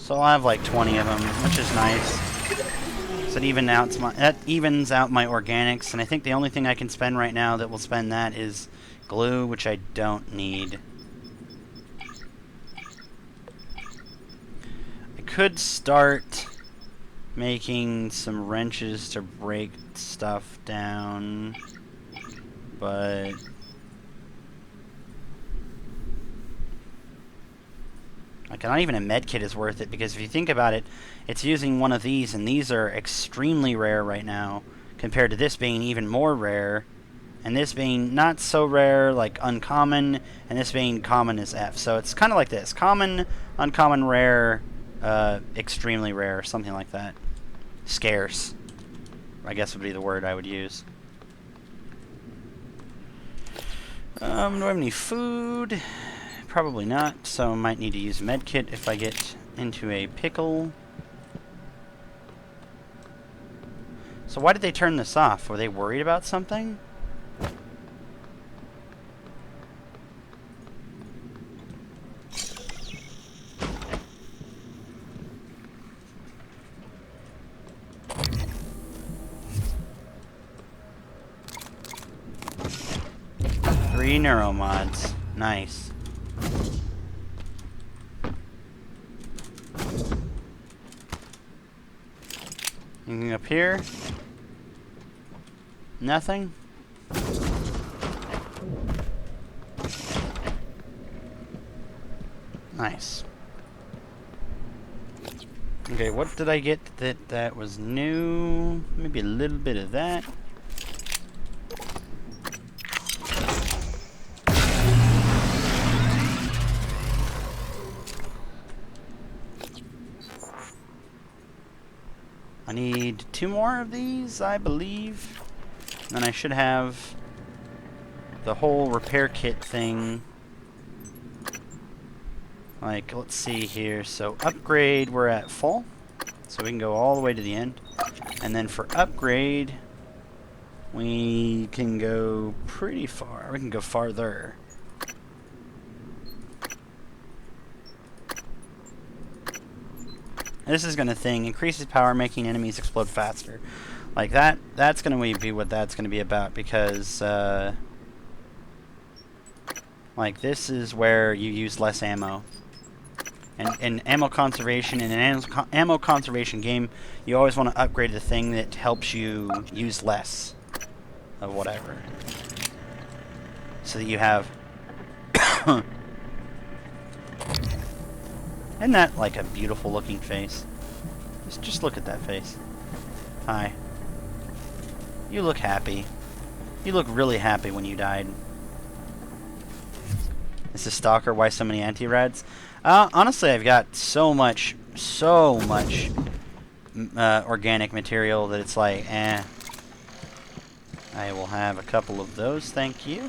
So I'll have like 20 of them, which is nice. So that evens out my organics, and I think the only thing I can spend right now that will spend that is glue, which I don't need. I could start making some wrenches to break stuff down, but like, not even a medkit is worth it, because if you think about it, it's using one of these, and these are extremely rare right now, compared to this being even more rare, and this being not so rare, like uncommon, and this being common as F. So it's kind of like this: common, uncommon, rare, extremely rare, something like that. Scarce, I guess would be the word I would use. Do I have any food? Probably not, so I might need to use a medkit if I get into a pickle. So why did they turn this off? Were they worried about something? Three neuromods. Nice. Anything up here? Nothing? Nice. Okay, what did I get that was new? Maybe a little bit of that. I need 2 more of these, I believe. Then I should have the whole repair kit thing. Like, let's see here. So upgrade, we're at full. So we can go all the way to the end. And then for upgrade, we can go pretty far. We can go farther. This is gonna increases power, making enemies explode faster. Like that's gonna be what that's gonna be about, because like this is where you use less ammo. And ammo conservation, in an ammo conservation game, you always want to upgrade the thing that helps you use less of whatever. So that you have Isn't that like a beautiful looking face? Just look at that face. Hi. You look happy. You look really happy when you died. This is Stalker. Why so many anti-rads? Honestly, I've got so much organic material that it's like, eh. I will have a couple of those, thank you.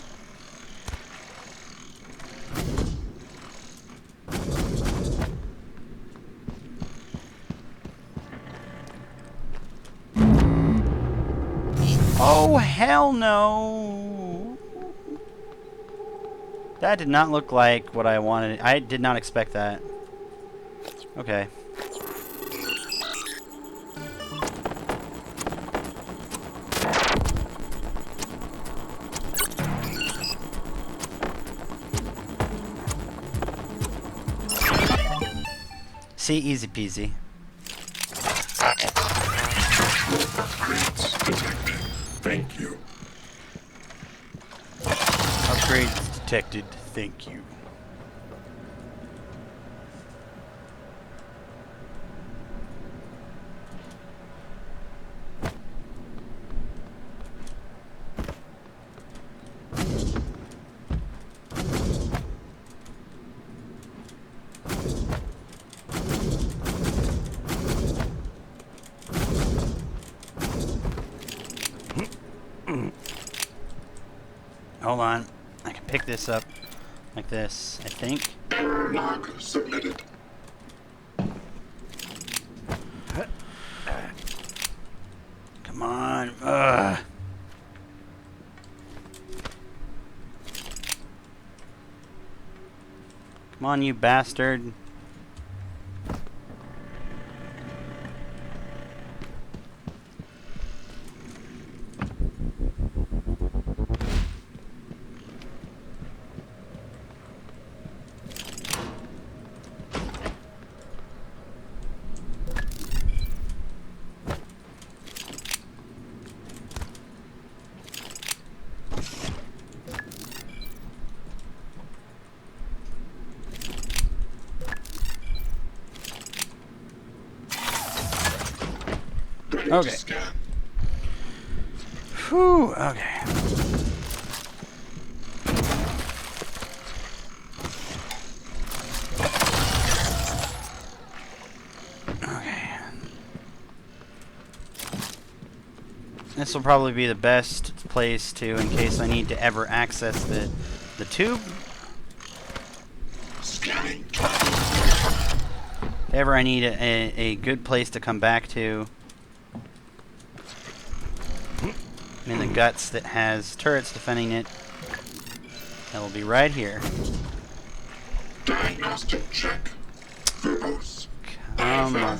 Oh, hell no! That did not look like what I wanted. I did not expect that. Okay. See, easy peasy. Upgrades detected. Thank you. Upgrades detected. Thank you. Hold on. I can pick this up like this, I think. Error log submitted. Come on. Ugh. Come on, you bastard. Okay. Whew, okay. Okay. This will probably be the best place to, in case I need to ever access the tube. If ever I need a good place to come back to in the guts that has turrets defending it, that will be right here. Diagnostic check. Verbose. Come on.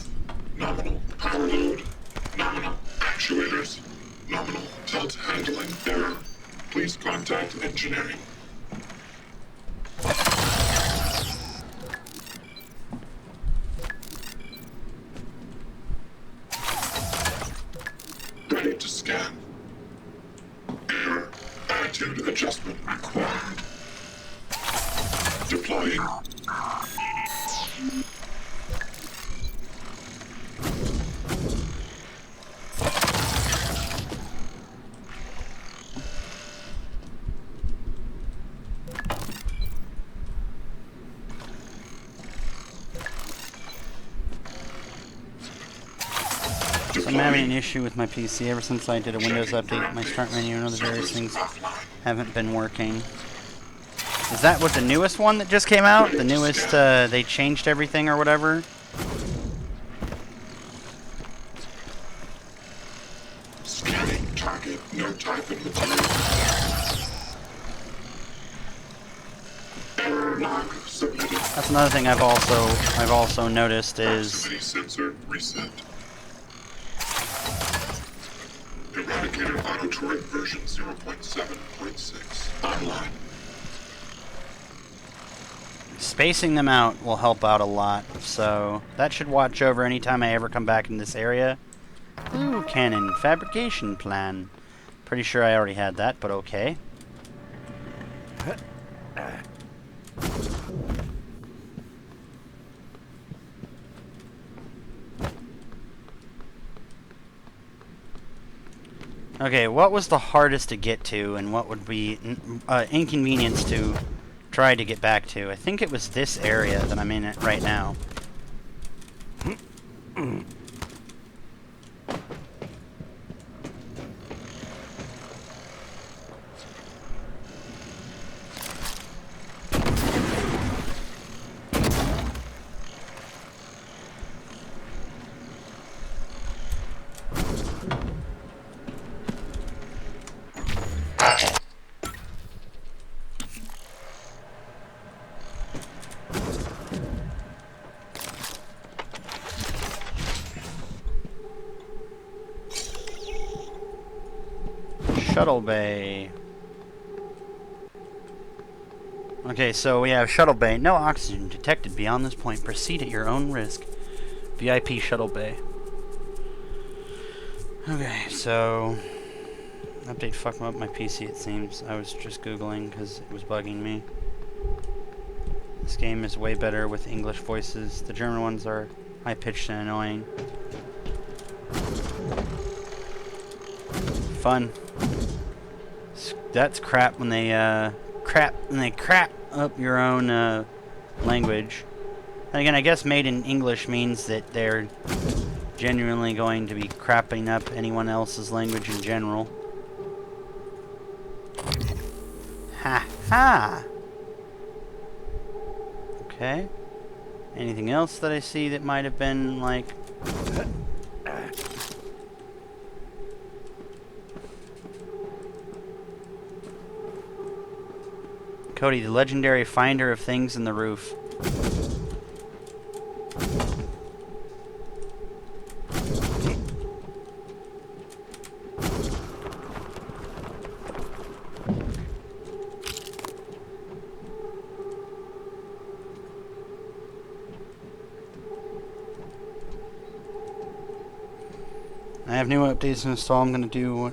Nominal power load. Nominal actuators. Nominal tilt handling error. Please contact engineering. Ready to scan. Error. Attitude adjustment required. Deploying. So I'm having an issue with my PC ever since I did a Windows update. My start menu and other various things haven't been working. Is that what the newest one that just came out? The newest, they changed everything or whatever? Scanning target. No type of material. Error log submitted. That's another thing I've also noticed is Proximity sensor reset. Eradicator auto turret version 0.7.6 online. spacing them out will help out a lot. So that should watch over anytime I ever come back in this area. Ooh, cannon fabrication plan. Pretty sure I already had that, but okay. Okay, what was the hardest to get to, and what would be inconvenience to try to get back to? I think it was this area that I'm in right now. Shuttle Bay. Okay, so we have Shuttle Bay. No oxygen detected beyond this point. Proceed at your own risk. VIP Shuttle Bay. Okay, so... Update fucked up my PC, it seems. I was just Googling because it was bugging me. This game is way better with English voices. The German ones are high-pitched and annoying. Fun. That's crap when they crap up your own language. And again, I guess made in English means that they're genuinely going to be crapping up anyone else's language in general. Ha ha. Okay. Anything else that I see that might have been like Cody, the legendary finder of things in the roof. I have new updates installed. I'm going to do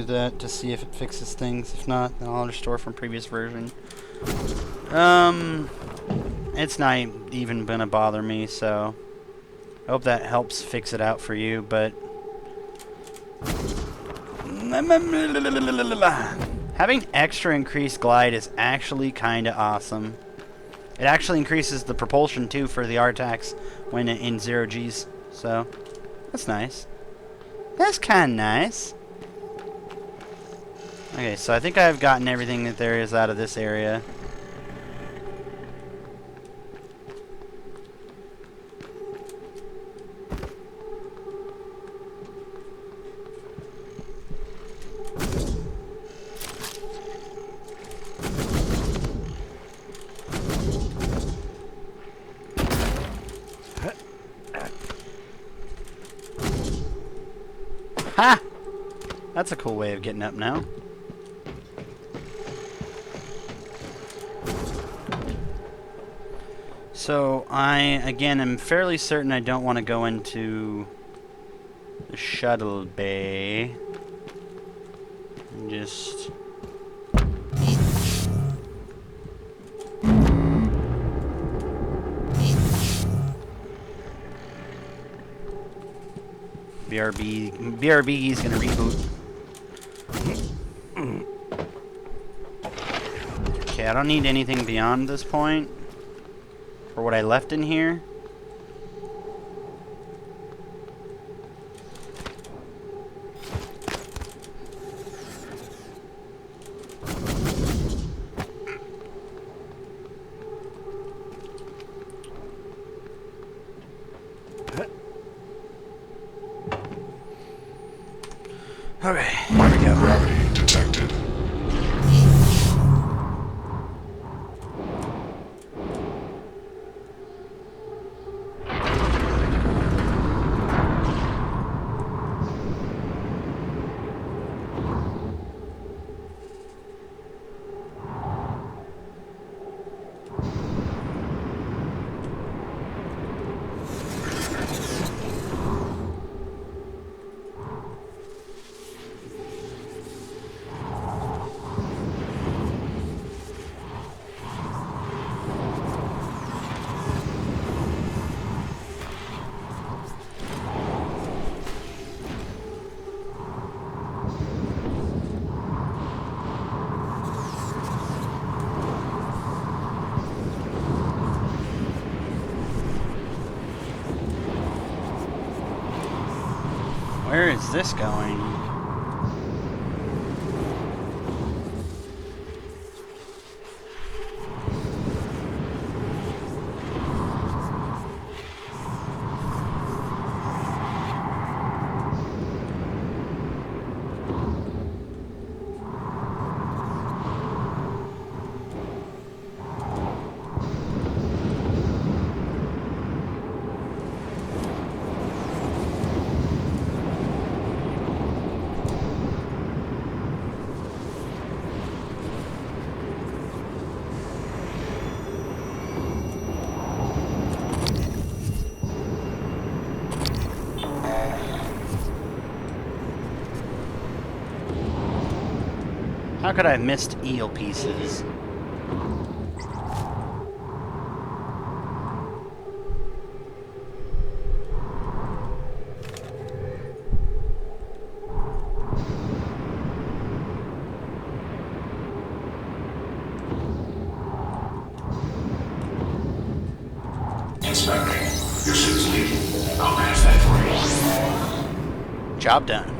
that to see if it fixes things. If not, then I'll restore from previous version. It's not even gonna bother me, so I hope that helps fix it out for you, but having extra increased glide is actually kinda awesome. It actually increases the propulsion too for the RTAX when in 0 Gs, so that's nice. That's kinda nice. Okay, so I think I've gotten everything that there is out of this area. Ha! That's a cool way of getting up now. So, again, am fairly certain I don't want to go into the shuttle bay. And just... BRB is gonna reboot. Okay, I don't need anything beyond this point for what I left in here. Okay, here we go. Gravity detected. Where is this going? How could I have missed eel pieces? Inspector, your suit's leaking. I'll manage that for you. Job done.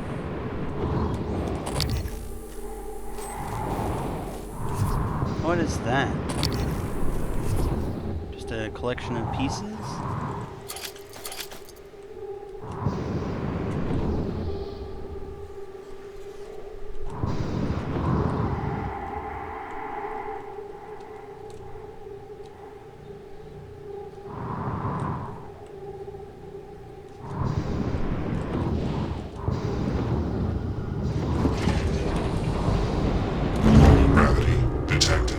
What is that? Just a collection of pieces? Gravity detected.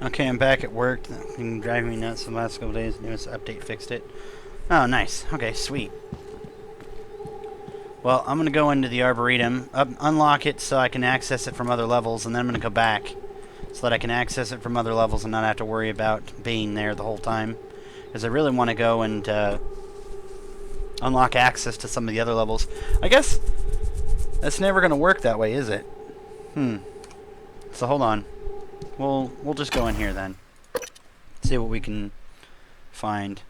Okay, I'm back at work. It's been driving me nuts the last couple days. Newest update fixed it. Oh, nice. Okay, sweet. Well, I'm going to go into the Arboretum, unlock it so I can access it from other levels, and then I'm going to go back so that I can access it from other levels and not have to worry about being there the whole time. Because I really want to go and unlock access to some of the other levels. I guess that's never going to work that way, is it? So hold on. We'll just go in here then. See what we can find.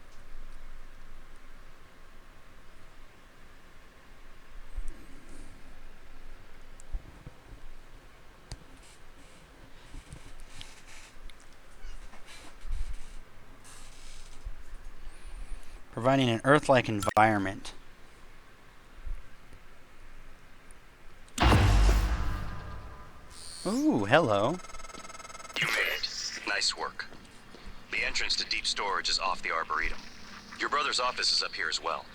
Providing an Earth-like environment. Ooh. Ooh, hello. You made it. Nice work. The entrance to deep storage is off the Arboretum. Your brother's office is up here as well.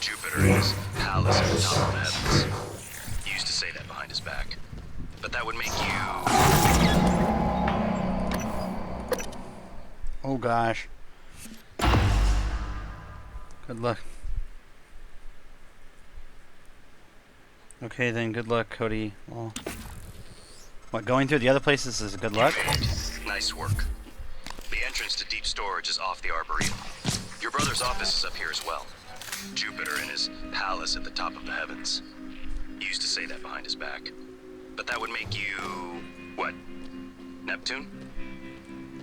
Jupiter is palace at the top of the heavens. He used to say that behind his back. But that would make you... Oh gosh. Good luck. Okay then, good luck, Cody. Well, what, going through the other places is good luck? Nice work. The entrance to deep storage is off the Arboretum. Your brother's office is up here as well. Jupiter in his palace at the top of the heavens. He used to say that behind his back. But that would make you... what? Neptune?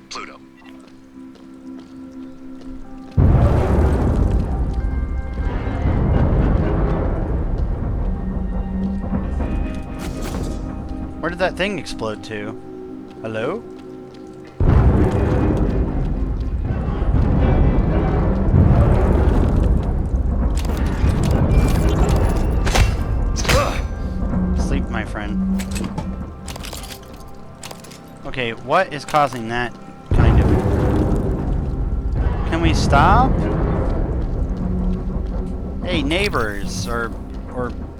Pluto. Where did that thing explode to? Hello? Sleep, my friend. Okay, what is causing that kind of... Can we stop? Hey, neighbors, or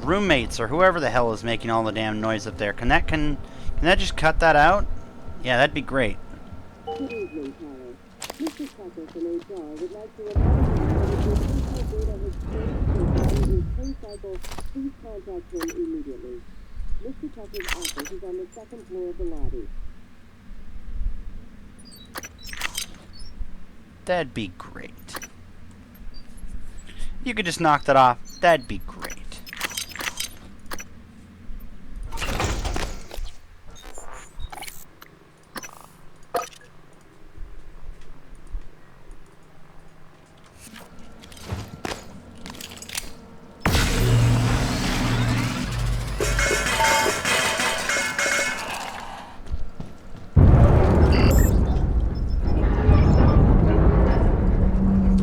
roommates, or whoever the hell is making all the damn noise up there. Can that just cut that out? Yeah, that'd be great. Good evening, Tyler. Mr. Tucker from HR would like to remind you that if your personal data has changed in pay cycle, please contact him immediately. Mr. Tucker's office is on the second floor of the lobby. That'd be great. You could just knock that off. That'd be great.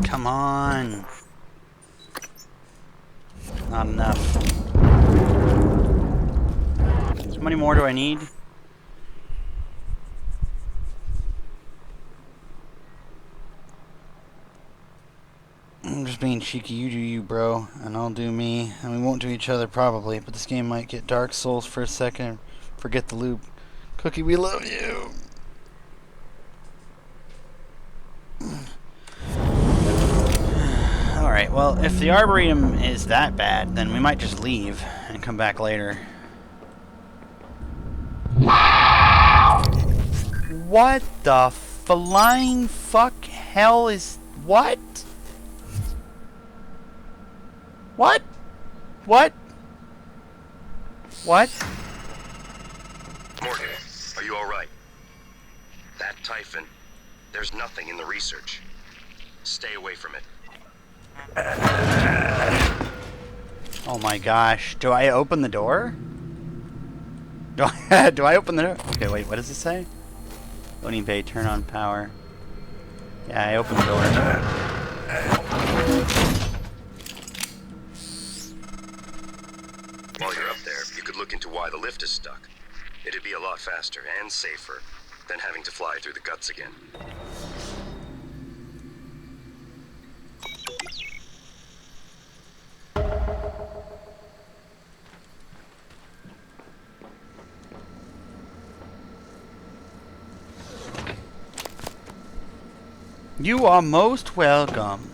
Come on. Not enough. How many more do I need? I'm just being cheeky. You do you, bro, and I'll do me. And we won't do each other probably, but this game might get Dark Souls for a second. Forget the loop. Cookie, we love you. Alright, well, if the Arboretum is that bad, then we might just leave and come back later. What the flying fuck hell is... What? What? What? What? Morgan, are you alright? That Typhon, there's nothing in the research. Stay away from it. Oh my gosh. Do I open the door? Do I open the door? Okay, wait, what does it say? Loading bay, turn on power. Yeah, I opened the door. While you're up there, you could look into why the lift is stuck. It'd be a lot faster and safer than having to fly through the guts again. You are most welcome.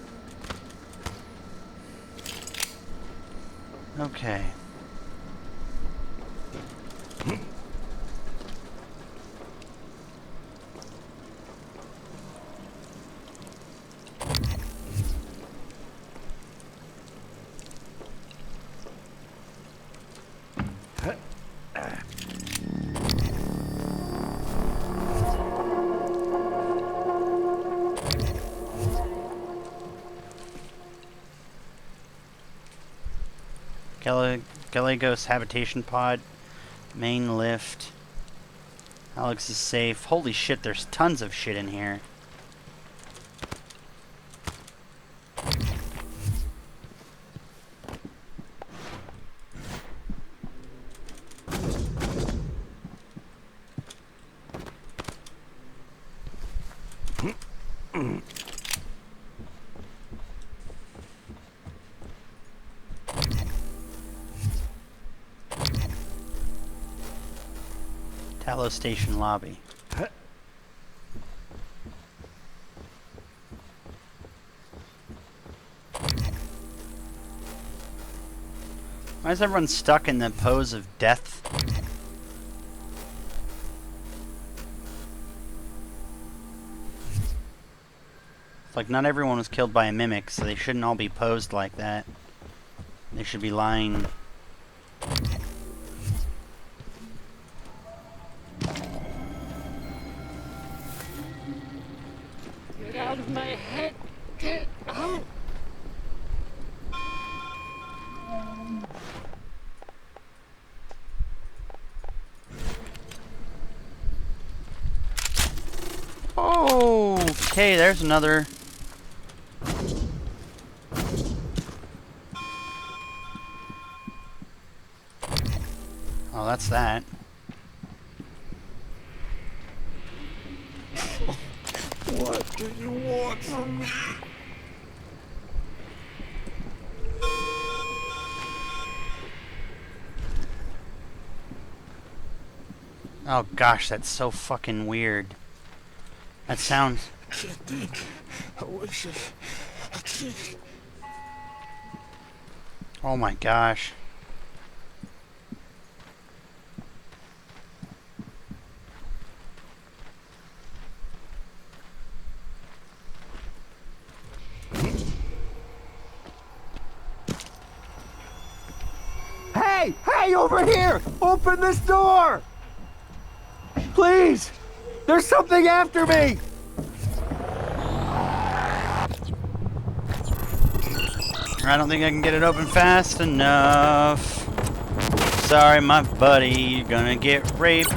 Okay. Gallegos habitation pod, main lift. Alex is safe. Holy shit, there's tons of shit in here. Talos Station lobby. Why is everyone stuck in the pose of death? It's like not everyone was killed by a mimic, so they shouldn't all be posed like that. They should be lying. Get out of my head! Get out! Okay, there's another. Oh, that's that. What do you want from me? Oh gosh, that's so fucking weird. That sounds. Oh my gosh. Hey! Hey, over here! Open this door! Please! There's something after me! I don't think I can get it open fast enough. Sorry, my buddy, you're gonna get raped.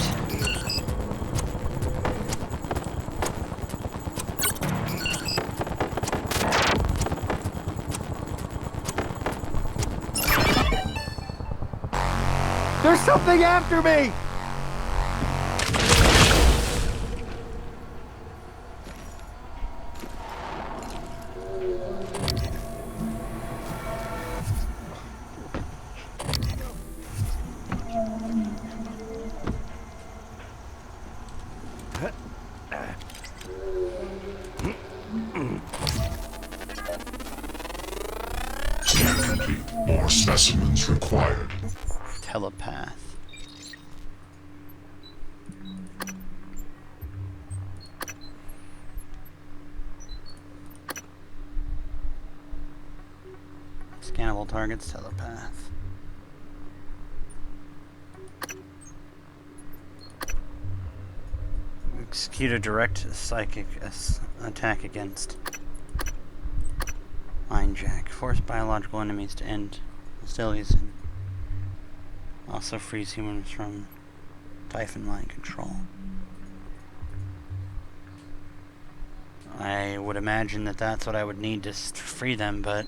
There's something after me! Scan complete. More specimens required. Telepath. Scannable targets, telepath. Execute a direct psychic attack against Mindjack. Force biological enemies to end hostilities and also frees humans from Typhon mind control. I would imagine that that's what I would need to free them, but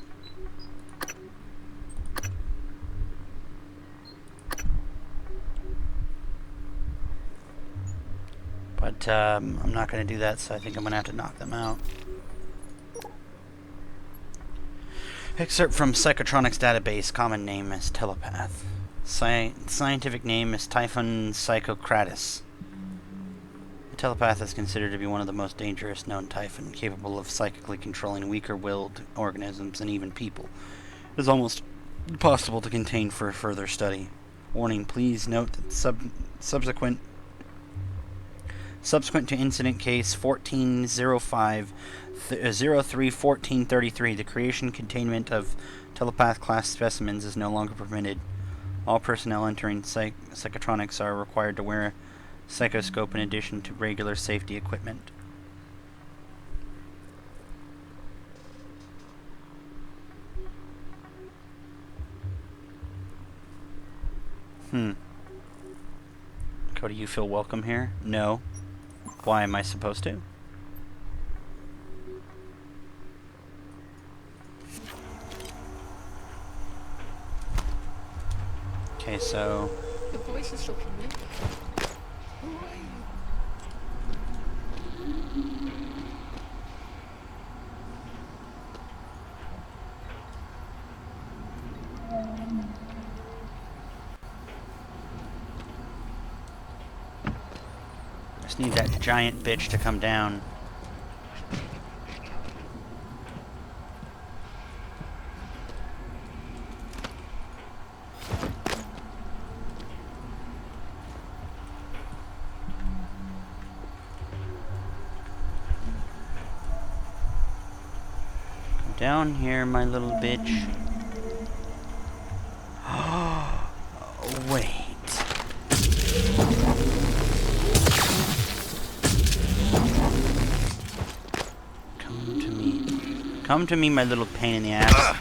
I'm not going to do that, so I think I'm going to have to knock them out. Excerpt from Psychotronics database. Common name is Telepath. Scientific name is Typhon Psychocratus. The telepath is considered to be one of the most dangerous known Typhon, capable of psychically controlling weaker-willed organisms and even people. It is almost impossible to contain for further study. Warning, please note that subsequent to incident case 1405-03-1433, the creation and containment of telepath class specimens is no longer permitted. All personnel entering Psychotronics are required to wear a psychoscope in addition to regular safety equipment. Cody, you feel welcome here? No. Why am I supposed to? Okay, so The voice is so familiar. Who are you? Just need that giant bitch to come down. Come down here, my little bitch. Wait. Come to me, my little pain in the ass.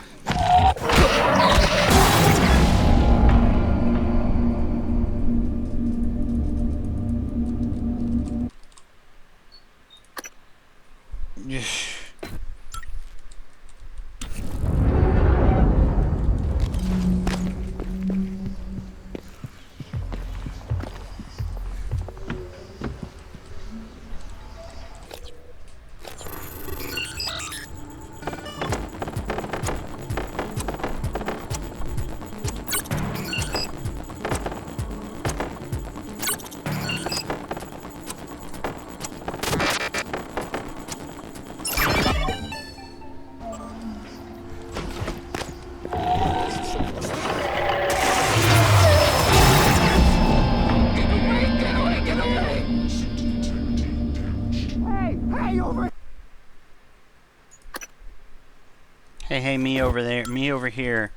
Hey, me over there, me over here.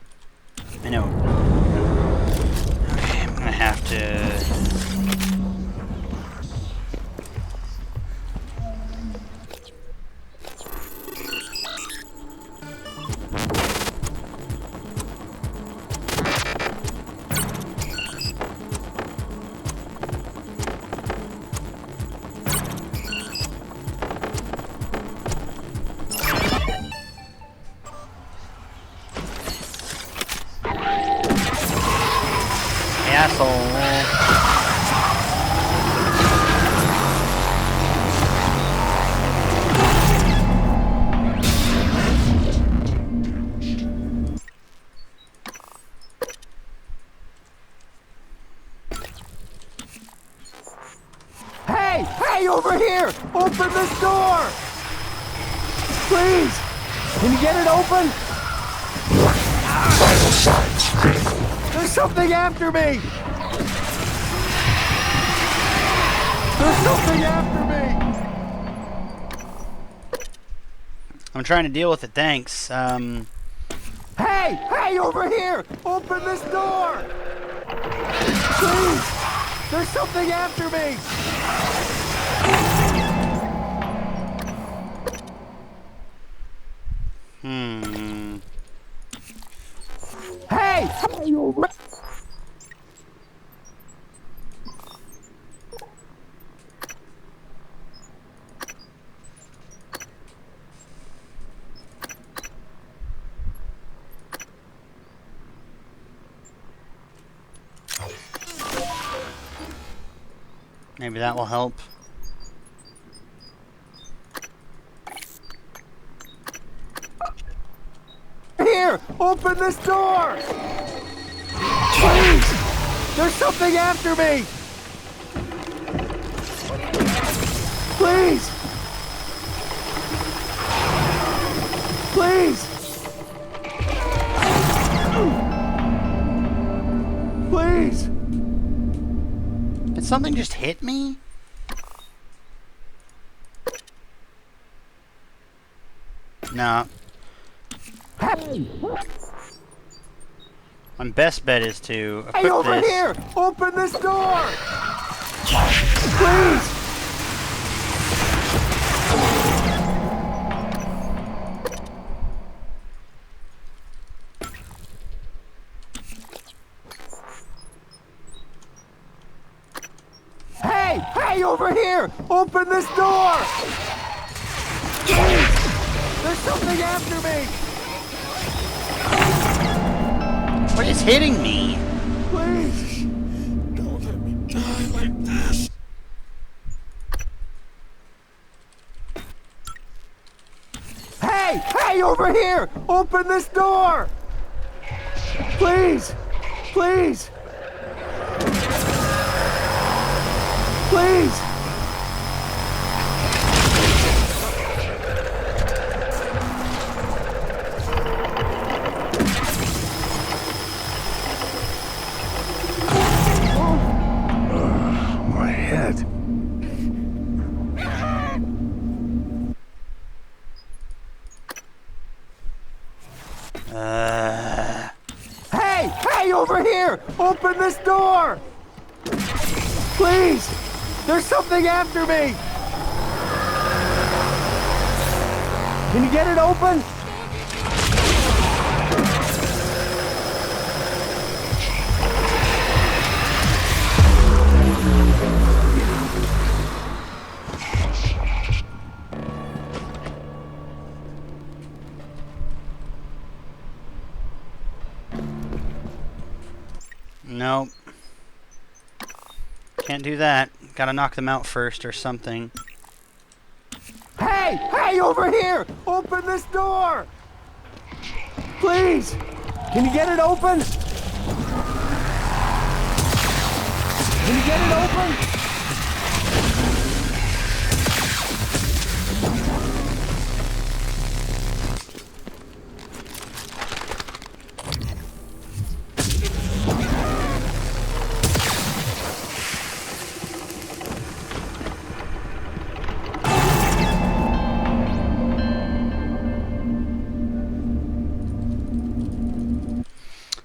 I know. Okay, I'm gonna have to... Hey, over here! Open this door! Please! Can you get it open? Vital signs critical. There's something after me! There's something after me! I'm trying to deal with it, thanks. Hey, over here! Open this door! Please! There's something after me! Hey! Maybe that will help. Here! Open this door! Please! There's something after me! Please! Please! Please! Did something just hit me? No. My best bet is to equip Hey, over this. here! Open this door! Please! Hey, over here! Open this door! Please! There's something after me! What is hitting me? Please! Don't let me die like this. Hey, over here! Open this door! Please! Please! Please! something after me! Can you get it open? Nope. Can't do that. Gotta knock them out first or something. Hey! Hey, over here! Open this door! Please! Can you get it open? Can you get it open?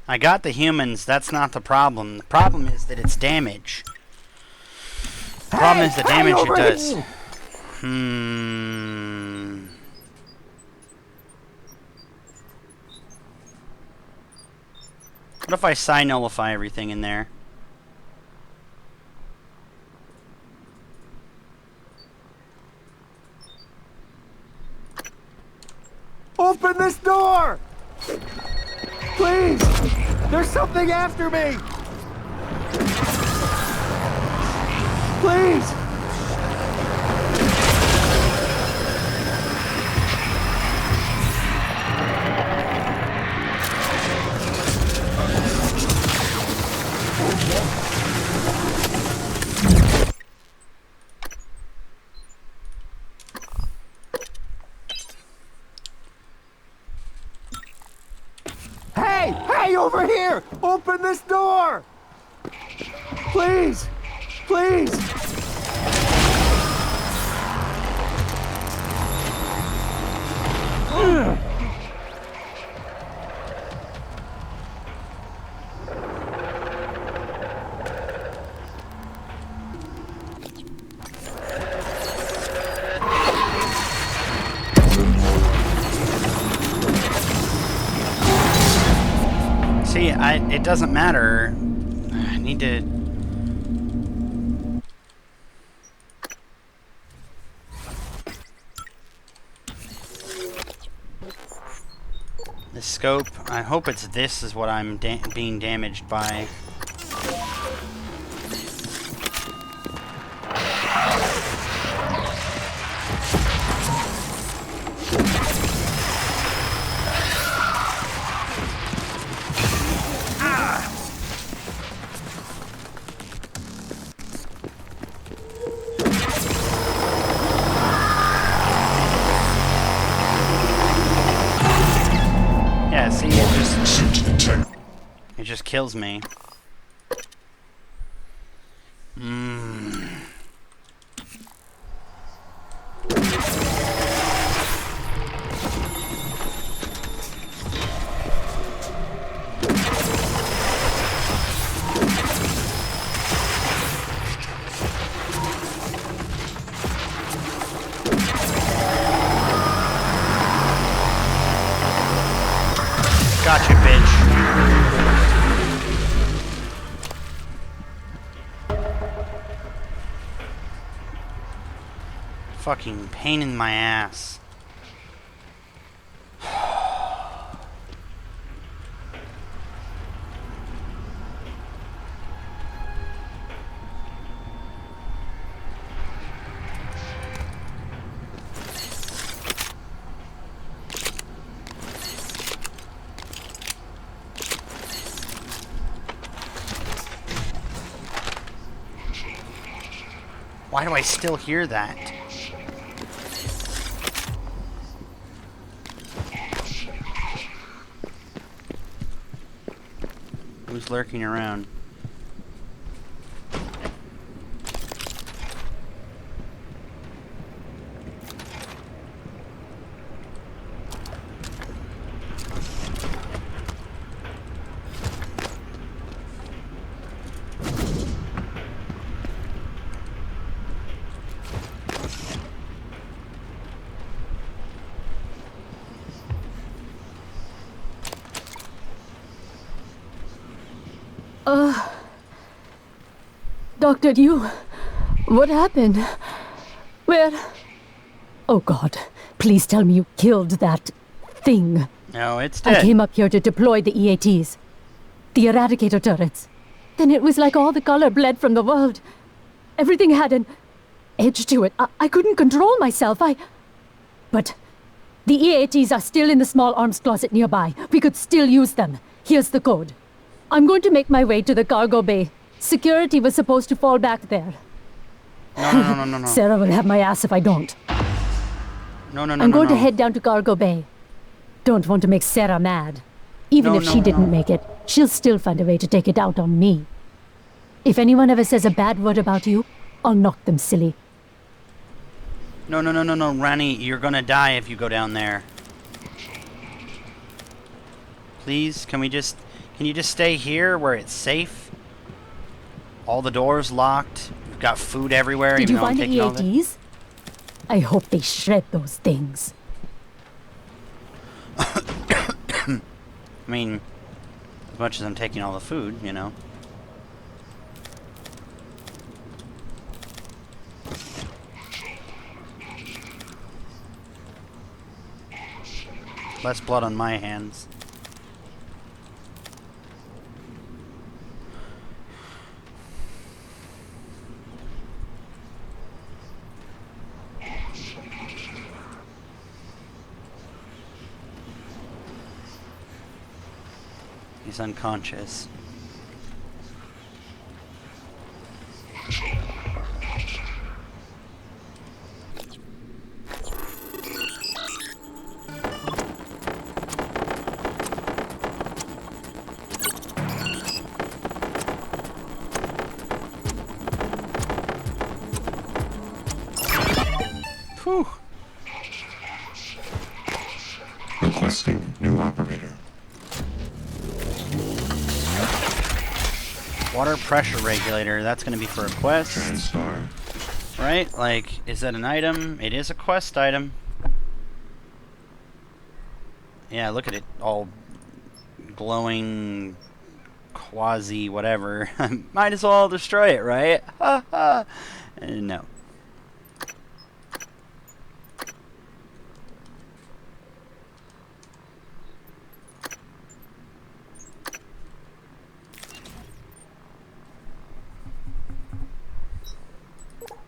I got the humans, that's not the problem. The problem is that it's damage. The problem is the damage it does. What if I psi nullify everything in there? Open this door! Please! There's something after me! Please! Hey! Hey, over here! Open this door! Please! Please! See, it doesn't matter. I need to... The scope, I hope it's this is what I'm being damaged by. Yeah, see, it just kills me. Gotcha, bitch. Fucking pain in my ass. Why do I still hear that? Who's lurking around? Doctor, what happened? Where? Oh God, please tell me you killed that thing. No, it's dead. I came up here to deploy the EATs. The Eradicator turrets. Then it was like all the color bled from the world. Everything had an edge to it. I couldn't control myself. But the EATs are still in the small arms closet nearby. We could still use them. Here's the code. I'm going to make my way to the cargo bay. Security was supposed to fall back there. No. Sarah will have my ass if I don't. No. I'm going to head down to cargo bay. Don't want to make Sarah mad. Even if she didn't make it, she'll still find a way to take it out on me. If anyone ever says a bad word about you, I'll knock them silly. No, Rani, you're gonna die if you go down there. Please, can you just stay here where it's safe? All the doors locked. We've got food everywhere. Did even you though I'm find the taking all the- EATs? I hope they shred those things. I mean, as much as I'm taking all the food, you know. Less blood on my hands. He's unconscious. Whew. Requesting new operator. Water pressure regulator. That's going to be for a quest. TranStar. Right? Like, is that an item? It is a quest item. Yeah, look at it. All glowing, quasi whatever. Might as well destroy it, right? No.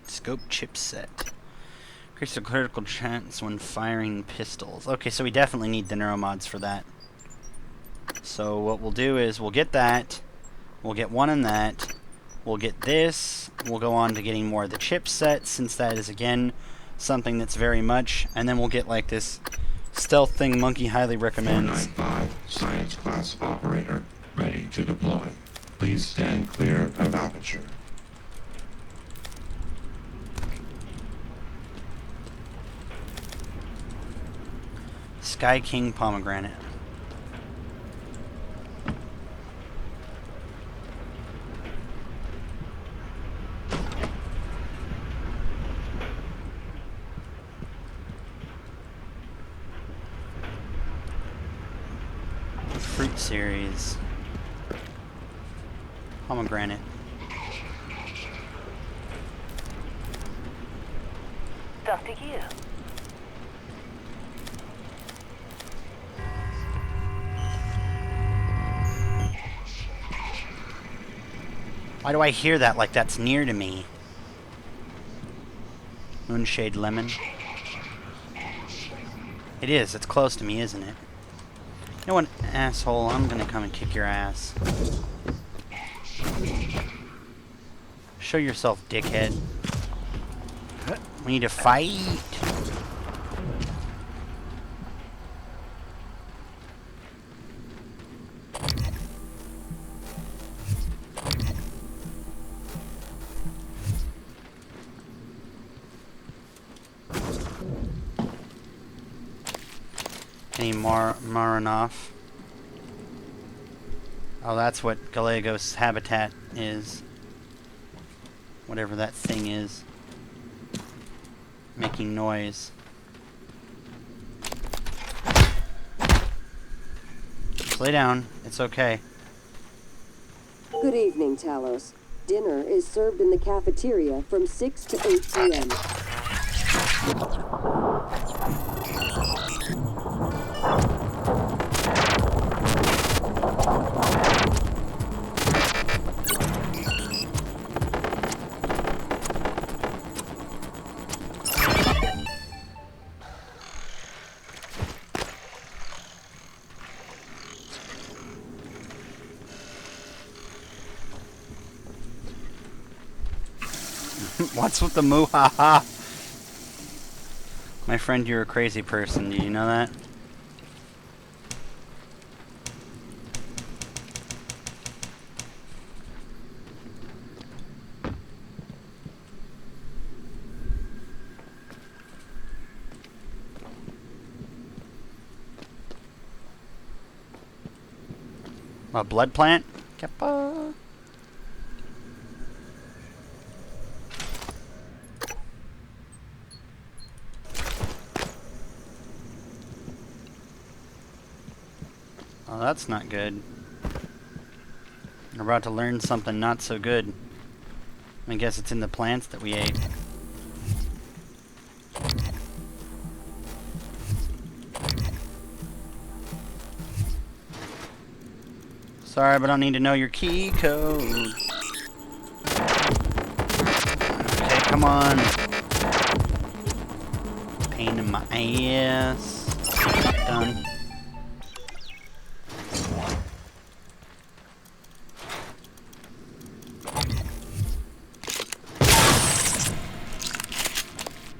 Scope chipset. Increase the critical chance when firing pistols. Okay, so we definitely need the neuromods for that. So what we'll do is we'll get that. We'll get one in that. We'll get this. We'll go on to getting more of the chipset, since that is, again, something that's very much. And then we'll get, like, this stealth thing Monkey highly recommends. 495, Science Class Operator, ready to deploy. Please stand clear of aperture. Sky King Pomegranate. Fruit series. Pomegranate. Dr. Yu. Why do I hear that like that's near to me? Moonshade Lemon. It is. It's close to me, isn't it? You know what, asshole? I'm gonna come and kick your ass. Show yourself, dickhead. We need to fight. Any Maranov. Oh, that's what Gallegos' habitat is. Whatever that thing is. Making noise. Just lay down. It's okay. Good evening, Talos. Dinner is served in the cafeteria from 6 to 8 p.m. What's with the moo-ha-ha? My friend, you're a crazy person. Do you know that? A blood plant? Kappa. Oh, that's not good. We're about to learn something not so good. I guess it's in the plants that we ate. Sorry, but I need to know your key code. Okay, come on. Pain in my ass. Done.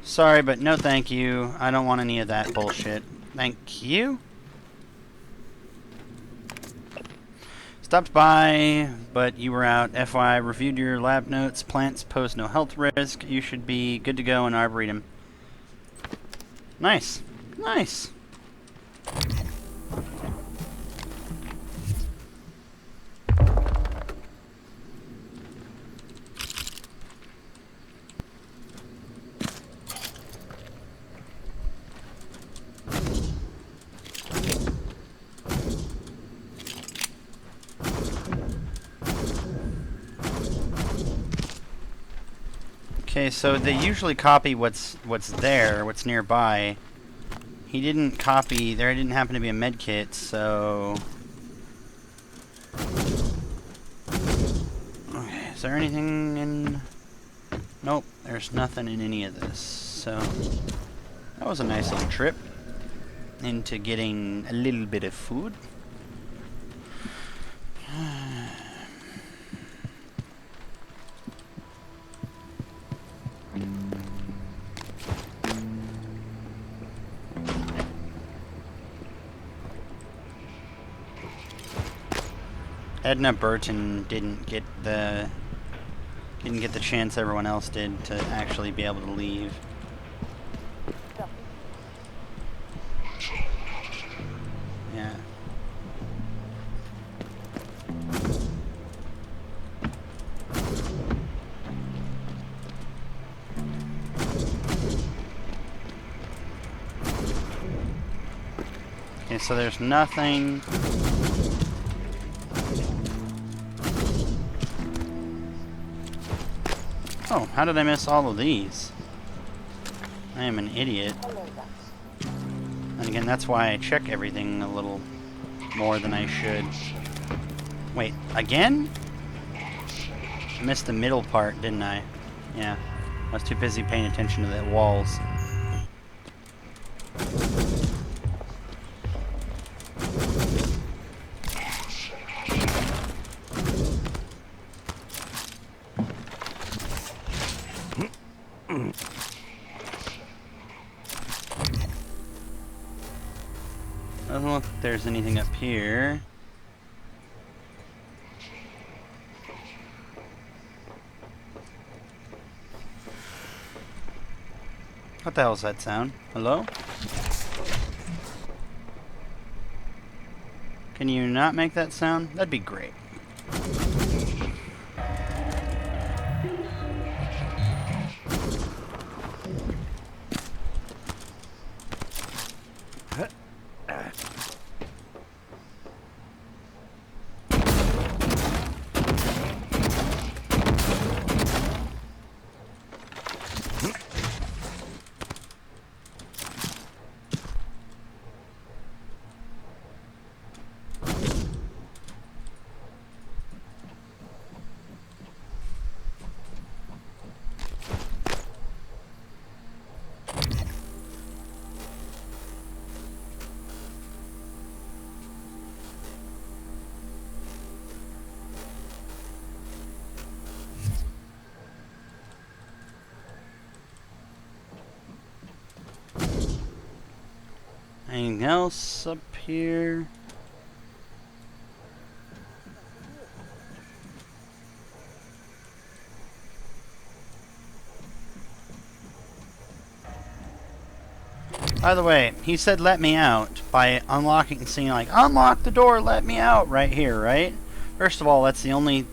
Sorry, but no thank you. I don't want any of that bullshit. Thank you. Stopped by, but you were out. FYI, reviewed your lab notes. Plants pose no health risk. You should be good to go in Arboretum. Nice. Nice. Okay, so they usually copy what's there, what's nearby. He didn't copy, there didn't happen to be a med kit, so... Okay, is there anything in... Nope, there's nothing in any of this, so... That was a nice little trip into getting a little bit of food. Edna Burton didn't get the chance everyone else did to actually be able to leave. Yeah. Okay, so there's nothing. Oh, how did I miss all of these? I am an idiot. And again, that's why I check everything a little more than I should. Wait, again? I missed the middle part, didn't I? Yeah. I was too busy paying attention to the walls. Doesn't look like there's anything up here. What the hell is that sound? Hello? Can you not make that sound? That'd be great. Anything else up here? By the way, he said let me out by unlocking, saying like, unlock the door, let me out, right here, right? First of all, that's the only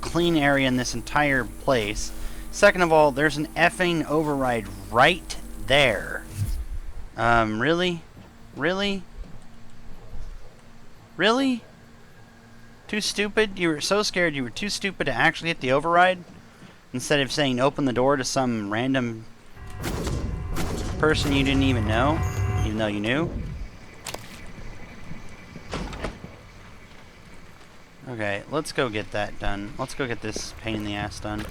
clean area in this entire place. Second of all, there's an effing override right there. Really? Really? Really? Too stupid? You were so scared you were too stupid to actually hit the override? Instead of saying open the door to some random person you didn't even know, even though you knew. Okay, let's go get that done. Let's go get this pain in the ass done.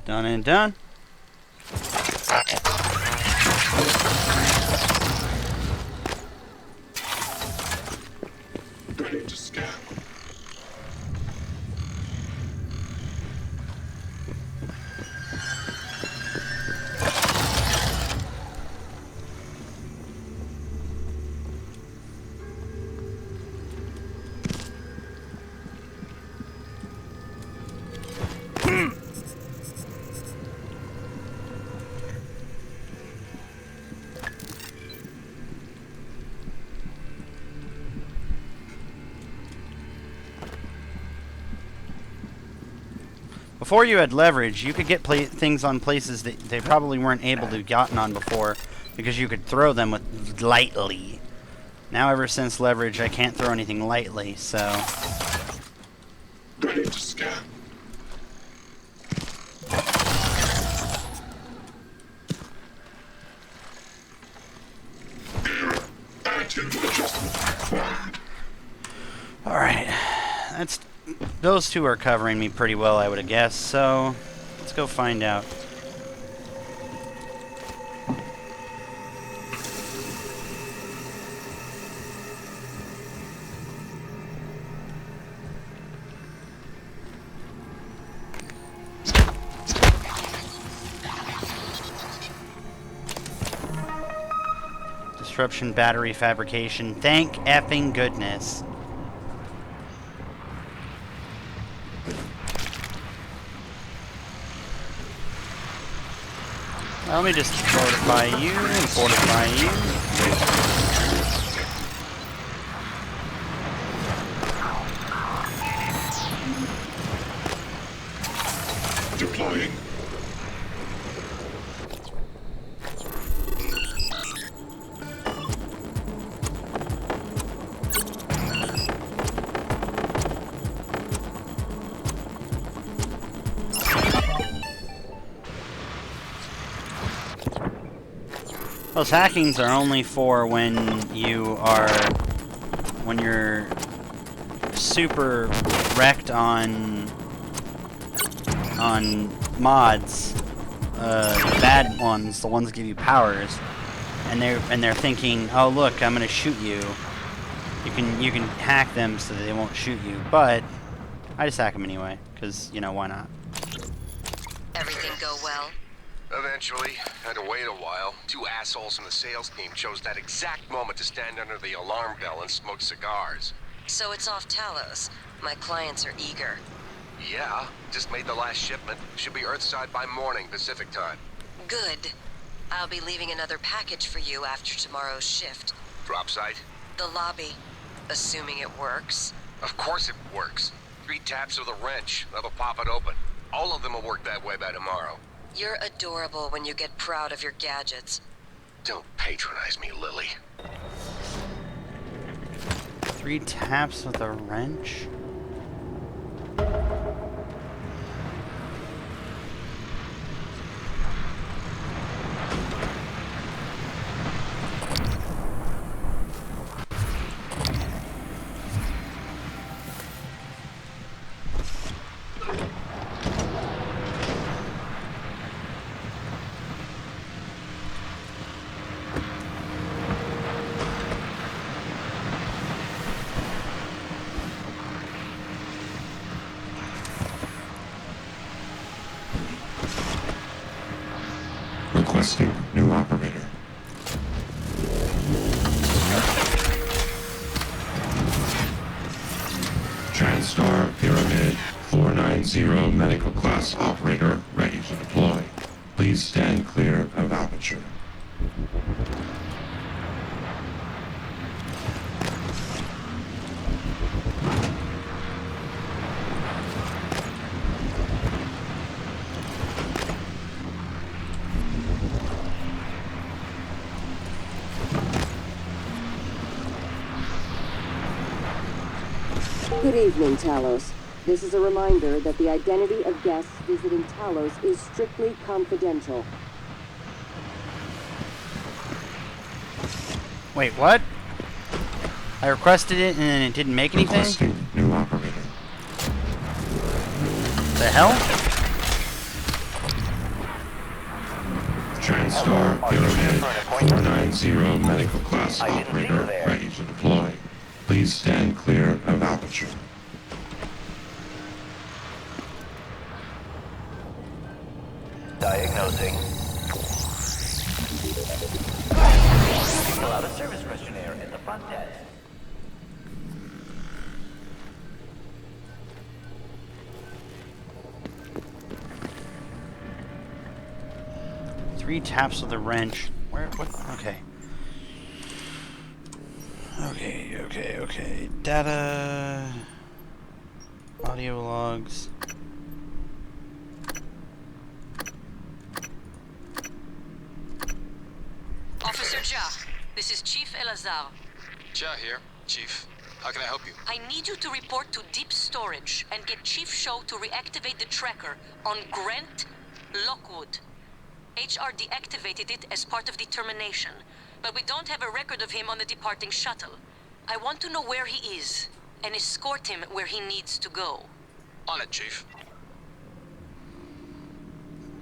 Done and done. Ready to scan. Before you had leverage, you could get things on places that they probably weren't able to have gotten on before because you could throw them with lightly. Now, ever since leverage, I can't throw anything lightly, so... Ready to scan. Attitude adjustment required. Alright, that's... Those two are covering me pretty well, I would have guessed, so let's go find out. Disruption battery fabrication. Thank effing goodness. Let me just fortify you and fortify you. Deploying. Those hackings are only for when you're super wrecked on mods, the bad ones, the ones that give you powers, and they're thinking, oh look, I'm gonna shoot you. You can hack them so that they won't shoot you, but I just hack them anyway, because you know, why not? Everything go well? Eventually, had to wait a while. Two assholes from the sales team chose that exact moment to stand under the alarm bell and smoke cigars. So it's off Talos. My clients are eager. Yeah, just made the last shipment. Should be Earthside by morning, Pacific time. Good. I'll be leaving another package for you after tomorrow's shift. Drop site? The lobby. Assuming it works. Of course it works. 3 taps of the wrench. That'll pop it open. All of them will work that way by tomorrow. You're adorable when you get proud of your gadgets. Don't patronize me, Lily. 3 taps with a wrench? Requesting new operator. TranStar Pyramid 490 medical class operator ready to deploy. Please stand clear of aperture. Good evening, Talos. This is a reminder that the identity of guests visiting Talos is strictly confidential. Wait, what? I requested it and it didn't make anything? Requesting new operator. The hell? TranStar Pyramid 490 medical class operator ready to deploy. Please stand clear of aperture. Diagnosing. Fill out a service questionnaire at the front desk. Three taps of the wrench. Where? What? Okay. Okay. Data. Audio logs. Officer Ja, this is Chief Elazar. Ja here, Chief. How can I help you? I need you to report to Deep Storage and get Chief Show to reactivate the tracker on Grant Lockwood. HR deactivated it as part of the termination, but we don't have a record of him on the departing shuttle. I want to know where he is, and escort him where he needs to go. On it, Chief.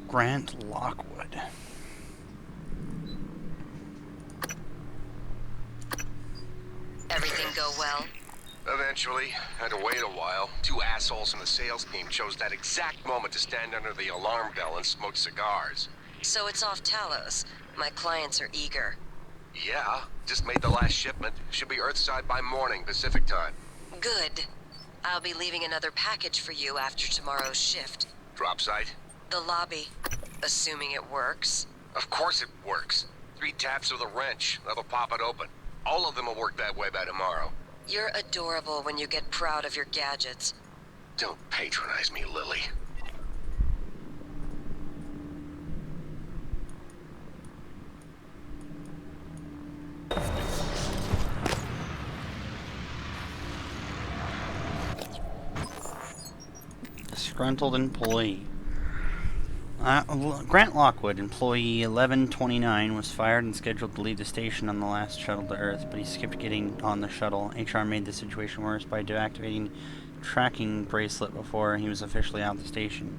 Grant Lockwood. Everything go well? Eventually, had to wait a while. Two assholes from the sales team chose that exact moment to stand under the alarm bell and smoke cigars. So it's off Talos. My clients are eager. Yeah, just made the last shipment. Should be Earthside by morning, Pacific time. Good. I'll be leaving another package for you after tomorrow's shift. Drop site? The lobby. Assuming it works. Of course it works. 3 taps of the wrench. That'll pop it open. All of them will work that way by tomorrow. You're adorable when you get proud of your gadgets. Don't patronize me, Lily. Disgruntled employee. Grant Lockwood, employee 1129, was fired and scheduled to leave the station on the last shuttle to Earth, but he skipped getting on the shuttle. HR made the situation worse by deactivating the tracking bracelet before he was officially out of the station.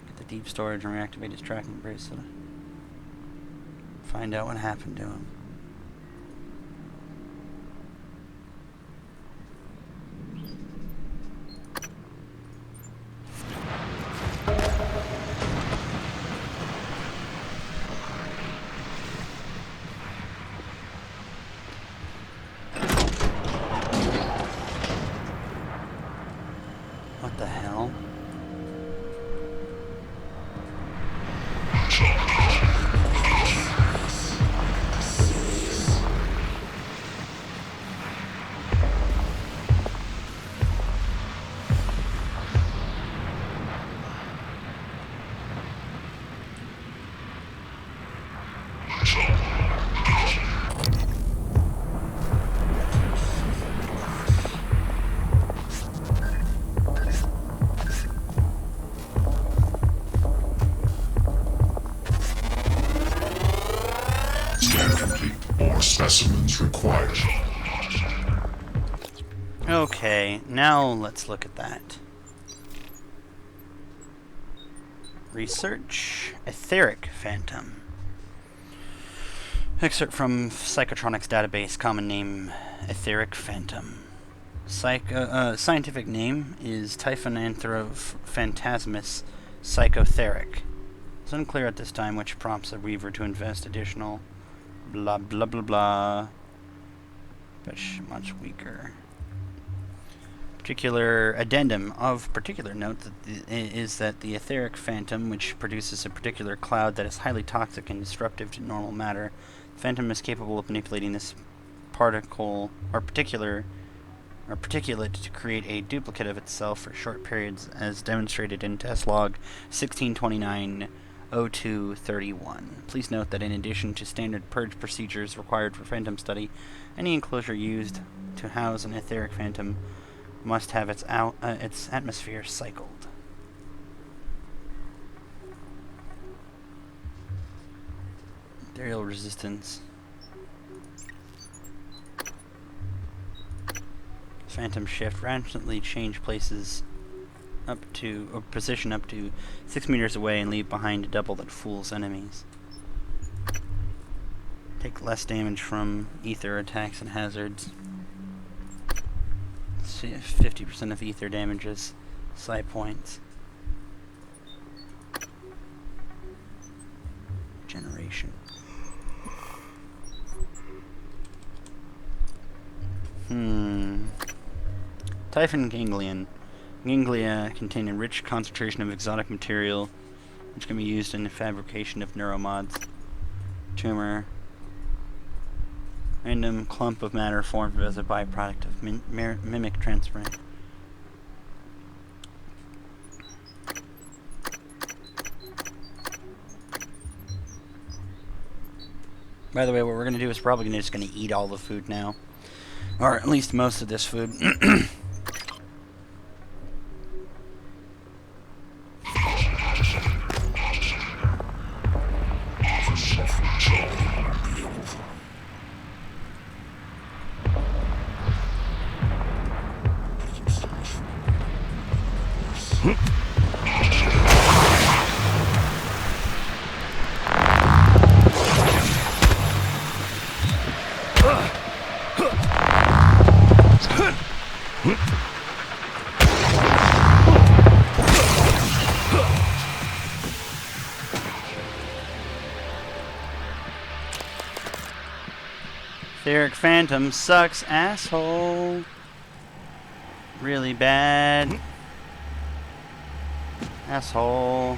Get the deep storage and reactivate his tracking bracelet. Find out what happened to him. What the hell? Specimens required. Okay, now let's look at that. Research. Etheric Phantom. Excerpt from Psychotronics database, common name Etheric Phantom. Scientific name is Typhonanthrophantasmus psychotheric. It's unclear at this time which prompts the Weaver to invest additional blah blah blah blah, but much weaker. Particular addendum of particular note is that the etheric phantom, which produces a particular cloud that is highly toxic and disruptive to normal matter, the phantom is capable of manipulating this particle or particulate to create a duplicate of itself for short periods, as demonstrated in test log 1629-0231. Please note that in addition to standard purge procedures required for phantom study, any enclosure used to house an etheric phantom must have its atmosphere cycled. Ethereal resistance. Phantom shift. Randomly change places up to, or position up to 6 meters away and leave behind a double that fools enemies. Take less damage from ether attacks and hazards. 50% of ether damages. Side points. Generation. Typhon ganglion. Ganglia contain a rich concentration of exotic material which can be used in the fabrication of neuromods. Tumor. Random clump of matter formed as a byproduct of mimic transference. By the way, what we're going to do is probably just going to eat all the food now. Or at least most of this food. Etheric Phantom sucks, asshole. Really bad. Asshole.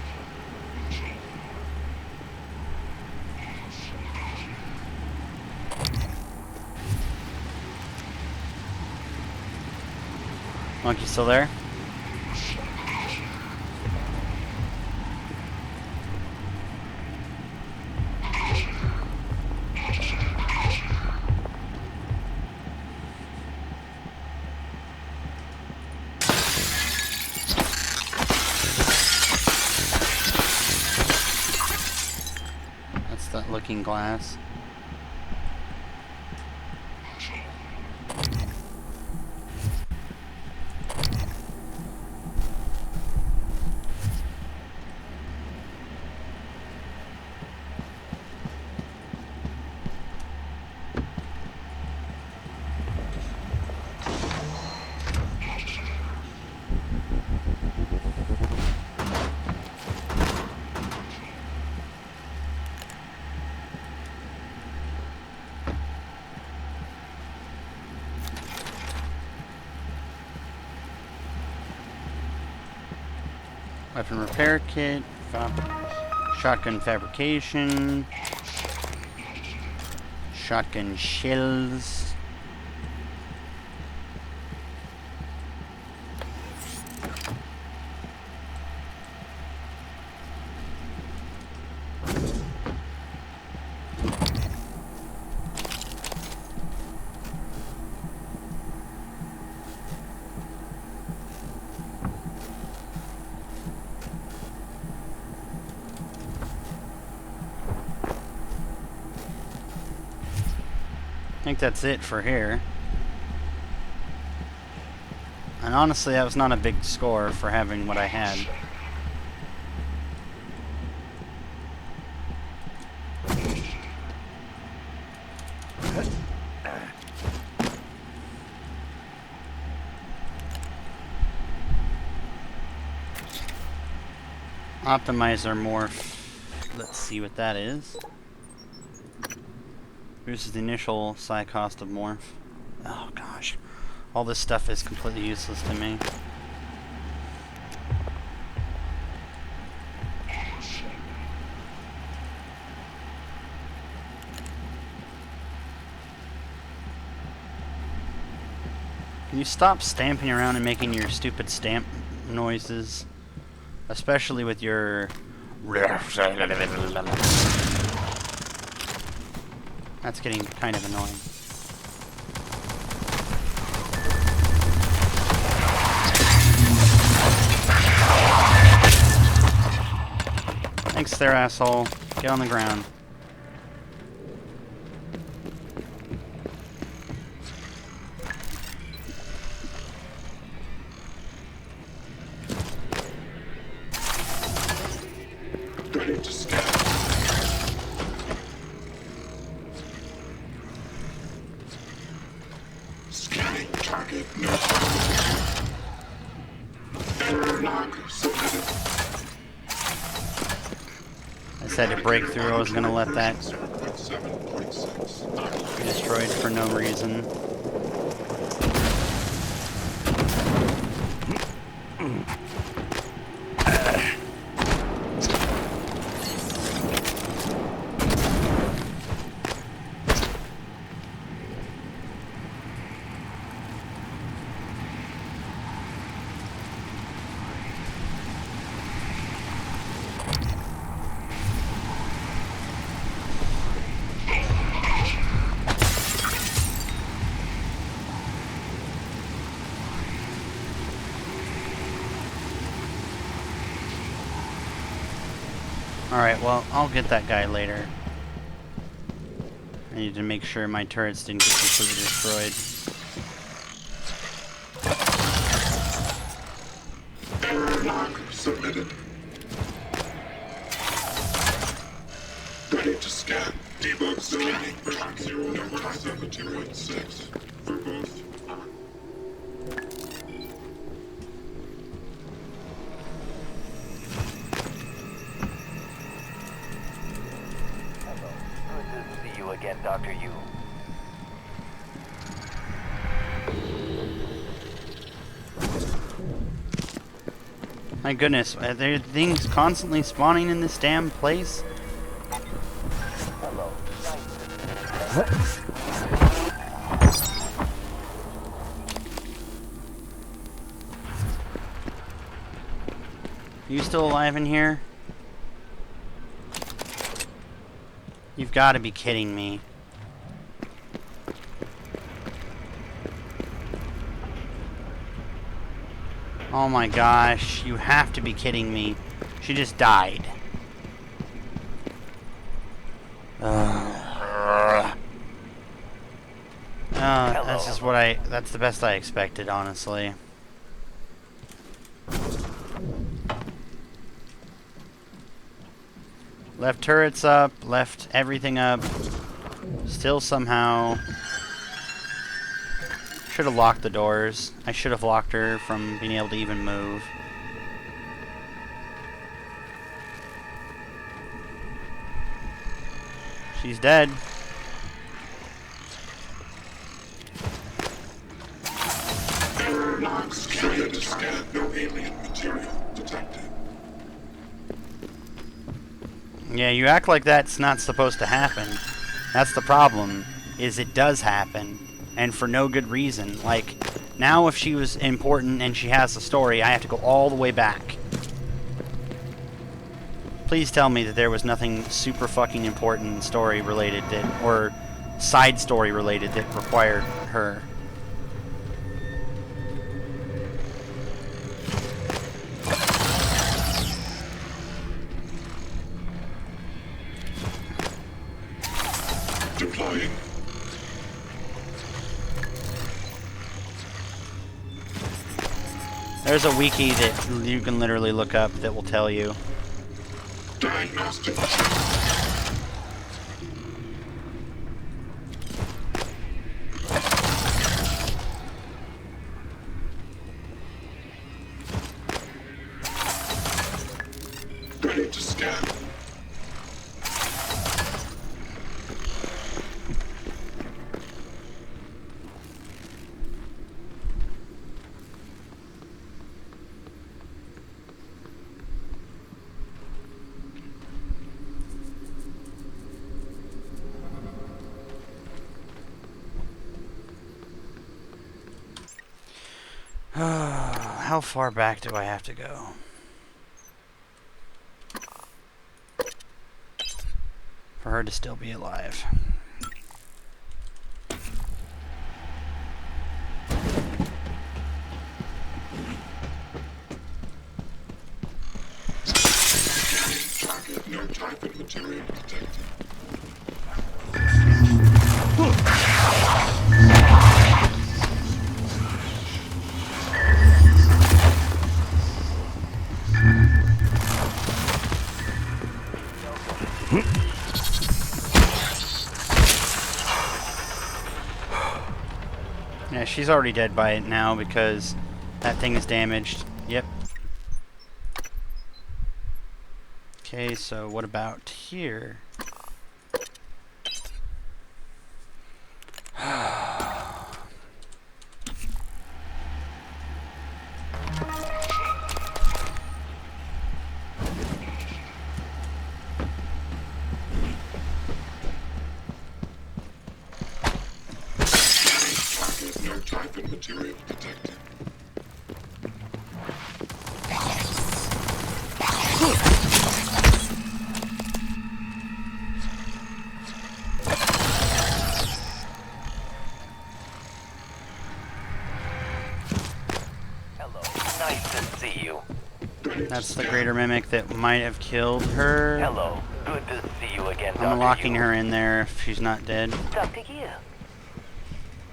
Monkey still there? Looking glass. Weapon repair kit, shotgun fabrication, shotgun shells. I think that's it for here. And honestly, that was not a big score for having what I had. Optimizer morph. Let's see what that is. Reduces the initial psi cost of morph. Oh gosh. All this stuff is completely useless to me. Can you stop stamping around and making your stupid stamp noises? Especially with your... That's getting kind of annoying. Thanks there, asshole. Get on the ground. Ready to scan. Scanning target. No target. Error log submitted. I said to break through, I was gonna let that be destroyed for no reason. Alright, well, I'll get that guy later. I need to make sure my turrets didn't get completely destroyed. Error log submitted. Ready to scan. Debug scanning. Track 0, number 72.6. For both. Again, Dr. Yu. My goodness, are there things constantly spawning in this damn place? Hello. You still alive in here? You've got to be kidding me. Oh my gosh, you have to be kidding me. She just died. That's the best I expected, honestly. Left turrets up, left everything up. Still somehow... Should have locked the doors. I should have locked her from being able to even move. She's dead. Error log scanned to scan. No alien material detected. Yeah, you act like that's not supposed to happen. That's the problem, is it does happen, and for no good reason. Like, now if she was important and she has a story, I have to go all the way back. Please tell me that there was nothing super fucking important story related that, or side story related that required her. Deploying. There's a wiki that you can literally look up that will tell you. Diagnostic. Ready to scan. How far back do I have to go? For her to still be alive. Target, no type of material detected. Yeah, she's already dead by it now because that thing is damaged. Yep. Okay, so what about here? No type of material detected. Hello. Nice to see you. That's the greater mimic that might have killed her. Hello. Good to see you again, I'm locking her in there if she's not dead. Dr. here.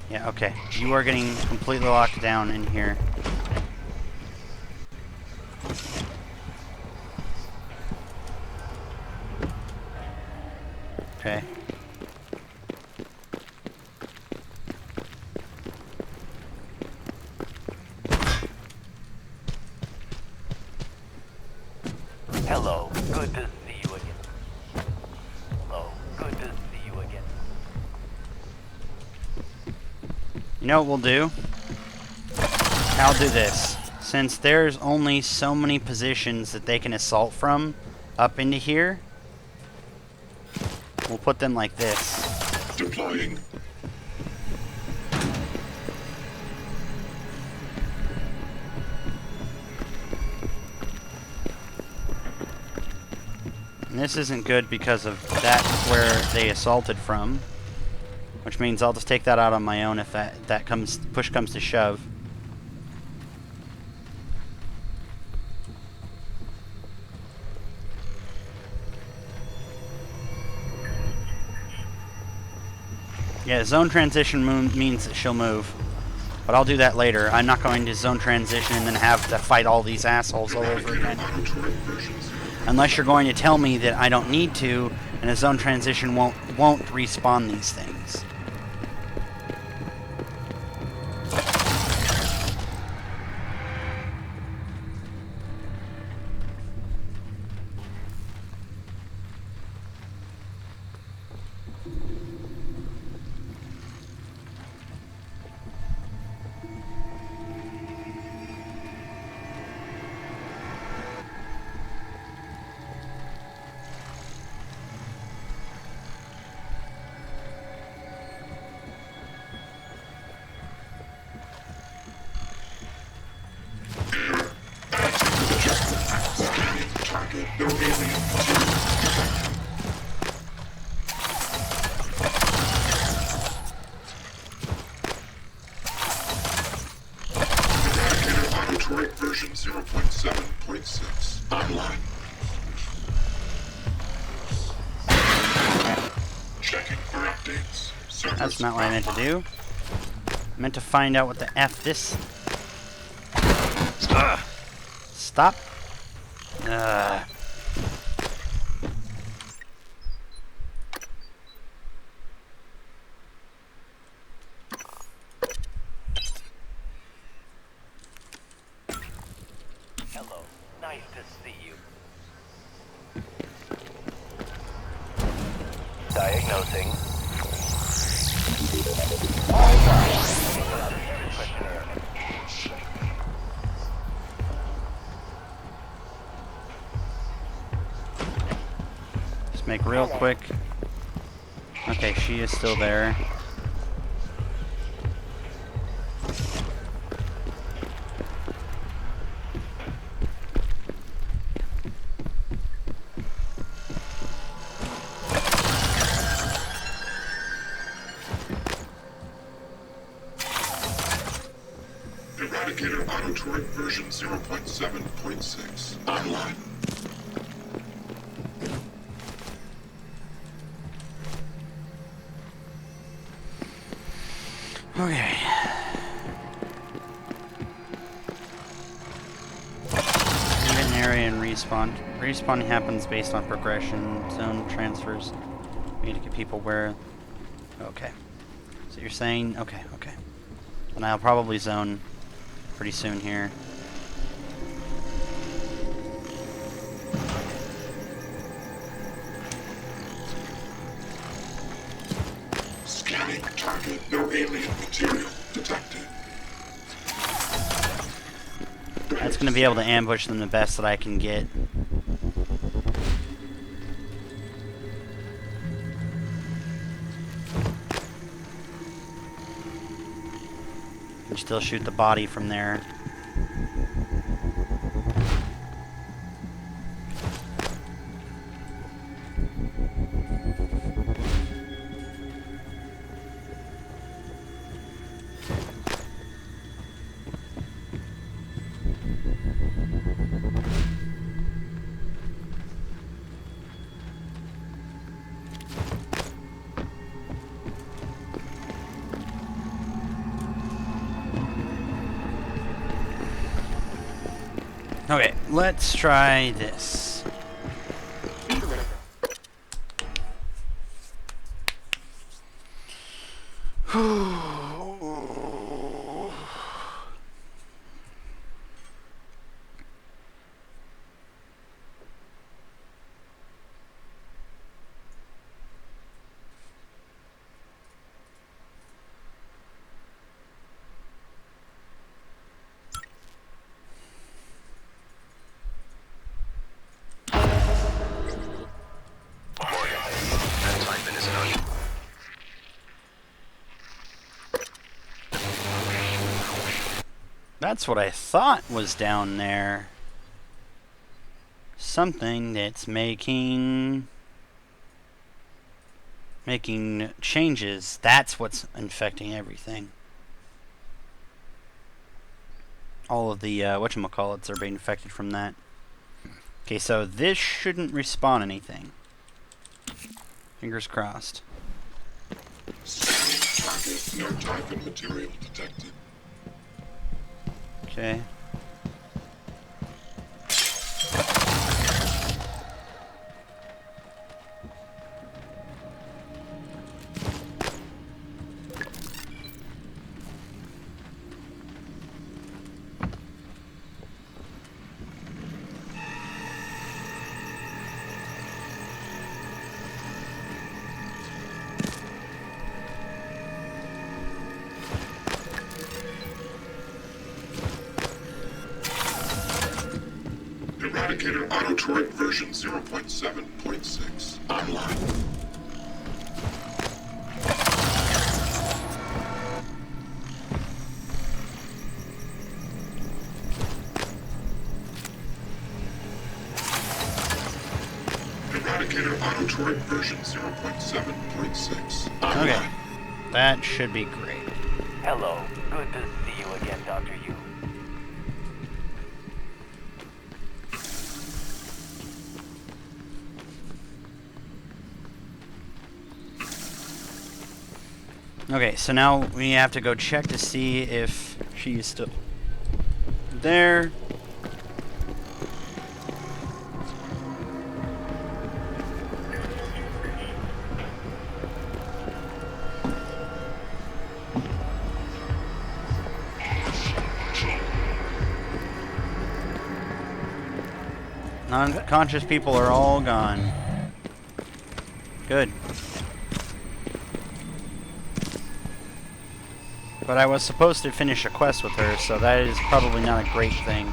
Yeah, okay. You are getting completely locked down in here. Okay. Hello. Good to see you again. Hello. Good to see you again. You know what we'll do? I'll do this. Since there's only so many positions that they can assault from up into here, we'll put them like this. Deploying. And this isn't good because of that's where they assaulted from. Which means I'll just take that out on my own if that comes push comes to shove. Yeah, zone transition means that she'll move. But I'll do that later. I'm not going to zone transition and then have to fight all these assholes all over again. Unless you're going to tell me that I don't need to, and a zone transition won't respawn these things. Target, no alien material detected. Eradicator auto-turret version 0.7.6 online. Checking for updates. Servers That's not what I meant to do. I meant to find out what the F this... Ugh. Stop. Hello. Nice to see you. Diagnosing. Just make real quick. Okay, she is still there. AutoTorrent version 0.7.6 online. Okay. Event area and respawn. Respawning happens based on progression, zone transfers. We need to get people where... Okay. So you're saying... Okay, okay. And I'll probably zone pretty soon here. Scanning target. No alien material detected. That's going to be able to ambush them the best that I can get. And still shoot the body from there. Okay, let's try this. That's what I thought was down there. Something that's making changes. That's what's infecting everything. All of the whatchamacallits are being infected from that. Okay, so this shouldn't respawn anything. Fingers crossed. No Typhon material detected. Okay. Eradicator AutoTorrent version 0.7.6 online. Eradicator AutoTorrent version 0.7.6 online. Okay. That should be great. Hello. Good to see you again, Dr. Yu. Okay, so now we have to go check to see if she's still there. Non-conscious people are all gone. Good. But I was supposed to finish a quest with her, so that is probably not a great thing.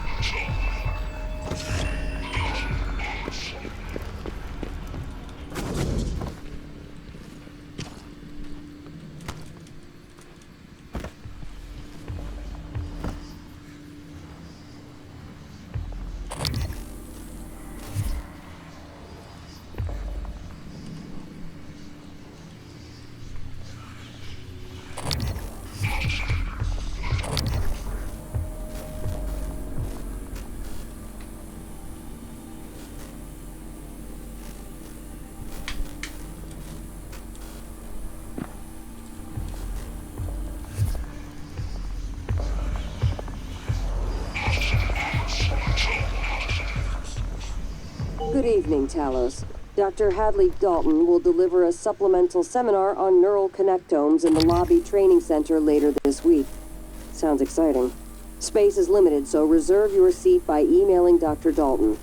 evening, Talos. Dr. Hadley Dalton will deliver a supplemental seminar on neural connectomes in the Lobby Training Center later this week. Sounds exciting. Space is limited, so reserve your seat by emailing Dr. Dalton.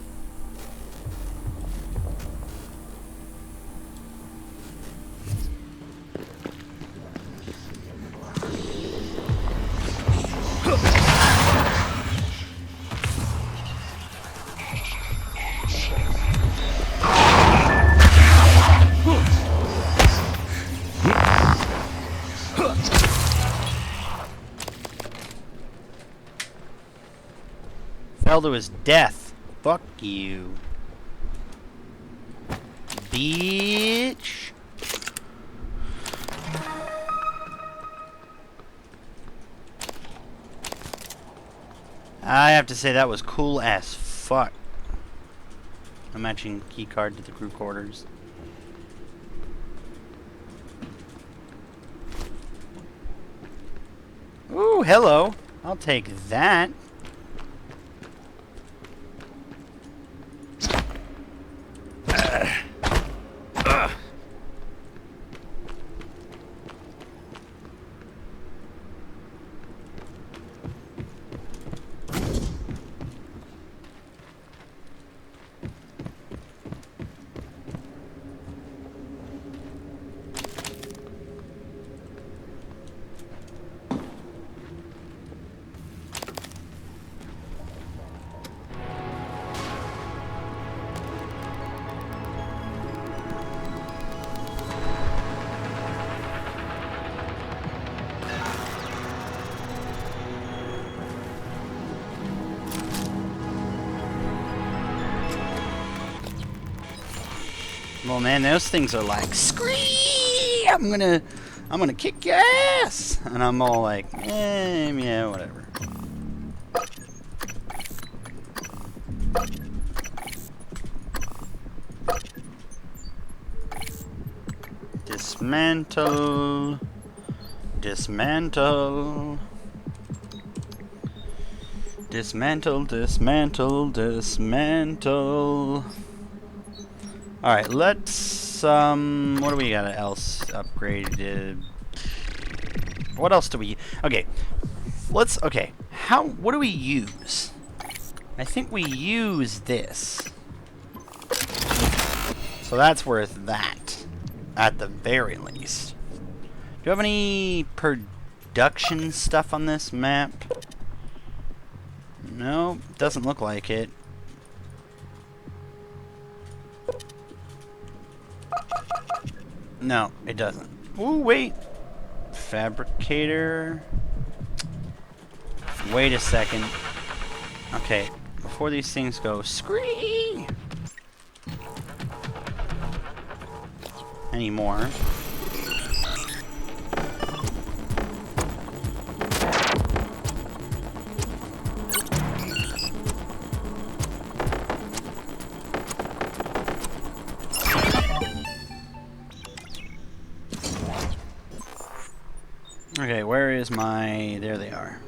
Fell to his death. Fuck you. Bitch. I have to say that was cool as fuck. A matching key card to the crew quarters. Ooh, hello. I'll take that. Well, man, those things are like, scream! I'm gonna kick your ass! And I'm all like, yeah, whatever. Dismantle. Dismantle. Dismantle, dismantle, dismantle. Alright, let's, what do we got else upgraded? What else do we, okay, what do we use? I think we use this. So that's worth that, at the very least. Do you have any production stuff on this map? No, doesn't look like it. No, it doesn't. Ooh, wait. Fabricator. Wait a second. Okay, before these things go scream. Any more? Okay, where is my... There they are.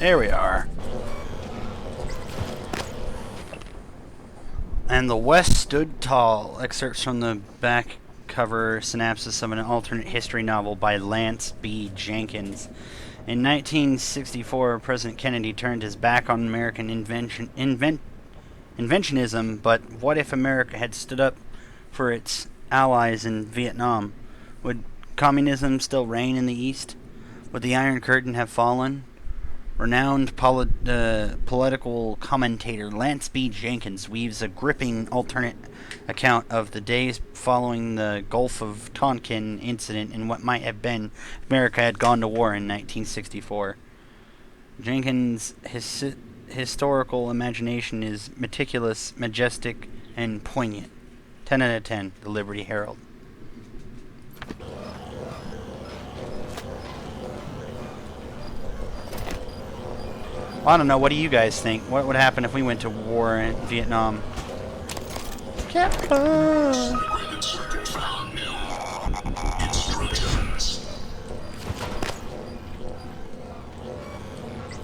There we are. And the West stood tall. Excerpts from the back cover synopsis of an alternate history novel by Lance B. Jenkins. In 1964, President Kennedy turned his back on American inventionism, but what if America had stood up for its allies in Vietnam? Would communism still reign in the East? Would the Iron Curtain have fallen? Renowned political commentator Lance B. Jenkins weaves a gripping alternate account of the days following the Gulf of Tonkin incident in what might have been America had gone to war in 1964. Jenkins' historical imagination is meticulous, majestic, and poignant. 10 out of 10, the Liberty Herald. Well, I don't know, what do you guys think? What would happen if we went to war in Vietnam? Capcom!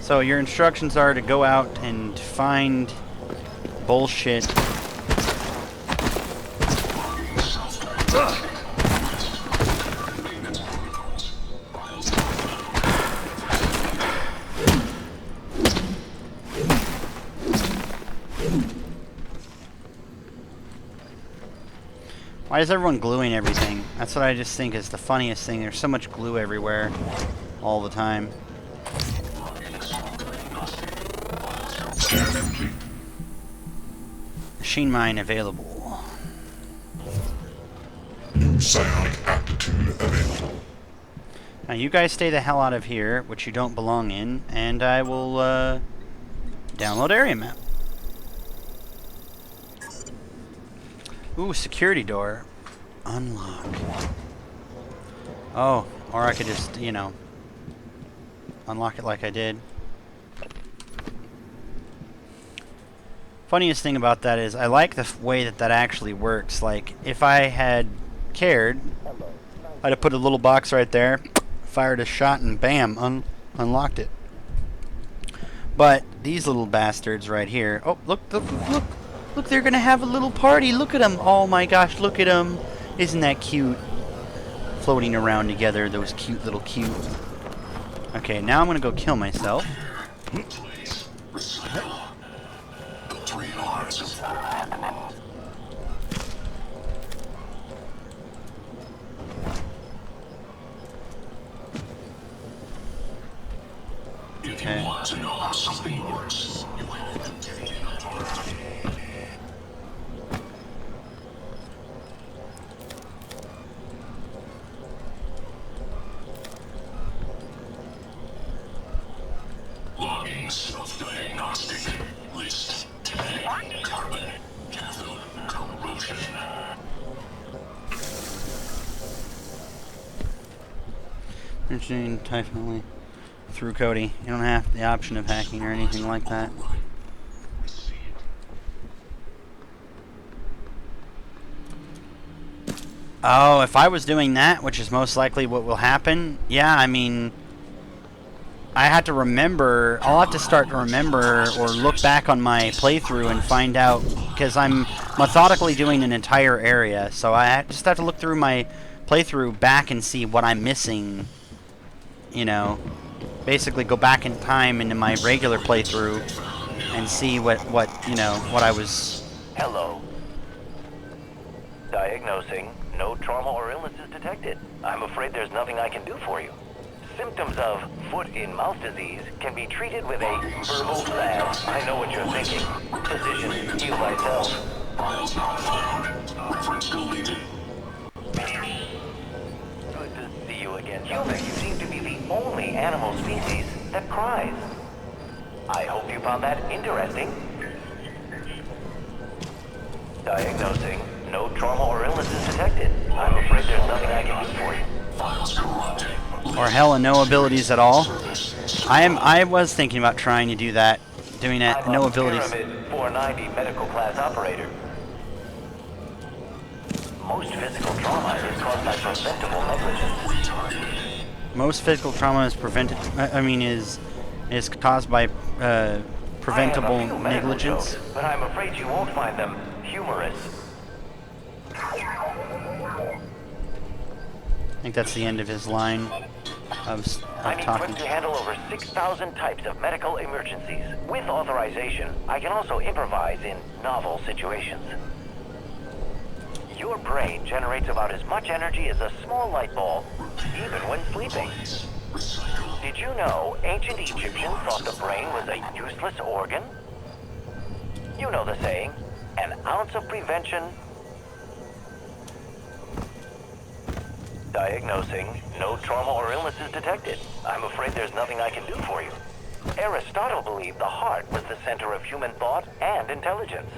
So your instructions are to go out and find bullshit. Why is everyone gluing everything? That's what I just think is the funniest thing. There's so much glue everywhere all the time. Scan complete. Machine mine available. New psionic aptitude available. Now you guys stay the hell out of here, which you don't belong in, and I will download area map. Ooh, security door. Unlock. Oh, or I could just, you know, unlock it like I did. Funniest thing about that is I like the way that that actually works. Like, if I had cared, I'd have put a little box right there, fired a shot, and bam, unlocked it. But these little bastards right here. Oh, look, they're gonna have a little party. Look at them. Oh my gosh, look at them. Isn't that cute? Floating around together, those cute little cute. Okay, now I'm gonna go kill myself. If you want to know how something works, you have to take it apart. Logging self-diagnostic. List tag carbon cathode corrosion. Machine definitely through Cody. You don't have the option of hacking or anything like that. Oh, if I was doing that, which is most likely what will happen, yeah, I mean, I have to remember, I'll have to start to remember or look back on my playthrough and find out, because I'm methodically doing an entire area, so I just have to look through my playthrough back and see what I'm missing, you know. Basically go back in time into my regular playthrough and see what you know, what I was... Hello. Diagnosing. No trauma or illness is detected. I'm afraid there's nothing I can do for you. Symptoms of foot-in-mouth disease can be treated with a herbal salve. I know what you're thinking. Physician, heal thyself. Files not found. Reference deleted. Good to see you again, Human. You seem to be the only animal species that cries. I hope you found that interesting. Diagnosing. No trauma or illness is detected. I'm afraid there's nothing I can do for you. Files corrupted. Or hell, no abilities at all. I was thinking about trying to do that. Doing that, no abilities. Pyramid 490 medical class operator. Most physical trauma is caused by preventable negligence. Most physical trauma is prevented. I mean, is caused by preventable negligence. Jokes, but I'm afraid you won't find them humorous. I think that's the end of his line of I'm talking. equipped to handle over 6,000 types of medical emergencies. With authorization, I can also improvise in novel situations. Your brain generates about as much energy as a small light bulb, even when sleeping. Did you know ancient Egyptians thought the brain was a useless organ? You know the saying, an ounce of prevention. Diagnosing, no trauma or illness is detected. I'm afraid there's nothing I can do for you. Aristotle believed the heart was the center of human thought and intelligence.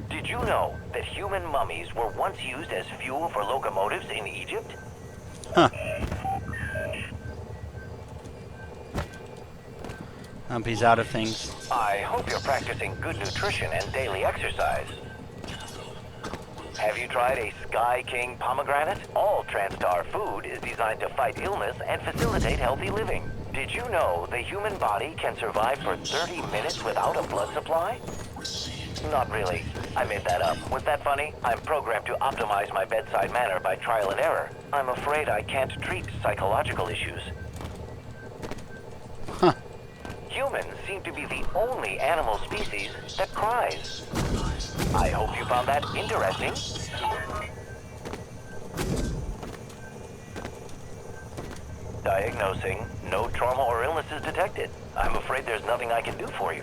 Did you know that human mummies were once used as fuel for locomotives in Egypt? Huh. He's out of things. I hope you're practicing good nutrition and daily exercise. Have you tried a Sky King pomegranate? All TranStar food is designed to fight illness and facilitate healthy living. Did you know the human body can survive for 30 minutes without a blood supply? Not really. I made that up. Was that funny? I'm programmed to optimize my bedside manner by trial and error. I'm afraid I can't treat psychological issues. Huh. Humans seem to be the only animal species that cries. I hope you found that interesting. Diagnosing, no trauma or illness is detected. I'm afraid there's nothing I can do for you.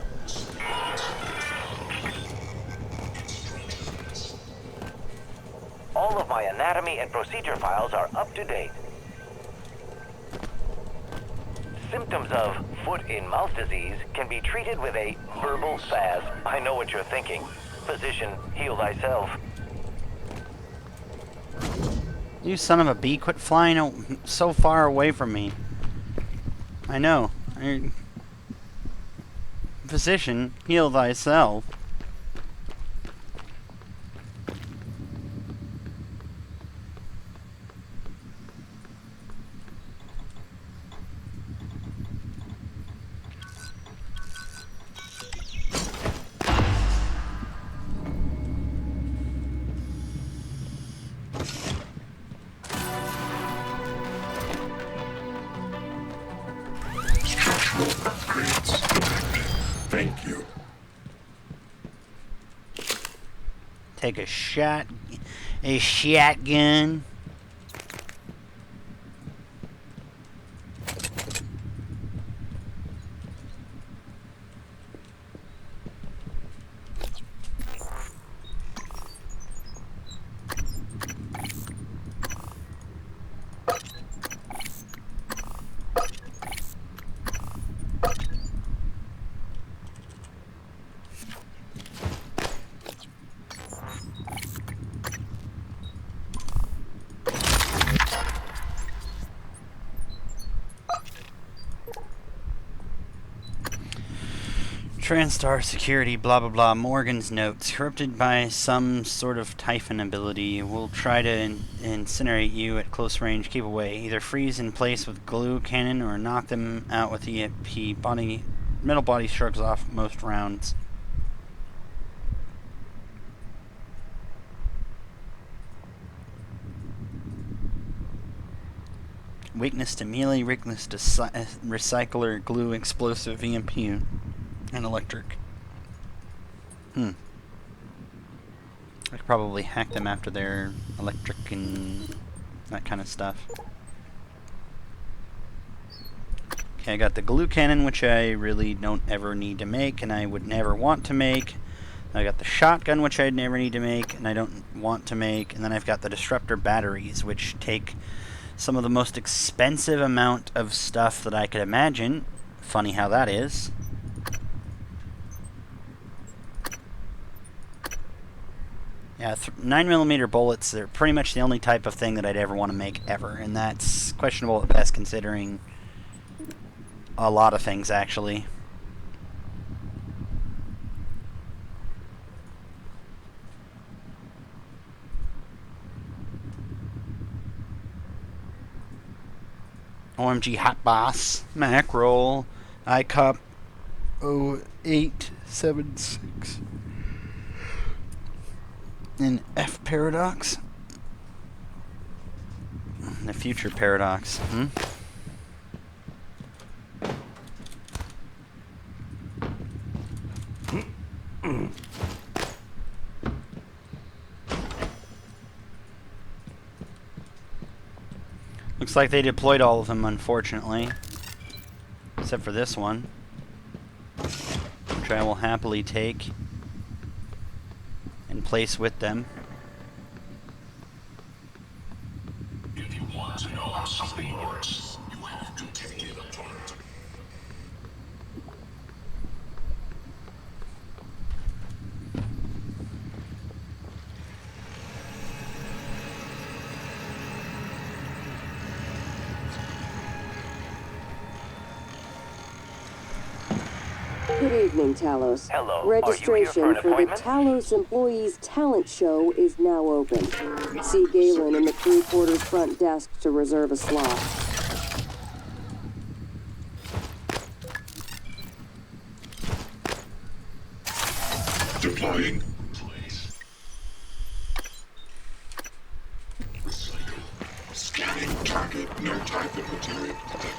All of my anatomy and procedure files are up to date. Symptoms of foot-in-mouth disease can be treated with a verbal spasm. I know what you're thinking. Physician, heal thyself. You son of a bee, quit flying so far away from me. I know. Physician, heal thyself. Thank you. Take a shotgun. TranStar security, blah blah blah. Morgan's notes. Corrupted by some sort of Typhon ability, we'll try to incinerate you at close range. Keep away. Either freeze in place with glue cannon or knock them out with EMP. Middle body shrugs off most rounds. Weakness to melee, weakness to recycler, glue, explosive, EMP, and electric. I could probably hack them after their electric and that kind of stuff. Okay, I got the glue cannon, which I really don't ever need to make, and I would never want to make. I got the shotgun, which I'd never need to make, and I don't want to make. And then I've got the disruptor batteries, which take some of the most expensive amount of stuff that I could imagine. Funny how that is. Yeah, 9mm bullets, they're pretty much the only type of thing that I'd ever want to make ever, and that's questionable at best considering a lot of things, actually. OMG Hot Boss, Macroll, ICOP 0876. In F Paradox? The future paradox, Looks like they deployed all of them, unfortunately. Except for this one, which I will happily take and place with them. If you want to know how something works, you have to take it apart. Good evening, Talos. Hello. Registration Are you here for for an the Talos Employees Talent Show is now open. See Galen in the crew quarters front desk to reserve a slot. Deploying. Recycle. Scanning target. No type of material detected.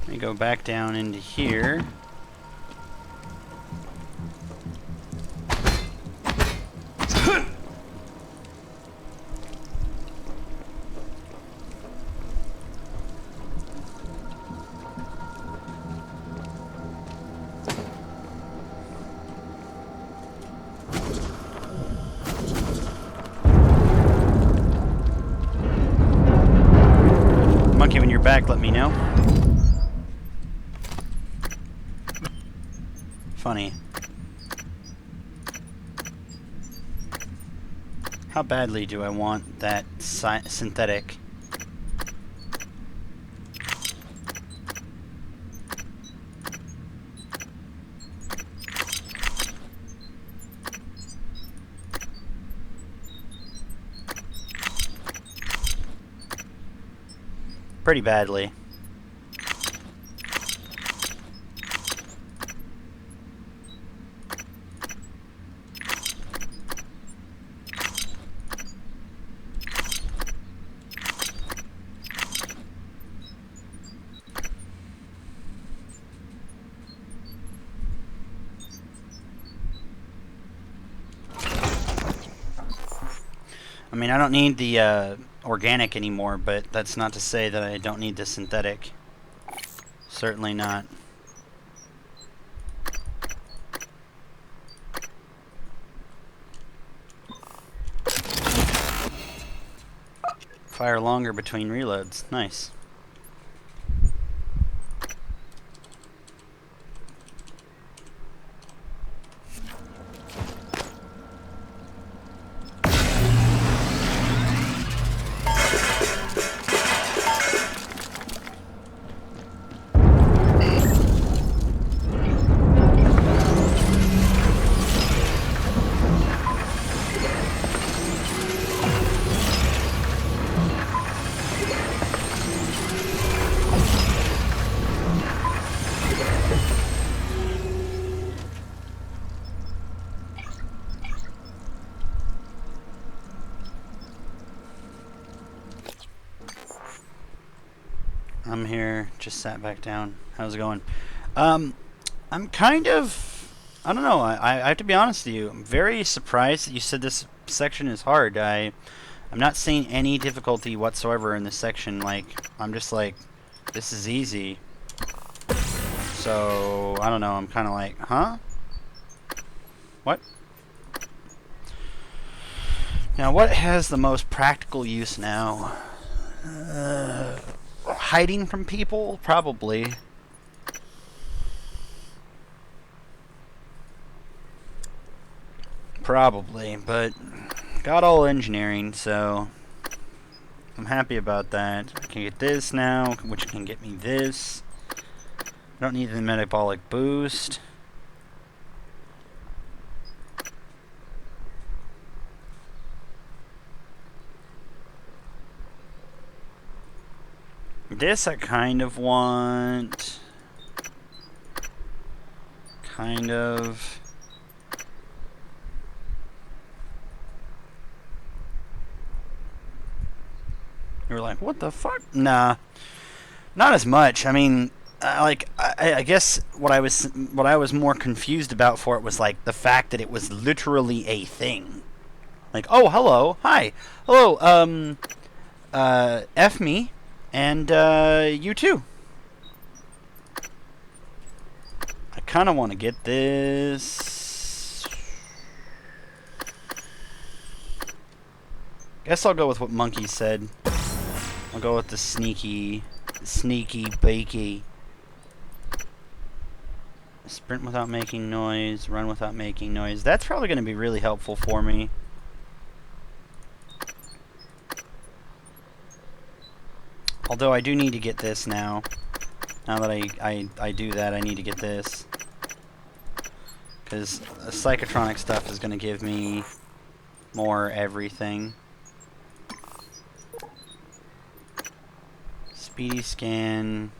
Let me go back down into here. Monkey, when you're back, let me know. Funny. How badly do I want that synthetic? Pretty badly. I mean, I don't need the organic anymore, but that's not to say that I don't need the synthetic. Certainly not. Fire longer between reloads. Nice. I'm here, just sat back down. How's it going? I'm kind of, I don't know, I have to be honest with you. I'm very surprised that you said this section is hard. I'm not seeing any difficulty whatsoever in this section. Like, I'm just like, this is easy. So, I don't know, I'm kind of like, huh? What? Now, what has the most practical use now? Hiding from people? Probably. Probably, but got all engineering, so I'm happy about that. I can get this now, which can get me this. I don't need the metabolic boost. This I kind of want. kind of. You were like, what the fuck? Nah, not as much. I mean, I guess what I was more confused about for it was like the fact that it was literally a thing. Like, oh, hello, hi, hello, F me, and you too. I kind of want to get this. Guess I'll go with what Monkey said. I'll go with the sneaky bakey. Sprint without making noise, run without making noise. That's probably going to be really helpful for me. Although I do need to get this now. Now that I do that, I need to get this. Because the psychotronic stuff is going to give me more everything. Speedy scan.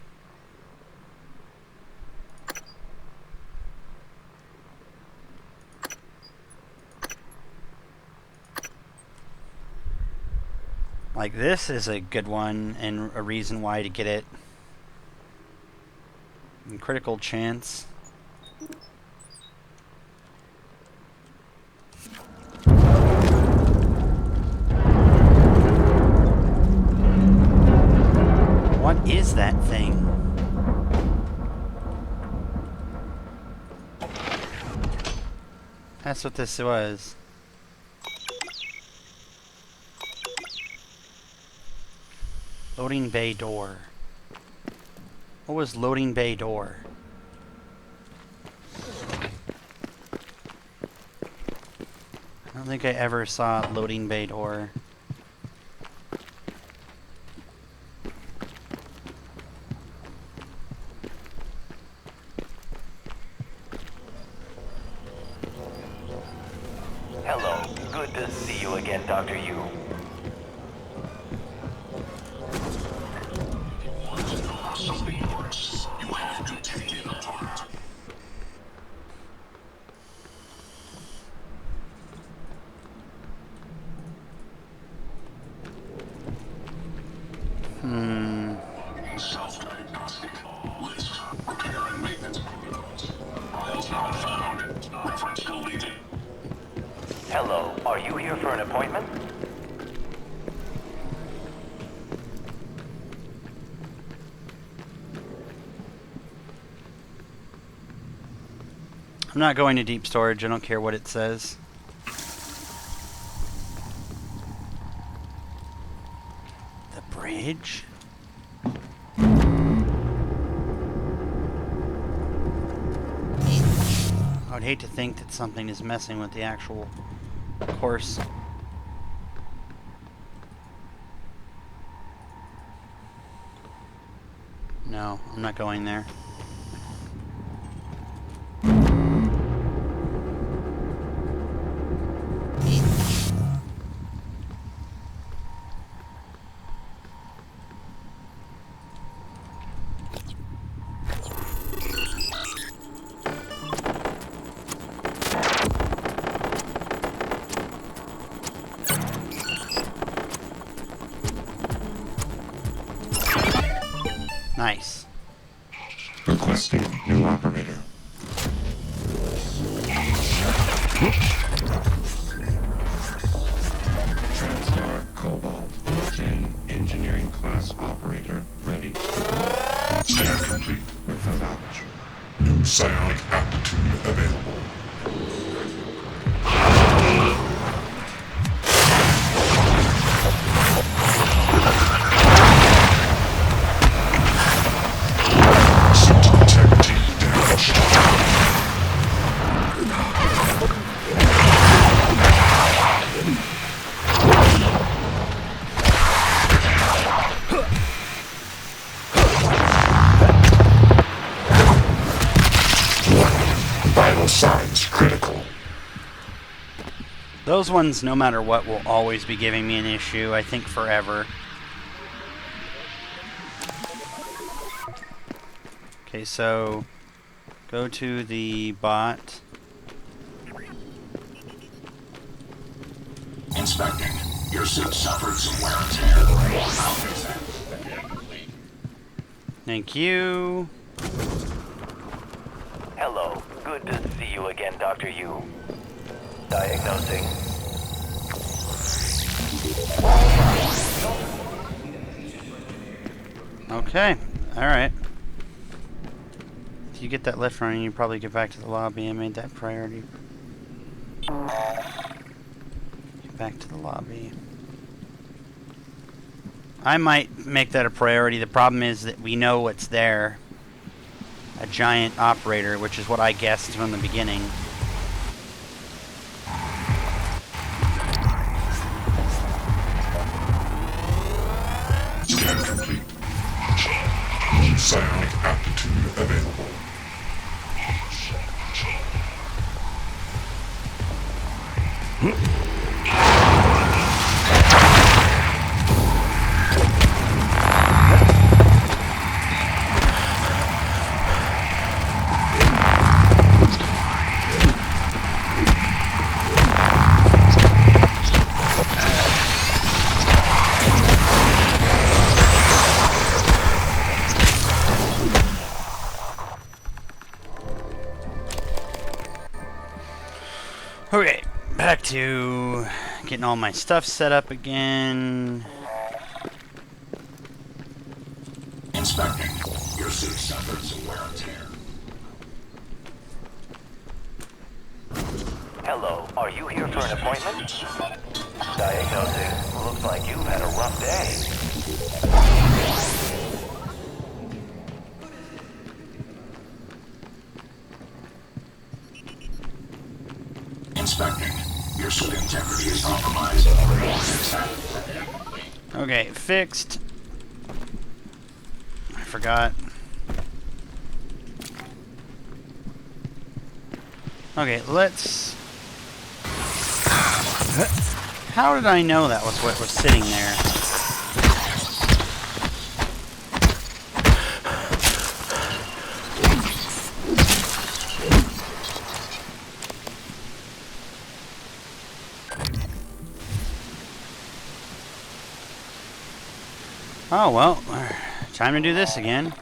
Like, this is a good one and a reason why to get it. And critical chance. What is that thing? That's what this was. Loading bay door. What was loading bay door? I don't think I ever saw loading bay door. Hello. Good to see you again, Dr. Yu. Self-diagnostic. List. Repair and maintenance protocols. Files not found. Reference deleted. Hello. Are you here for an appointment? I'm not going to deep storage. I don't care what it says. The bridge? I would hate to think that something is messing with the actual course. No, I'm not going there. Nice. Requesting new operator. TranStar Cobalt 10 engineering class operator ready. Scan complete. Without outage. New psionic aptitude available. Symptom integrity damaged. Vital signs critical. Those ones, no matter what, will always be giving me an issue, I think forever. Okay, so Go to the bot. Inspecting. Your suit suffered some wear and tear. I'll fix that. Thank you. Hello. Good to see you again, Dr. Yu. Diagnosing. Okay. Alright. If you get that lift running, you probably get back to the lobby. I made that priority. Get back to the lobby. I might make that a priority. The problem is that we know what's there. A giant operator, which is what I guessed from the beginning. Scan complete. Psionic aptitude available. Okay, back to getting all my stuff set up again. Inspecting. Your suit suffered some wear and tear. Hello. Are you here for an appointment? Diagnosing. Looks like you've had a rough day. Inspecting. Your suit integrity is compromised. Okay, fixed. I forgot. Okay, let's... How did I know that was what was sitting there? Oh, well, time to do this again.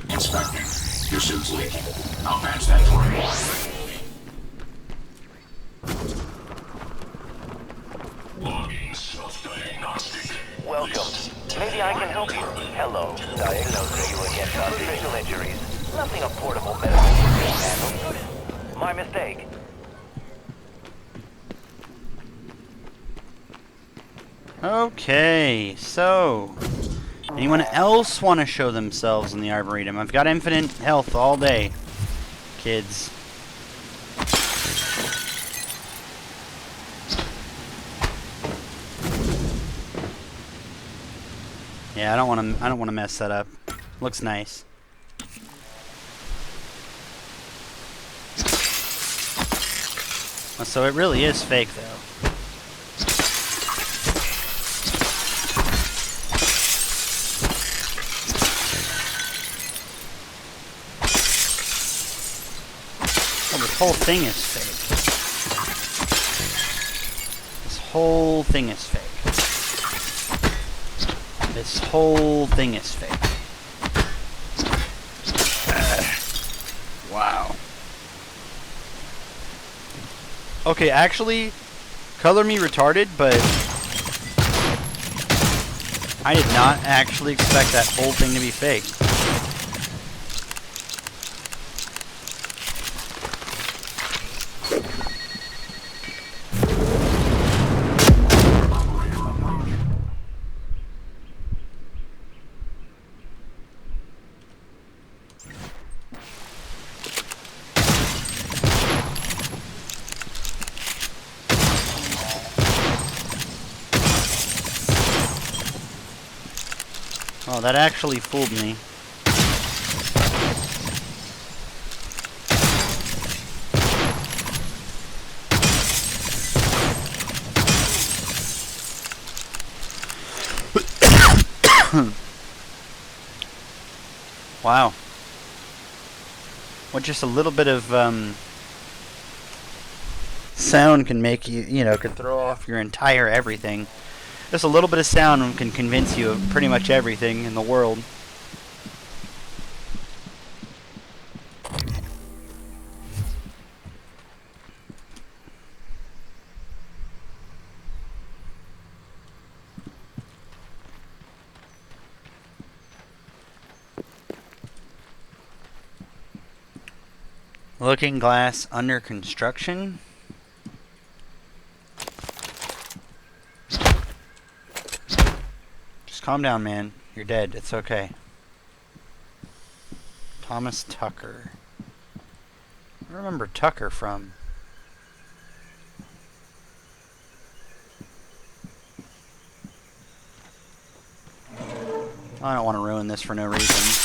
Inspecting. Your suit's leaking. I'll patch that for you. Logging self-diagnostic. Welcome. Maybe I can help you. Hello. Diagnosing you again. Superficial injuries. Nothing a portable medical can handle. My mistake. Okay, so... Anyone else want to show themselves in the Arboretum? I've got infinite health all day, kids. Yeah, I don't want to mess that up. Looks nice. So it really is fake, though. This whole thing is fake. This whole thing is fake. This whole thing is fake. Wow. Okay, actually, color me retarded, but I did not actually expect that whole thing to be fake. Oh, that actually fooled me. Wow. what just a little bit of sound can make you, can throw off your entire everything. Just a little bit of sound can convince you of pretty much everything in the world. Looking glass under construction. Just calm down, man. You're dead. It's okay. Thomas Tucker. I remember Tucker from. I don't want to ruin this for no reason.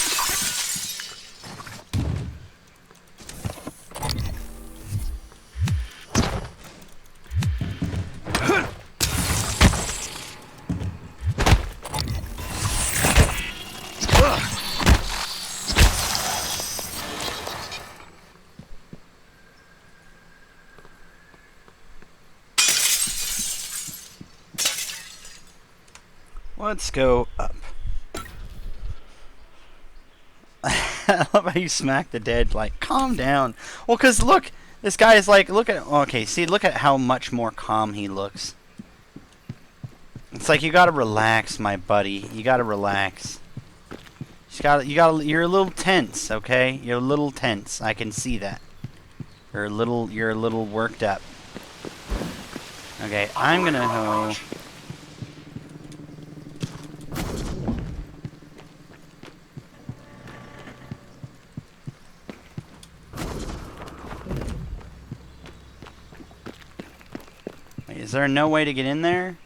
Let's go up. I love how you smack the dead, like, calm down. Well, because look, this guy is like, look at, okay, see, look at how much more calm he looks. It's like, you gotta relax, my buddy. You gotta relax. You're a little tense, okay? You're a little tense. I can see that. You're a little worked up. Okay, I'm gonna go. Is there no way to get in there?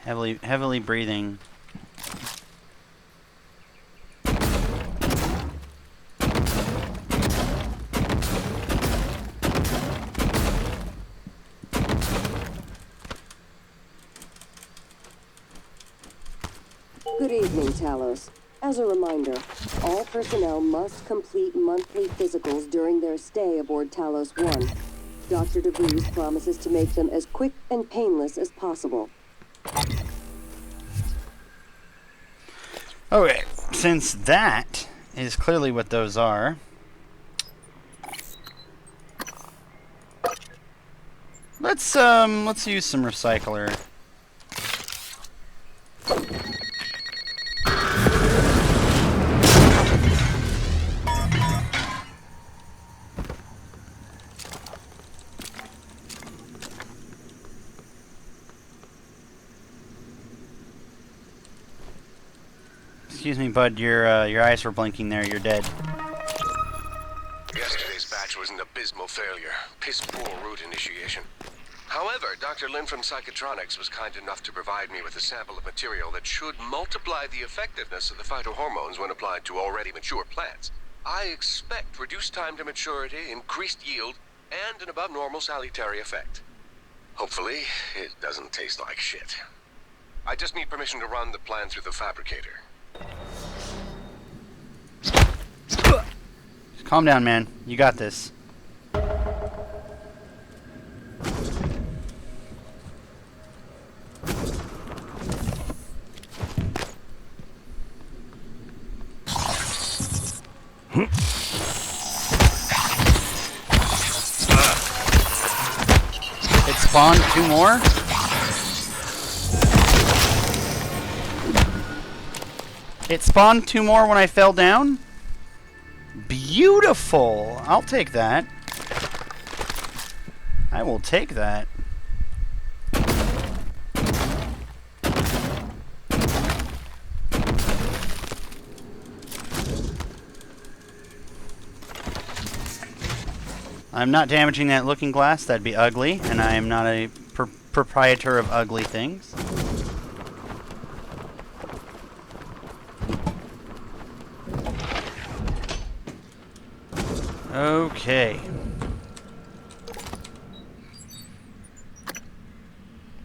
Heavily breathing. Good evening, Talos. As a reminder, all personnel must complete monthly physicals during their stay aboard Talos 1. Dr. DeVries promises to make them as quick and painless as possible. Okay, since that is clearly what those are, let's use some recycler. Excuse me, bud. Your eyes were blinking there. You're dead. Yesterday's batch was an abysmal failure. Piss-poor route initiation. However, Dr. Lin from Psychotronics was kind enough to provide me with a sample of material that should multiply the effectiveness of the phytohormones when applied to already mature plants. I expect reduced time to maturity, increased yield, and an above-normal salutary effect. Hopefully, it doesn't taste like shit. I just need permission to run the plan through the fabricator. Just calm down, man. You got this. It spawned 2 more? It spawned 2 more when I fell down? Beautiful! I'll take that. I will take that. I'm not damaging that looking glass. That'd be ugly, and I am not a proprietor of ugly things. Okay.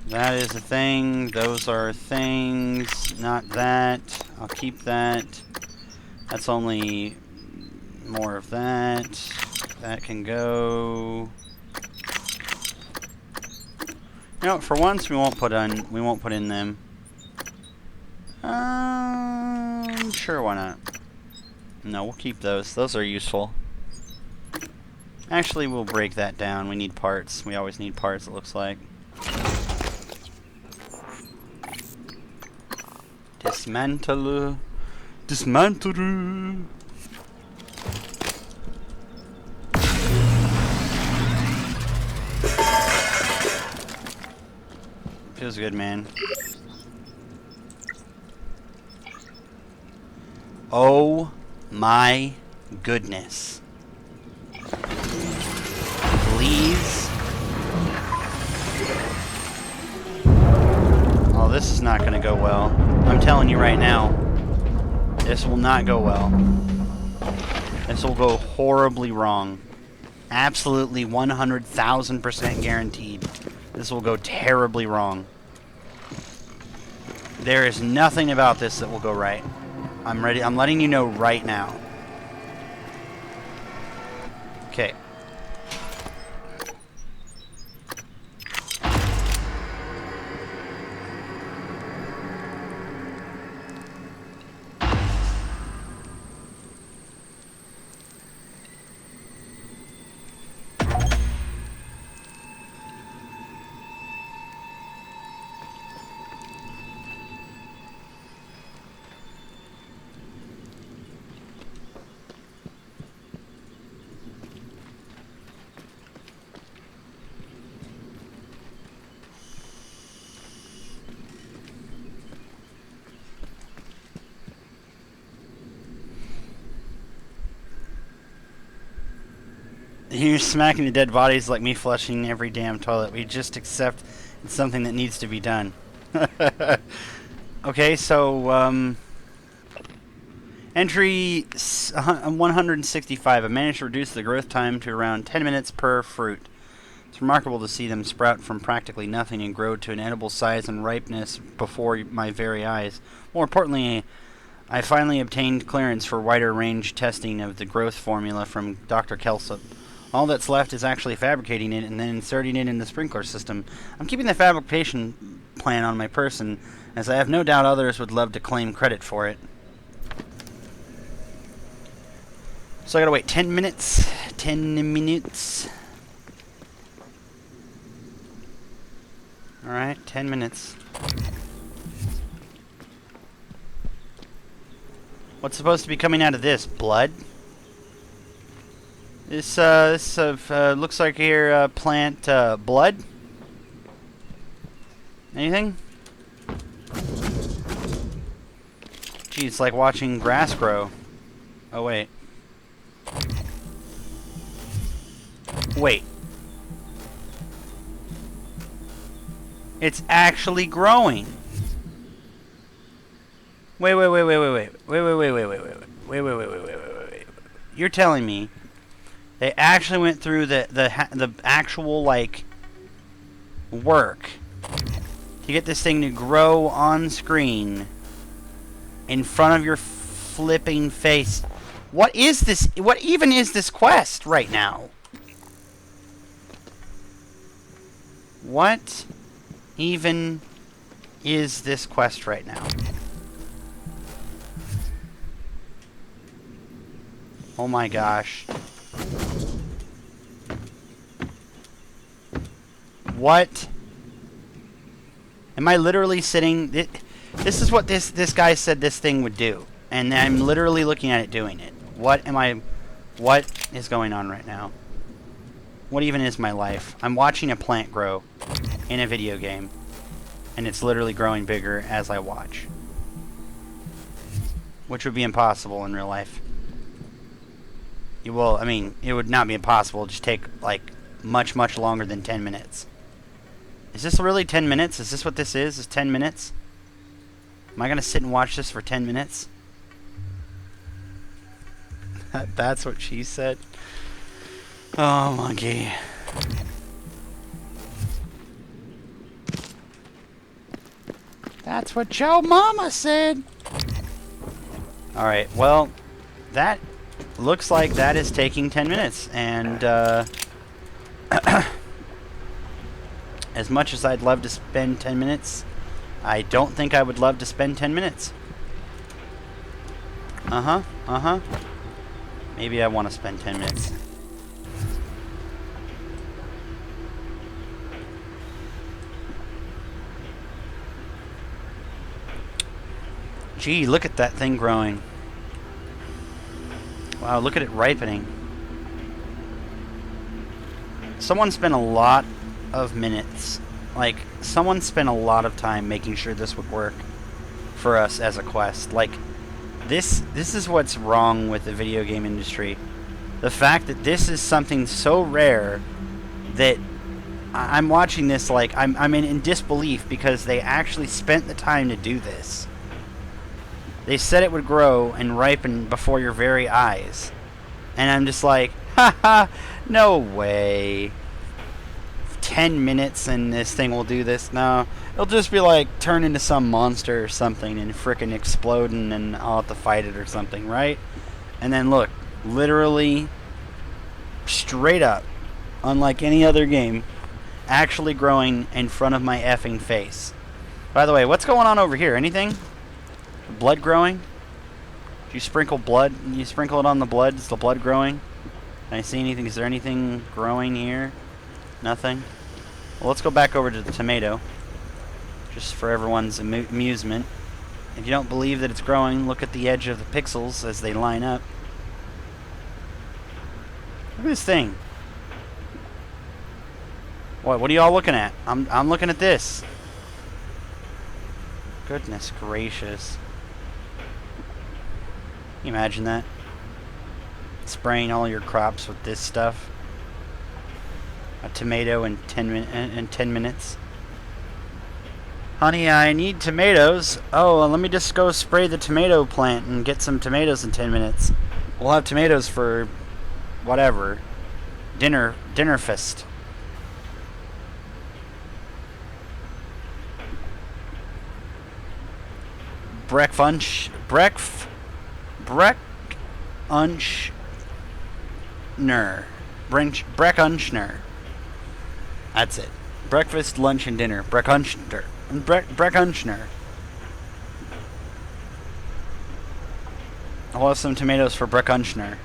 That is a thing. Those are things. Not that. I'll keep that. That's only more of that. That can go. You know, for once we won't put in them. Sure, why not? No, we'll keep those. Those are useful. Actually, we'll break that down. We need parts. We always need parts, it looks like. Dismantle. Dismantle. Feels good, man. Oh my goodness. Please. Oh, this is not going to go well. I'm telling you right now. This will not go well. This will go horribly wrong. Absolutely 100,000% guaranteed. This will go terribly wrong. There is nothing about this that will go right. I'm ready. I'm letting you know right now. Okay. You're smacking the dead bodies like me flushing every damn toilet. We just accept it's something that needs to be done. Okay, so, entry 165. I managed to reduce the growth time to around 10 minutes per fruit. It's remarkable to see them sprout from practically nothing and grow to an edible size and ripeness before my very eyes. More importantly, I finally obtained clearance for wider range testing of the growth formula from Dr. Kelsop. All that's left is actually fabricating it and then inserting it in the sprinkler system. I'm keeping the fabrication plan on my person, as I have no doubt others would love to claim credit for it. So I gotta wait 10 minutes. 10 minutes. Alright, 10 minutes. What's supposed to be coming out of this? Blood? This looks like here, plant, blood? Anything? Gee, it's like watching grass grow. Oh, wait. Wait. It's actually growing. Wait. You're telling me they actually went through the actual, like, work to get this thing to grow on screen in front of your flipping face. What is this? What even is this quest right now? What even is this quest right now? Oh my gosh. What? Am I literally sitting... This is what this guy said this thing would do. And I'm literally looking at it doing it. What is going on right now? What even is my life? I'm watching a plant grow in a video game. And it's literally growing bigger as I watch. Which would be impossible in real life. Well, I mean, it would not be impossible. It would just take, like, much, much longer than 10 minutes. Is this really 10 minutes? Is this what this is? Is 10 minutes? Am I going to sit and watch this for 10 minutes? That's what she said. Oh, monkey. That's what your mama said. Alright, well, that looks like that is taking 10 minutes, and as much as I'd love to spend 10 minutes, I don't think I would love to spend 10 minutes. Maybe I want to spend 10 minutes. Gee, look at that thing growing. Wow, look at it ripening. Someone spent a lot of minutes. Like, someone spent a lot of time making sure this would work for us as a quest. Like, this is what's wrong with the video game industry. The fact that this is something so rare that I'm watching this like I'm in disbelief because they actually spent the time to do this. They said it would grow and ripen before your very eyes. And I'm just like, haha, no way. 10 minutes and this thing will do this? No. It'll just be like turn into some monster or something and frickin' exploding and I'll have to fight it or something, right? And then look, literally, straight up, unlike any other game, actually growing in front of my effing face. By the way, what's going on over here? Anything? Blood growing? Did you sprinkle blood? You sprinkle it on the blood? Is the blood growing? Can I see anything? Is there anything growing here? Nothing? Well, let's go back over to the tomato. Just for everyone's amusement. If you don't believe that it's growing, look at the edge of the pixels as they line up. Look at this thing. What are y'all looking at? I'm looking at this. Goodness gracious. Can you imagine that? Spraying all your crops with this stuff. A tomato in 10 minutes. Honey, I need tomatoes. Oh, well, let me just go spray the tomato plant and get some tomatoes in 10 minutes. We'll have tomatoes for whatever. Dinner fest. Breckunschner. That's it. Breakfast, lunch, and dinner. Breckunschner. I'll have some tomatoes for Breckunschner.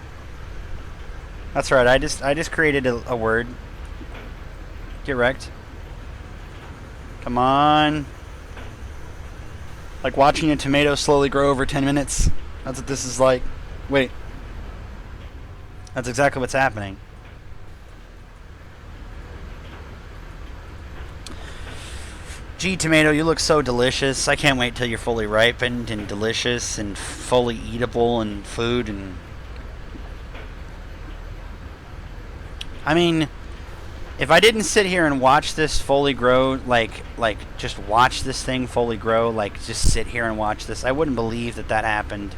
That's right. I just created a word. Get wrecked. Come on. Like watching a tomato slowly grow over 10 minutes. That's what this is like. Wait. That's exactly what's happening. Gee, tomato, you look so delicious. I can't wait till you're fully ripened and delicious and fully eatable and food and... I mean, if I didn't sit here and watch this fully grow, like just watch this thing fully grow, like just sit here and watch this, I wouldn't believe that happened.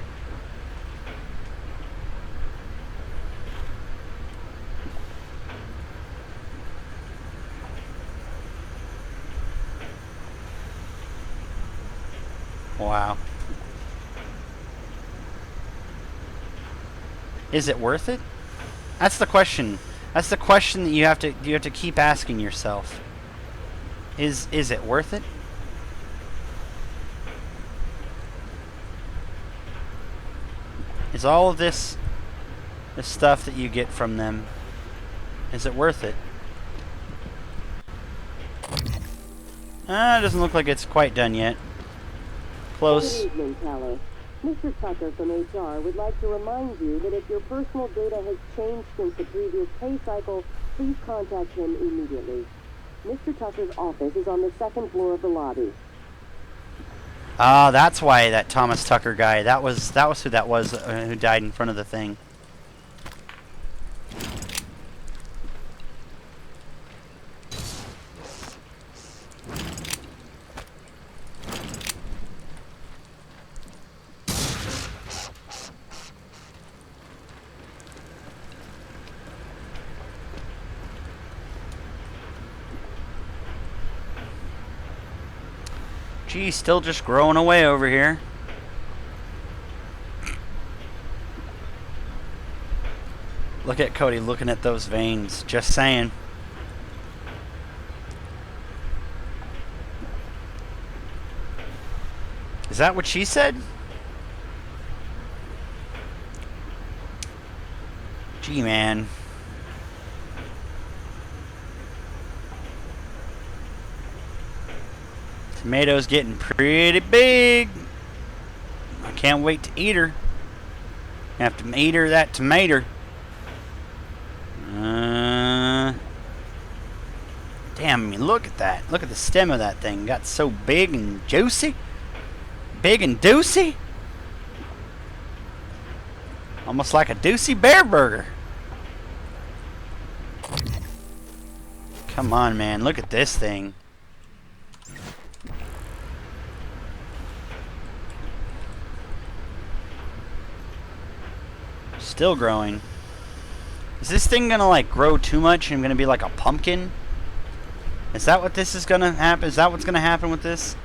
Wow. Is it worth it? That's the question. That's the question that you have to keep asking yourself. Is it worth it? Is all of this stuff that you get from them, is it worth it? It doesn't look like it's quite done yet. Close. Good evening, Keller. Mr. Tucker from HR would like to remind you that if your personal data has changed since the previous pay cycle, please contact him immediately. Mr. Tucker's office is on the second floor of the lobby. Ah, that's why that Thomas Tucker guy, that was who that was who died in front of the thing. Gee, still just growing away over here. Look at Cody looking at those veins. Just saying. Is that what she said? Gee, man. Tomato's getting pretty big. I can't wait to eat her. Have to eat her that tomato. Damn, I mean, look at that. Look at the stem of that thing. Got so big and juicy. Big and deucey. Almost like a Deucey Bear burger. Come on, man. Look at this thing. Still growing. Is this thing gonna like grow too much and gonna be like a pumpkin? Is that what this is gonna happen? Is that what's gonna happen with this?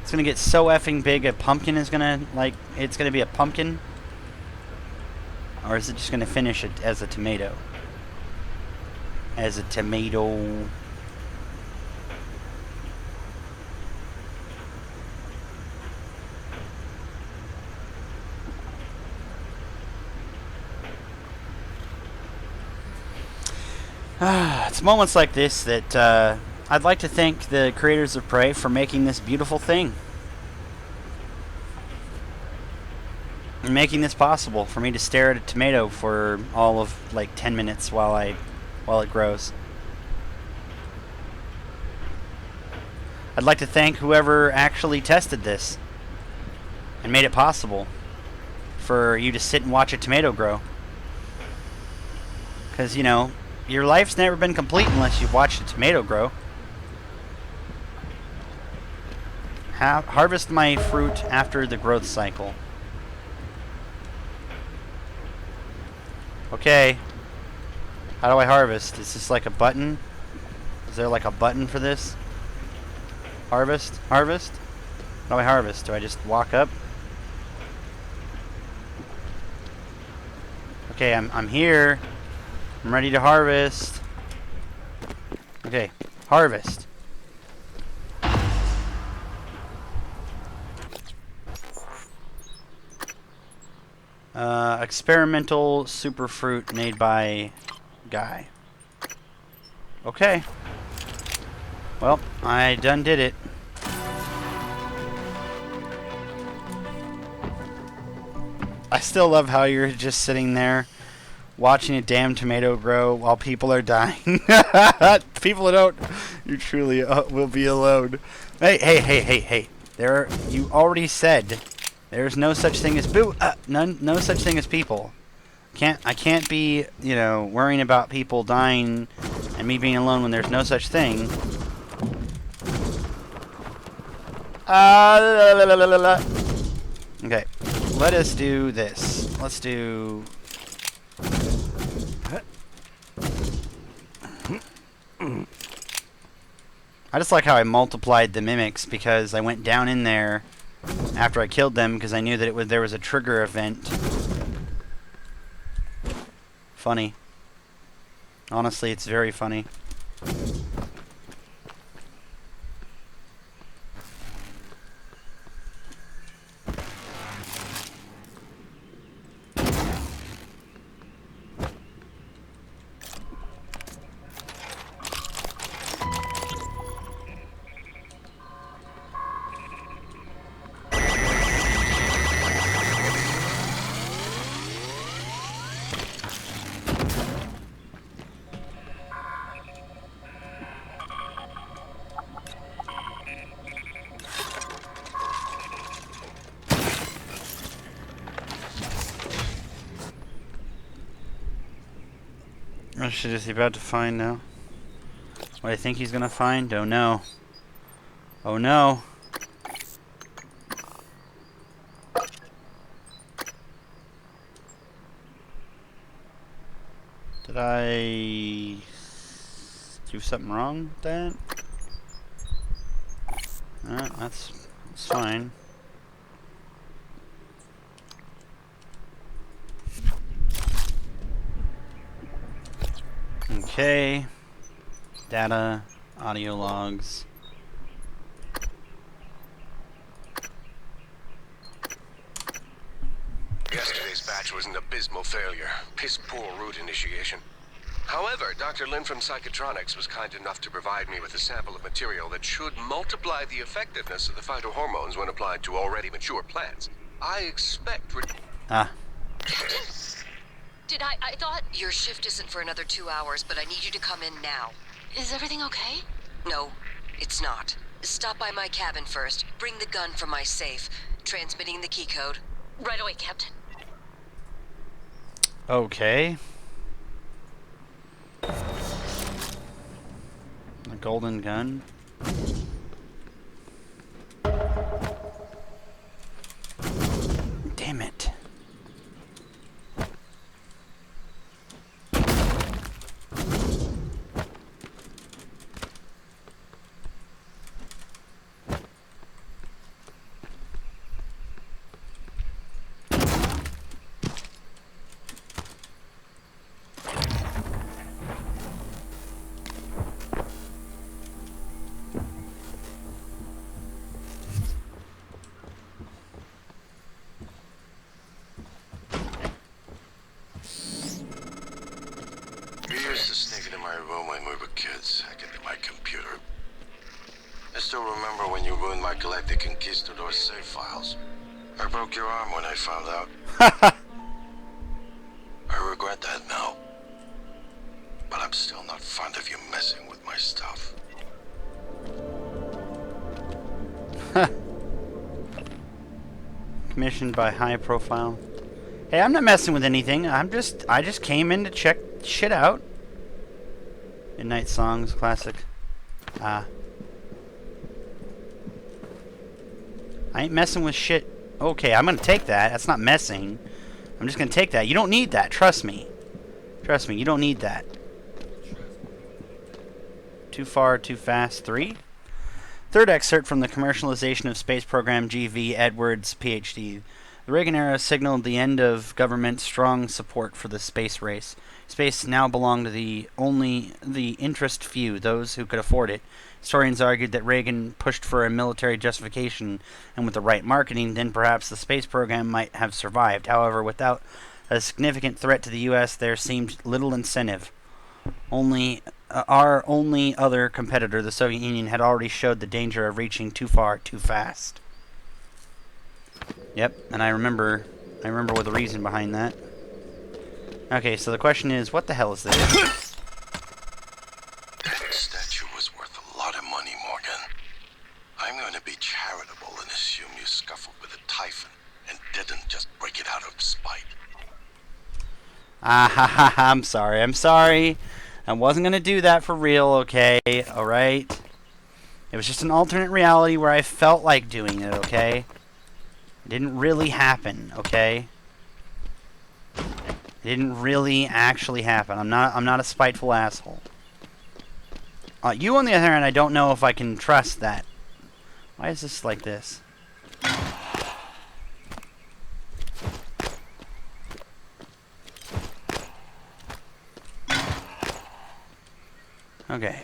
It's gonna get so effing big a pumpkin is gonna like it's gonna be a pumpkin? Or is it just gonna finish it as a tomato? As a tomato. It's moments like this that I'd like to thank the creators of Prey for making this beautiful thing. And making this possible for me to stare at a tomato for all of like 10 minutes while it grows. I'd like to thank whoever actually tested this and made it possible for you to sit and watch a tomato grow. Because, you know, your life's never been complete unless you've watched a tomato grow. Harvest my fruit after the growth cycle. Okay. How do I harvest? Is this like a button? Is there like a button for this? Harvest? Harvest? How do I harvest? Do I just walk up? Okay, I'm here. I'm ready to harvest. Okay, harvest. Experimental superfruit made by guy. Okay. Well, I done did it. I still love how you're just sitting there watching a damn tomato grow while people are dying. People don't. You truly will be alone. Hey. You already said there's no such thing as no such thing as people. I can't be, you know, worrying about people dying and me being alone when there's no such thing. Okay, let us do this. Let's do. I just like how I multiplied the mimics because I went down in there after I killed them because I knew that there was a trigger event. Funny. Honestly, it's very funny. What shit is he about to find now? What I think he's gonna find? Oh no. Oh no. Did I do something wrong with that? That's fine. Okay. Data, audio logs. Yesterday's batch was an abysmal failure. Piss poor route initiation. However, Dr. Lin from Psychotronics was kind enough to provide me with a sample of material that should multiply the effectiveness of the phytohormones when applied to already mature plants. I expect... Did I thought your shift isn't for another 2 hours, but I need you to come in now. Is everything okay? No, it's not. Stop by my cabin first. Bring the gun from my safe. Transmitting the key code. Right away, Captain. Okay. A golden gun. Damn it. We used to sneak into my room when we were kids, hack into my computer. I still remember when you ruined my Galactic Conquistador save files. I broke your arm when I found out. I regret that now. But I'm still not fond of you messing with my stuff. Commissioned by high profile. Hey, I'm not messing with anything. I just came in to check shit out. Midnight Songs, classic. I ain't messing with shit. Okay, I'm gonna take that. That's not messing. I'm just gonna take that. You don't need that. Trust me. Trust me, you don't need that. Too far, too fast. 3. Third excerpt from the commercialization of space program G.V. Edwards, Ph.D. The Reagan era signaled the end of government's strong support for the space race. Space now belonged to only the interest few, those who could afford it. Historians argued that Reagan pushed for a military justification, and with the right marketing, then perhaps the space program might have survived. However, without a significant threat to the U.S., there seemed little incentive. Our only other competitor, the Soviet Union, had already showed the danger of reaching too far, too fast. Yep, and I remember what the reason behind that. Okay, so the question is, what the hell is this? That statue was worth a lot of money, Morgan. I'm going to be charitable and assume you scuffled with a Typhon and didn't just break it out of spite. I'm sorry. I wasn't going to do that for real, okay? Alright? It was just an alternate reality where I felt like doing it, okay? It didn't really happen, okay? It didn't really actually happen. I'm not a spiteful asshole. You, on the other hand, I don't know if I can trust that. Why is this like this? Okay.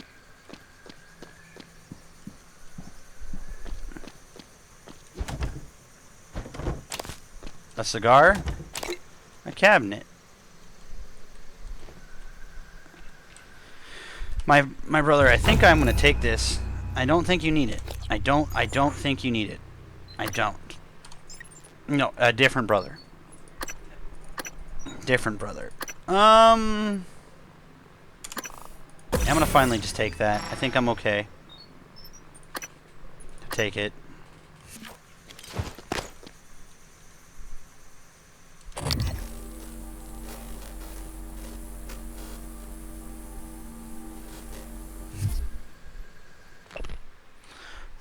A cigar? A cabinet. My brother, I think I'm gonna take this. I don't think you need it. I don't think you need it. I don't. No, a different brother. Different brother. I'm gonna finally just take that. I think I'm okay to take it.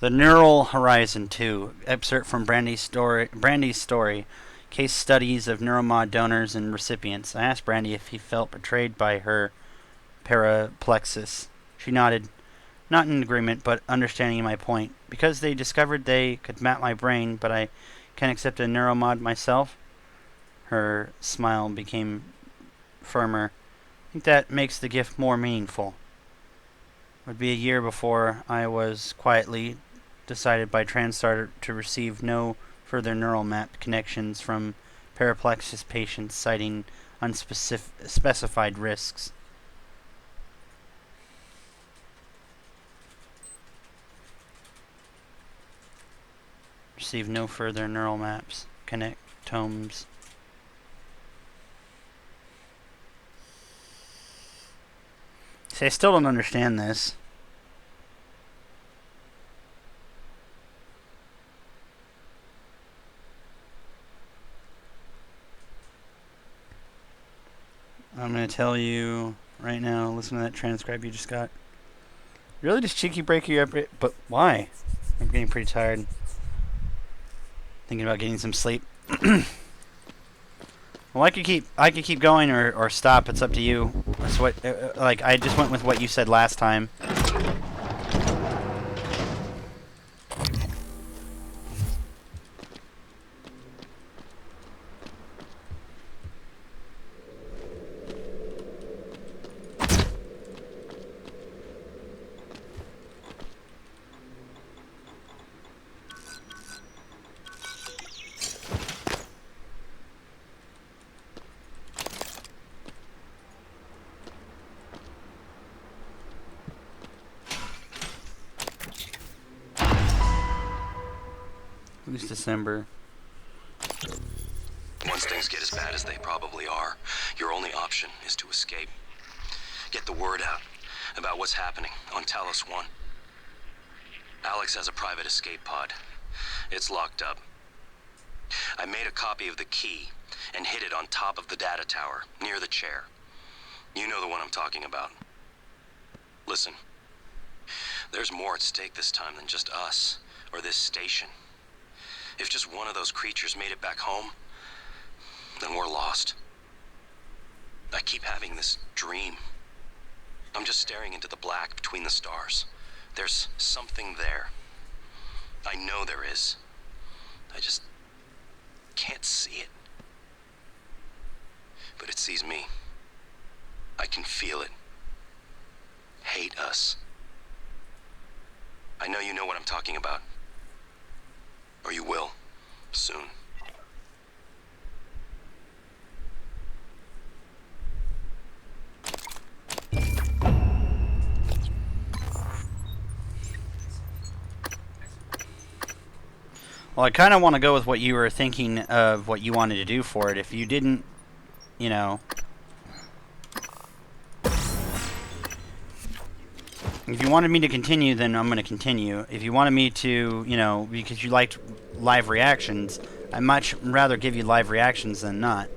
The Neural Horizon 2, excerpt from Brandy's story, case studies of neuromod donors and recipients. I asked Brandy if he felt betrayed by her paraplexis. She nodded, not in agreement, but understanding my point. Because they discovered they could map my brain, but I can't accept a neuromod myself? Her smile became firmer. think that makes the gift more meaningful. It would be a year before I was quietly decided by TranStar to receive no further neural map connections from paraplexus patients citing unspecified risks. Receive no further neural maps, connectomes. See, I still don't understand this. I'm going to tell you right now, listen to that transcribe you just got. Really just cheeky break you up, but why? I'm getting pretty tired. Thinking about getting some sleep. Well, I could keep going or stop. It's up to you. That's what, like, I just went with what you said last time. Who's December? Once things get as bad as they probably are, your only option is to escape. Get the word out about what's happening on Talos 1. Alex has a private escape pod. It's locked up. I made a copy of the key and hid it on top of the data tower, near the chair. You know the one I'm talking about. Listen, there's more at stake this time than just us, or this station. If just one of those creatures made it back home, then we're lost. I keep having this dream. I'm just staring into the black between the stars. There's something there. I know there is. I just can't see it. But it sees me. I can feel it. Hate us. I know you know what I'm talking about. Or you will, soon. Well, I kind of want to go with what you were thinking of what you wanted to do for it. If you didn't, you know... If you wanted me to continue, then I'm going to continue. If you wanted me to, you know, because you liked live reactions, I'd much rather give you live reactions than not.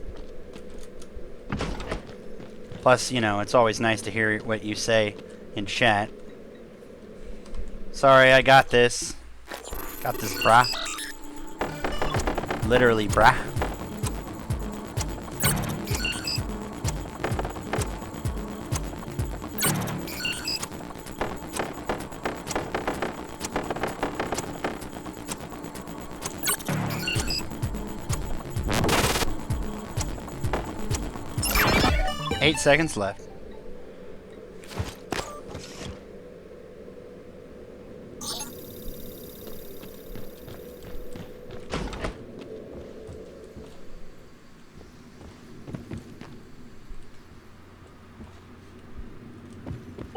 Plus, you know, it's always nice to hear what you say in chat. Sorry, I got this. Got this, brah. Literally, brah. Eight seconds left.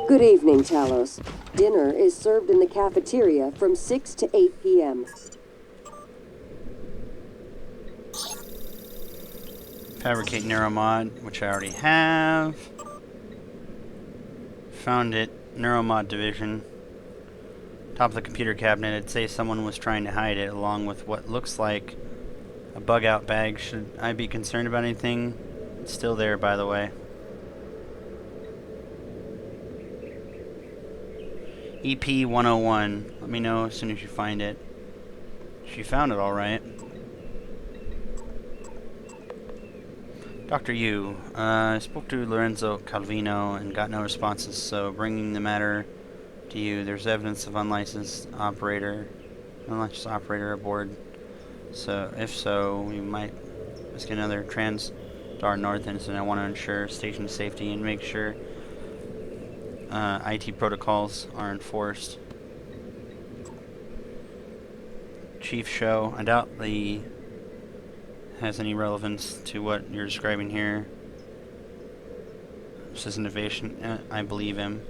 Good evening, Talos. Dinner is served in the cafeteria from 6 to 8 p.m. Fabricate Neuromod, which I already have. Found it. Neuromod division. Top of the computer cabinet. It'd say someone was trying to hide it, along with what looks like a bug-out bag. Should I be concerned about anything? It's still there, by the way. EP-101. Let me know as soon as you find it. She found it all right. Dr. Yu, I spoke to Lorenzo Calvino and got no responses, so bringing the matter to you, there's evidence of unlicensed operator aboard. So, if so, we might risk another Star North incident. I want to ensure station safety and make sure IT protocols are enforced. Chief Show, I doubt the has any relevance to what you're describing here. This is innovation. I believe him.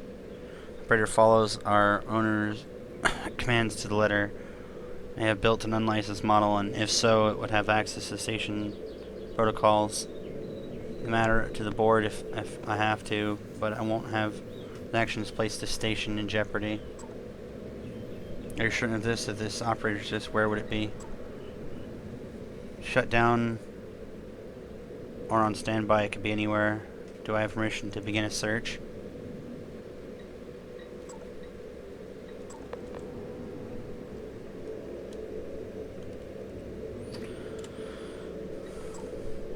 Operator follows our owner's commands to the letter. They have built an unlicensed model, and if so, it would have access to station protocols. The matter to the board if I have to, but I won't have actions place the station in jeopardy. Are you certain of this? If this operator exists, where would it be? Shut down or on standby, it could be anywhere. Do I have permission to begin a search?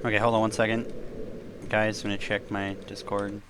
Okay, hold on one second. Guys, I'm gonna check my Discord.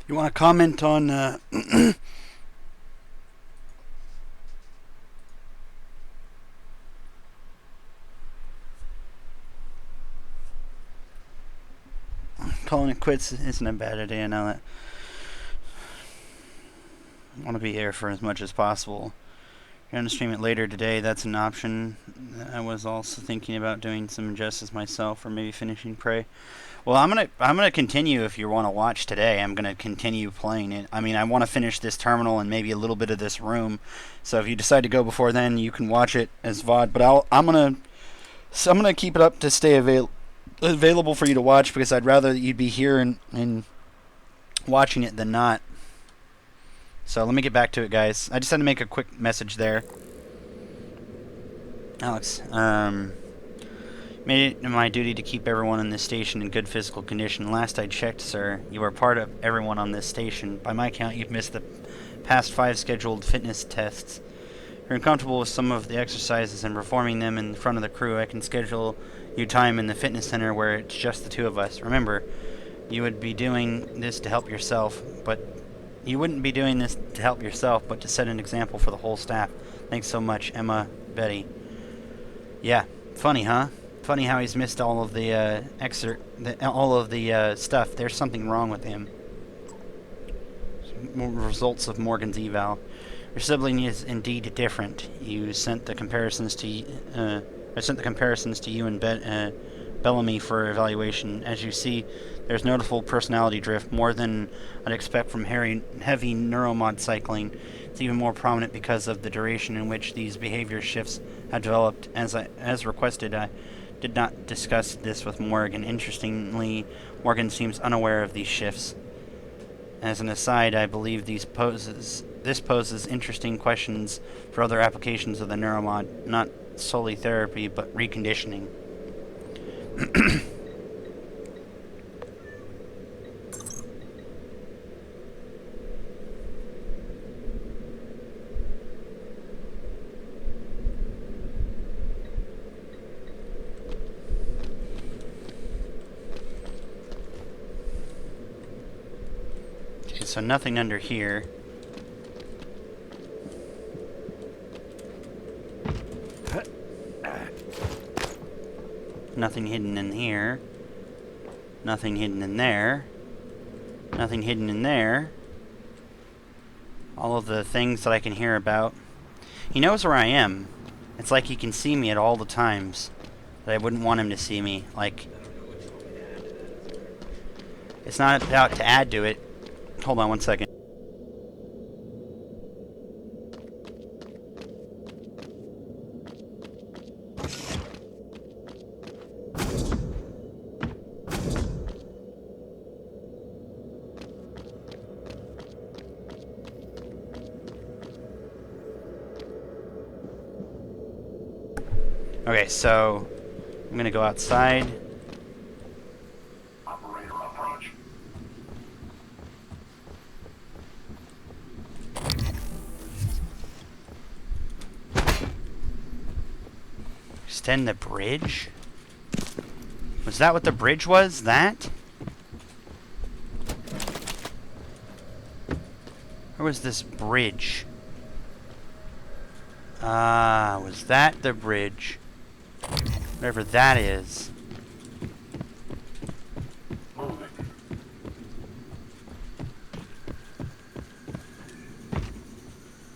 You want to comment on calling it quits isn't a bad idea now that I want to be here for as much as possible. You're going to stream it later today, that's an option. I was also thinking about doing some Injustice myself, or maybe finishing Prey. Well, I'm gonna continue if you want to watch today. I'm gonna continue playing it. I mean, I want to finish this terminal and maybe a little bit of this room. So if you decide to go before then, you can watch it as VOD. But I'm gonna keep it up to stay available for you to watch, because I'd rather that you'd be here and watching it than not. So let me get back to it, guys. I just had to make a quick message there. Alex, made it my duty to keep everyone on this station in good physical condition. Last I checked, sir, you are part of everyone on this station. By my count, you've missed the past 5 scheduled fitness tests. If you're uncomfortable with some of the exercises and performing them in front of the crew, I can schedule you time in the fitness center where it's just the 2 of us. Remember, you would be doing this to help yourself, but you wouldn't be doing this to help yourself, but to set an example for the whole staff. Thanks so much, Emma, Betty. Yeah, funny, huh? Funny how he's missed all of the stuff. There's something wrong with him. Results of Morgan's eval. Your sibling is indeed different. You sent the comparisons to you and Bellamy for evaluation. As you see, there's noticeable personality drift, more than I'd expect from heavy neuromod cycling. It's even more prominent because of the duration in which these behavior shifts have developed. As requested, I did not discuss this with Morgan. Interestingly, Morgan seems unaware of these shifts. As an aside, I believe this poses interesting questions for other applications of the neuromod, not solely therapy, but reconditioning. So nothing under here. Nothing hidden in here. Nothing hidden in there. Nothing hidden in there. All of the things that I can hear about. He knows where I am. It's like he can see me at all the times that I wouldn't want him to see me. Like, it's not about to add to it. Hold on one second. Okay, so I'm gonna go outside. Operator approach. Extend the bridge? Was that what the bridge was? That? Where was this bridge? Ah, was that the bridge? Whatever that is.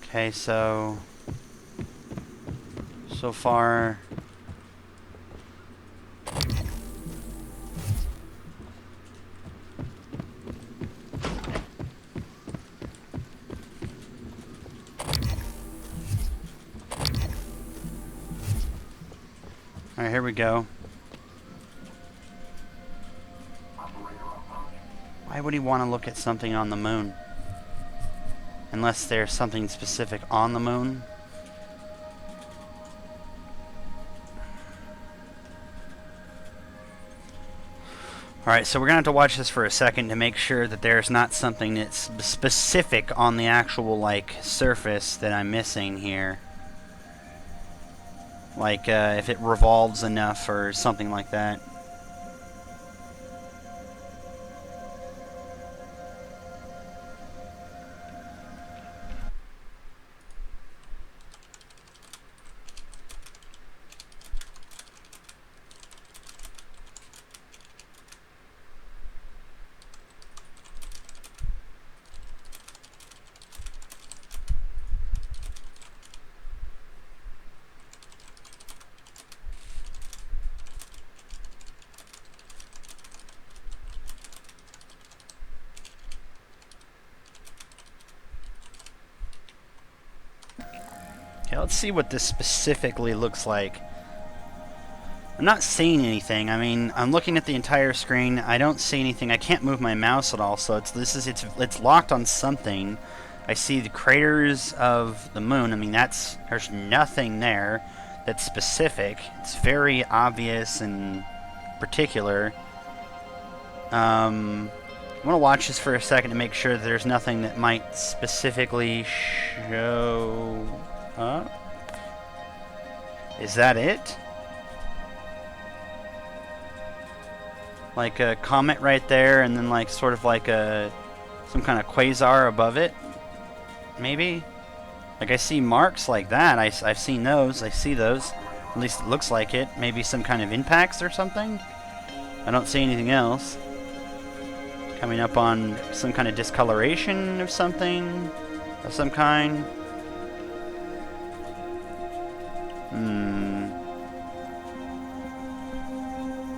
Okay, so far Alright, here we go. Why would he want to look at something on the moon? Unless there's something specific on the moon? Alright, so we're going to have to watch this for a second to make sure that there's not something that's specific on the actual, like, surface that I'm missing here. Like, if it revolves enough or something like that. Okay, let's see what this specifically looks like. I'm not seeing anything. I mean, I'm looking at the entire screen. I don't see anything. I can't move my mouse at all, so it's locked on something. I see the craters of the moon. I mean, there's nothing there that's specific. It's very obvious and particular. I'm gonna watch this for a second to make sure that there's nothing that might specifically show up. Is that it? Like a comet right there, and then like sort of like some kind of quasar above it, maybe. Like I see marks like that. I've seen those. I see those. At least it looks like it. Maybe some kind of impacts or something. I don't see anything else. Coming up on some kind of discoloration of something, of some kind.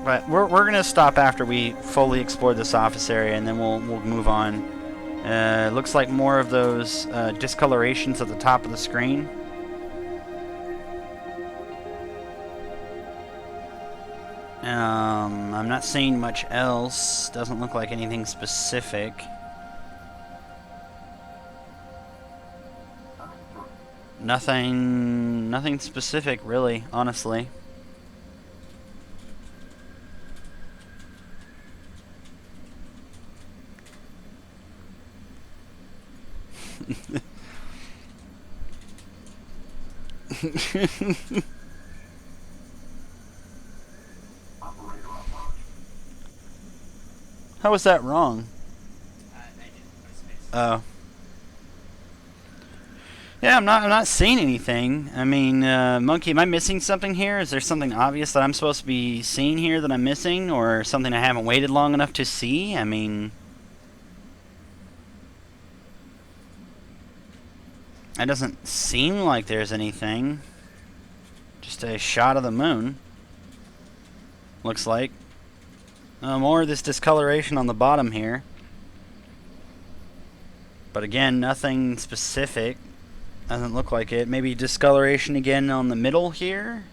But we're gonna stop after we fully explore this office area, and then we'll move on. Looks like more of those discolorations at the top of the screen. I'm not seeing much else. Doesn't look like anything specific. Nothing specific, really, honestly. How was that wrong? Oh. Yeah, I'm not seeing anything. I mean, Monkey, am I missing something here? Is there something obvious that I'm supposed to be seeing here that I'm missing, or something I haven't waited long enough to see? I mean, it doesn't seem like there's anything. Just a shot of the moon. Looks like. More of this discoloration on the bottom here. But again, nothing specific. Doesn't look like it. Maybe discoloration again on the middle here?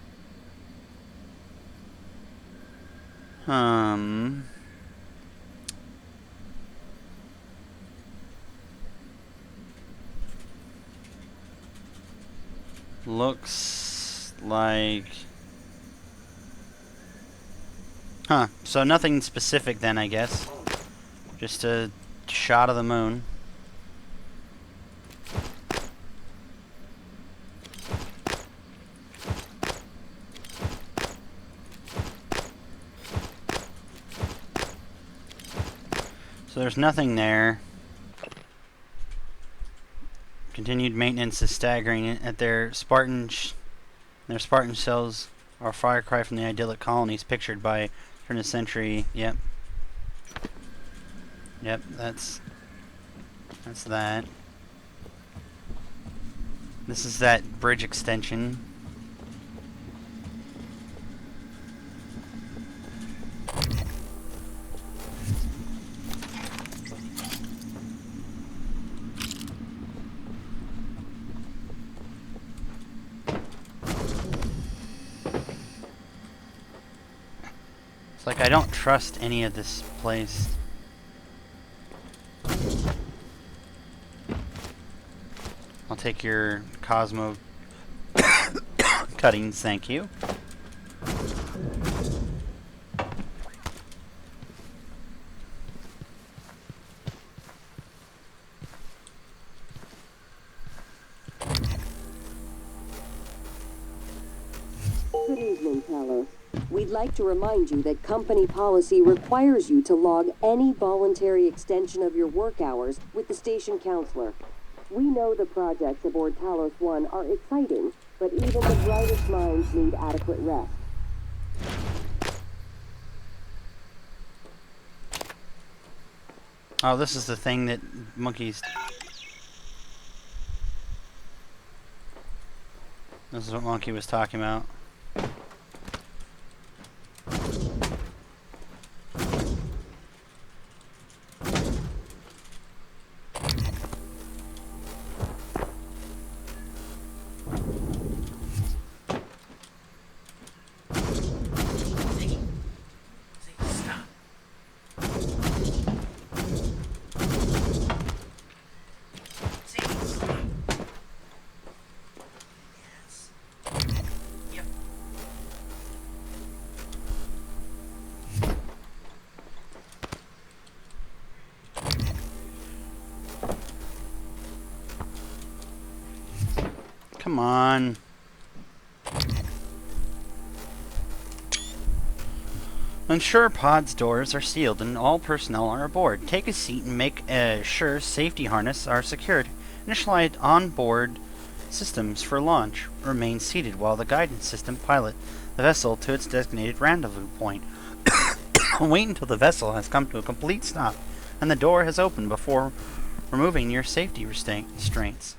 Looks like... Huh. So nothing specific then, I guess. Just a shot of the moon. So there's nothing there. Continued maintenance is staggering. At their Spartan cells, our fire cry from the idyllic colonies pictured by turn of the century. Yep. Yep, that's that. This is that bridge extension. It's like I don't trust any of this place. I'll take your Cosmo cuttings, thank you. Good evening, Talos. We'd like to remind you that company policy requires you to log any voluntary extension of your work hours with the station counselor. We know the projects aboard Talos 1 are exciting, but even the brightest minds need adequate rest. Oh, this is the thing that monkeys... This is what Monkey was talking about. Come on. Ensure pod's doors are sealed and all personnel are aboard. Take a seat and make sure safety harnesses are secured. Initialize on-board systems for launch. Remain seated while the guidance system pilot the vessel to its designated rendezvous point. Wait until the vessel has come to a complete stop and the door has opened before removing your safety restraints.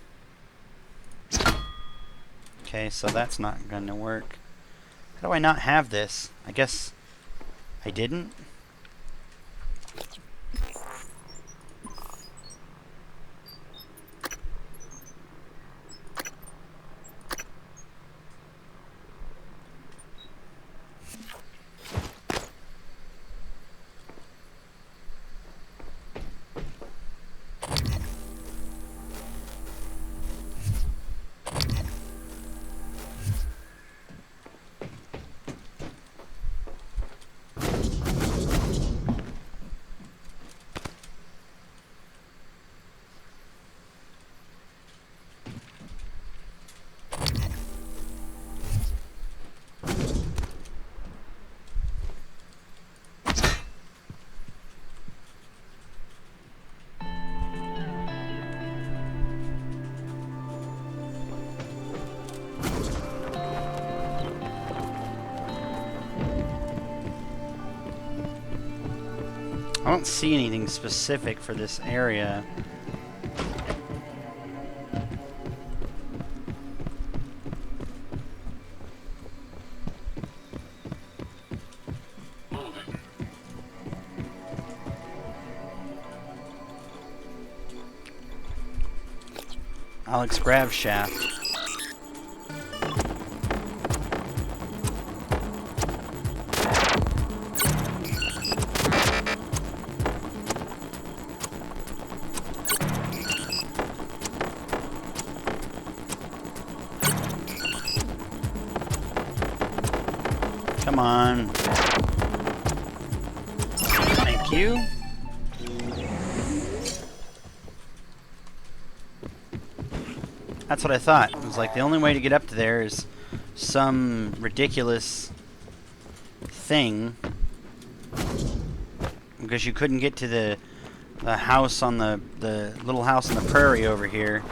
Okay, so that's not going to work. How do I not have this? I guess I didn't? I don't see anything specific for this area. Alex Grav shaft. Come on. Thank you. That's what I thought. It was like the only way to get up to there is some ridiculous thing. Because you couldn't get to the house on the little house on the prairie over here.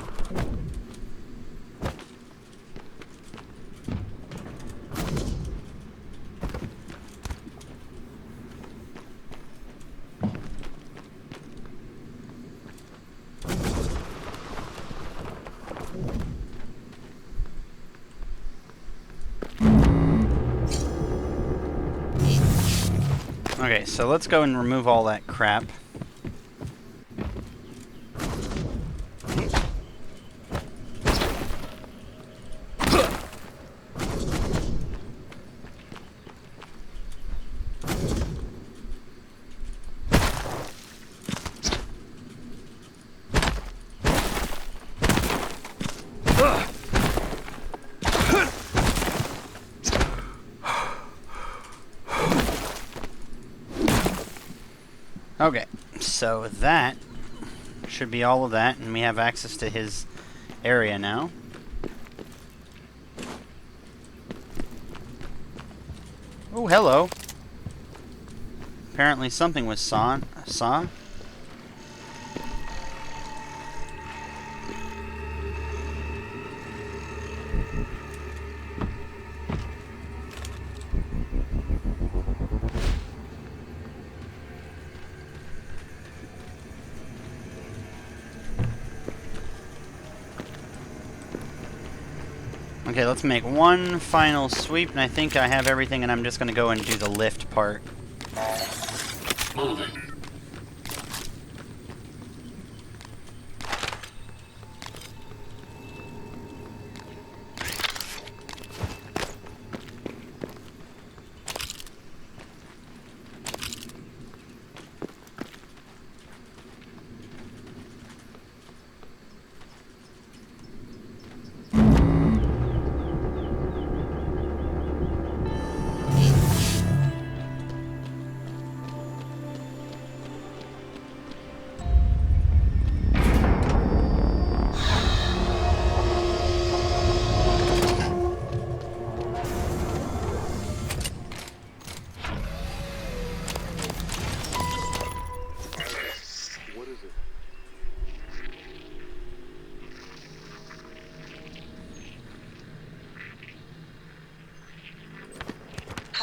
Okay, so let's go and remove all that crap. Okay, so that should be all of that, and we have access to his area now. Oh, hello. Apparently something was saw. Okay, let's make one final sweep, and I think I have everything, and I'm just going to go and do the lift part. Moving.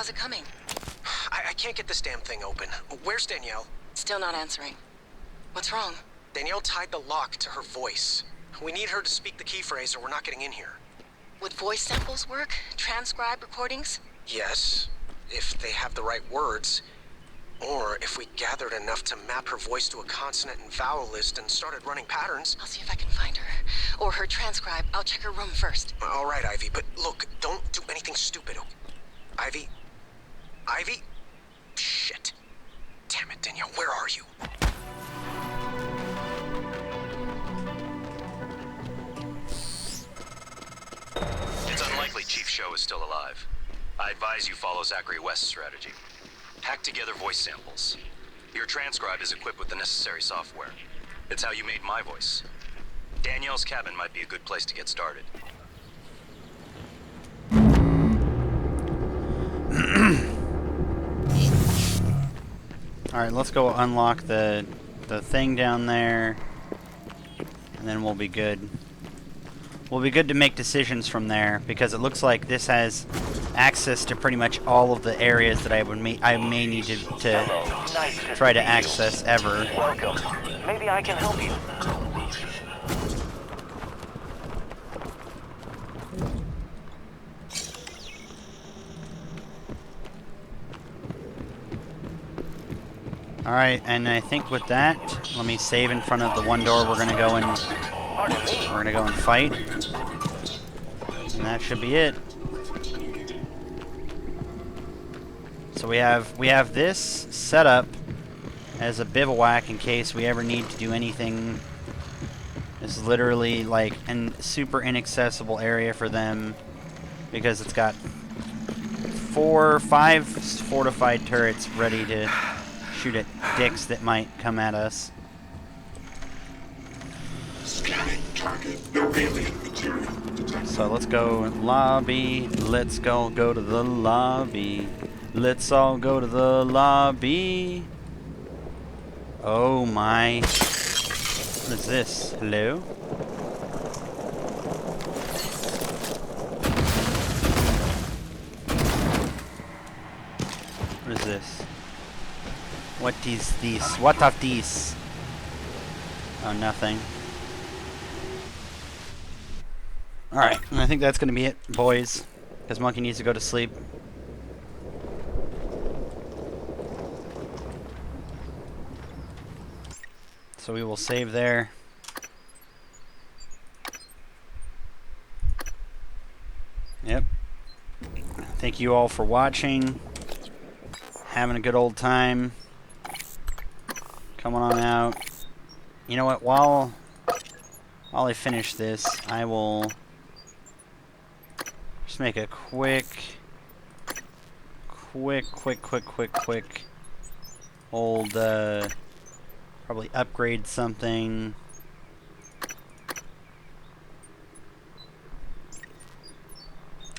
How's it coming? I can't get this damn thing open. Where's Danielle? Still not answering. What's wrong? Danielle tied the lock to her voice. We need her to speak the key phrase or we're not getting in here. Would voice samples work? Transcribe recordings? Yes, if they have the right words. Or if we gathered enough to map her voice to a consonant and vowel list and started running patterns. I'll see if I can find her. Or her transcribe. I'll check her room first. All right, Ivy, but look, don't do anything stupid. Ivy? Ivy? Shit. Damn it, Danielle, where are you? It's unlikely Chief Show is still alive. I advise you follow Zachary West's strategy. Hack together voice samples. Your transcribe is equipped with the necessary software. It's how you made my voice. Danielle's cabin might be a good place to get started. Alright, let's go unlock the thing down there, and then we'll be good. We'll be good to make decisions from there, because it looks like this has access to pretty much all of the areas that I may need to try to access ever. Welcome. Maybe I can help you. Alright, and I think with that, let me save in front of the one door we're gonna go and fight. And that should be it. So we have this set up as a bivouac in case we ever need to do anything. It's literally like a super inaccessible area for them because it's got 5 fortified turrets ready to shoot at dicks that might come at us. Scanning target. No alien material detected. So let's go lobby. Let's go to the lobby. Let's all go to the lobby. Oh my. What is this? Hello? What is this? What is this? What of this? Oh, nothing. Alright, I think that's gonna be it, boys. Because Monkey needs to go to sleep. So we will save there. Yep. Thank you all for watching. Having a good old time. Coming on out. You know what, while I finish this, I will just make a quick old probably upgrade something.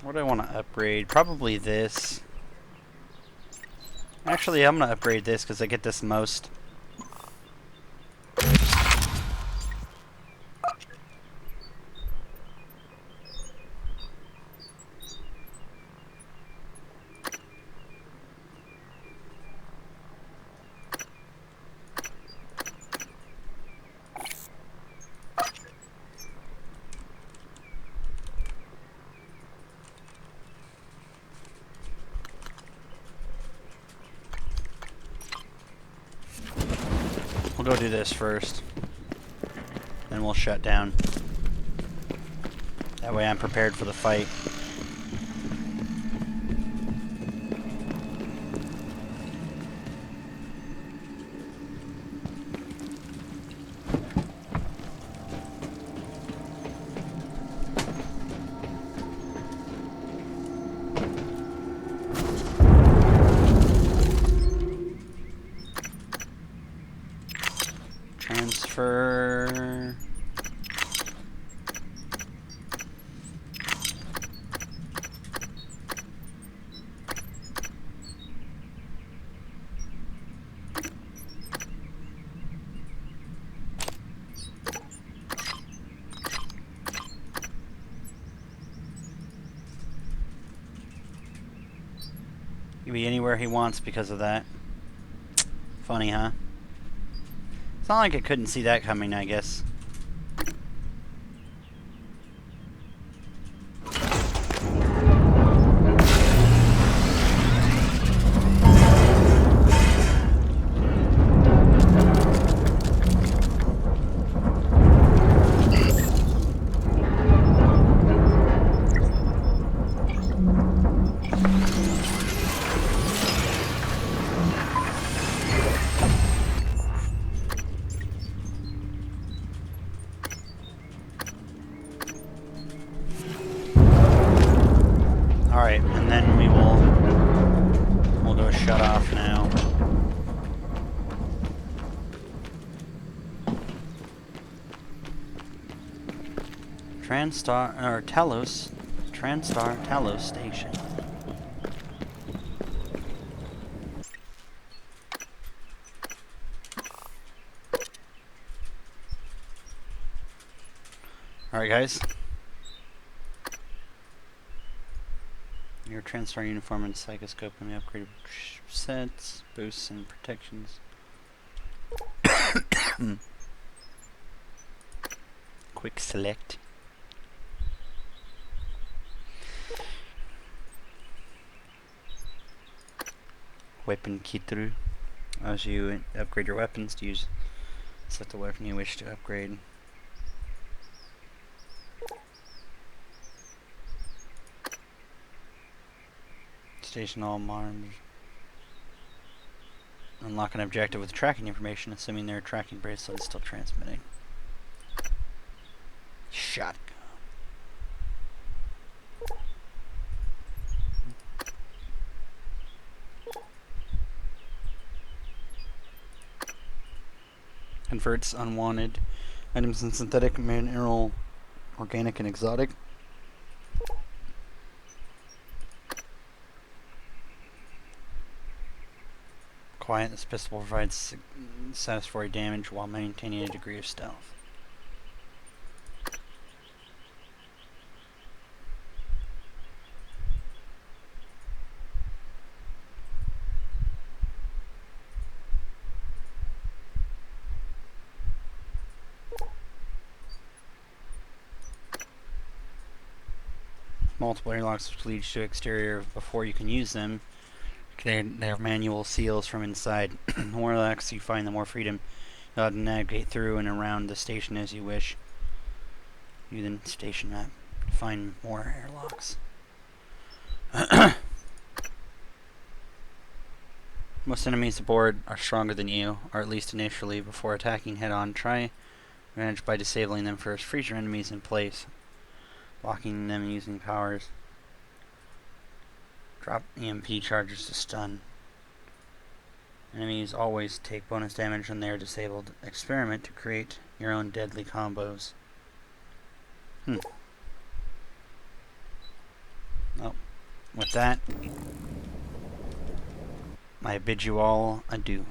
What do I want to upgrade? Probably this. Actually, I'm gonna upgrade this because I get this most. We'll go do this first. Then we'll shut down. That way I'm prepared for the fight. Transfer. can be anywhere he wants because of that. Funny, huh? It's not like I couldn't see that coming, I guess. Alright, and then we'll go shut off now. TranStar Talos Station. Alright guys. Your TranStar uniform and psychoscope and the upgraded sets, boosts, and protections. Quick select. Weapon key through. As you upgrade your weapons, to use select the weapon you wish to upgrade. Station all modern. Unlock an objective with tracking information, assuming their tracking bracelet is still transmitting. Shotgun. Converts unwanted items in synthetic, mineral, organic, and exotic. Quiet, this pistol provides satisfactory damage while maintaining a degree of stealth. Multiple airlocks which lead to exterior before you can use them. They have manual seals from inside. The more airlocks you find, the more freedom you'll have to navigate through and around the station as you wish. You then station map to find more airlocks. Most enemies aboard are stronger than you, or at least initially. Before attacking head-on, try manage by disabling them first. Freeze your enemies in place, blocking them using powers. Drop EMP charges to stun. Enemies always take bonus damage when they are disabled. Experiment to create your own deadly combos. Well, with that, I bid you all adieu.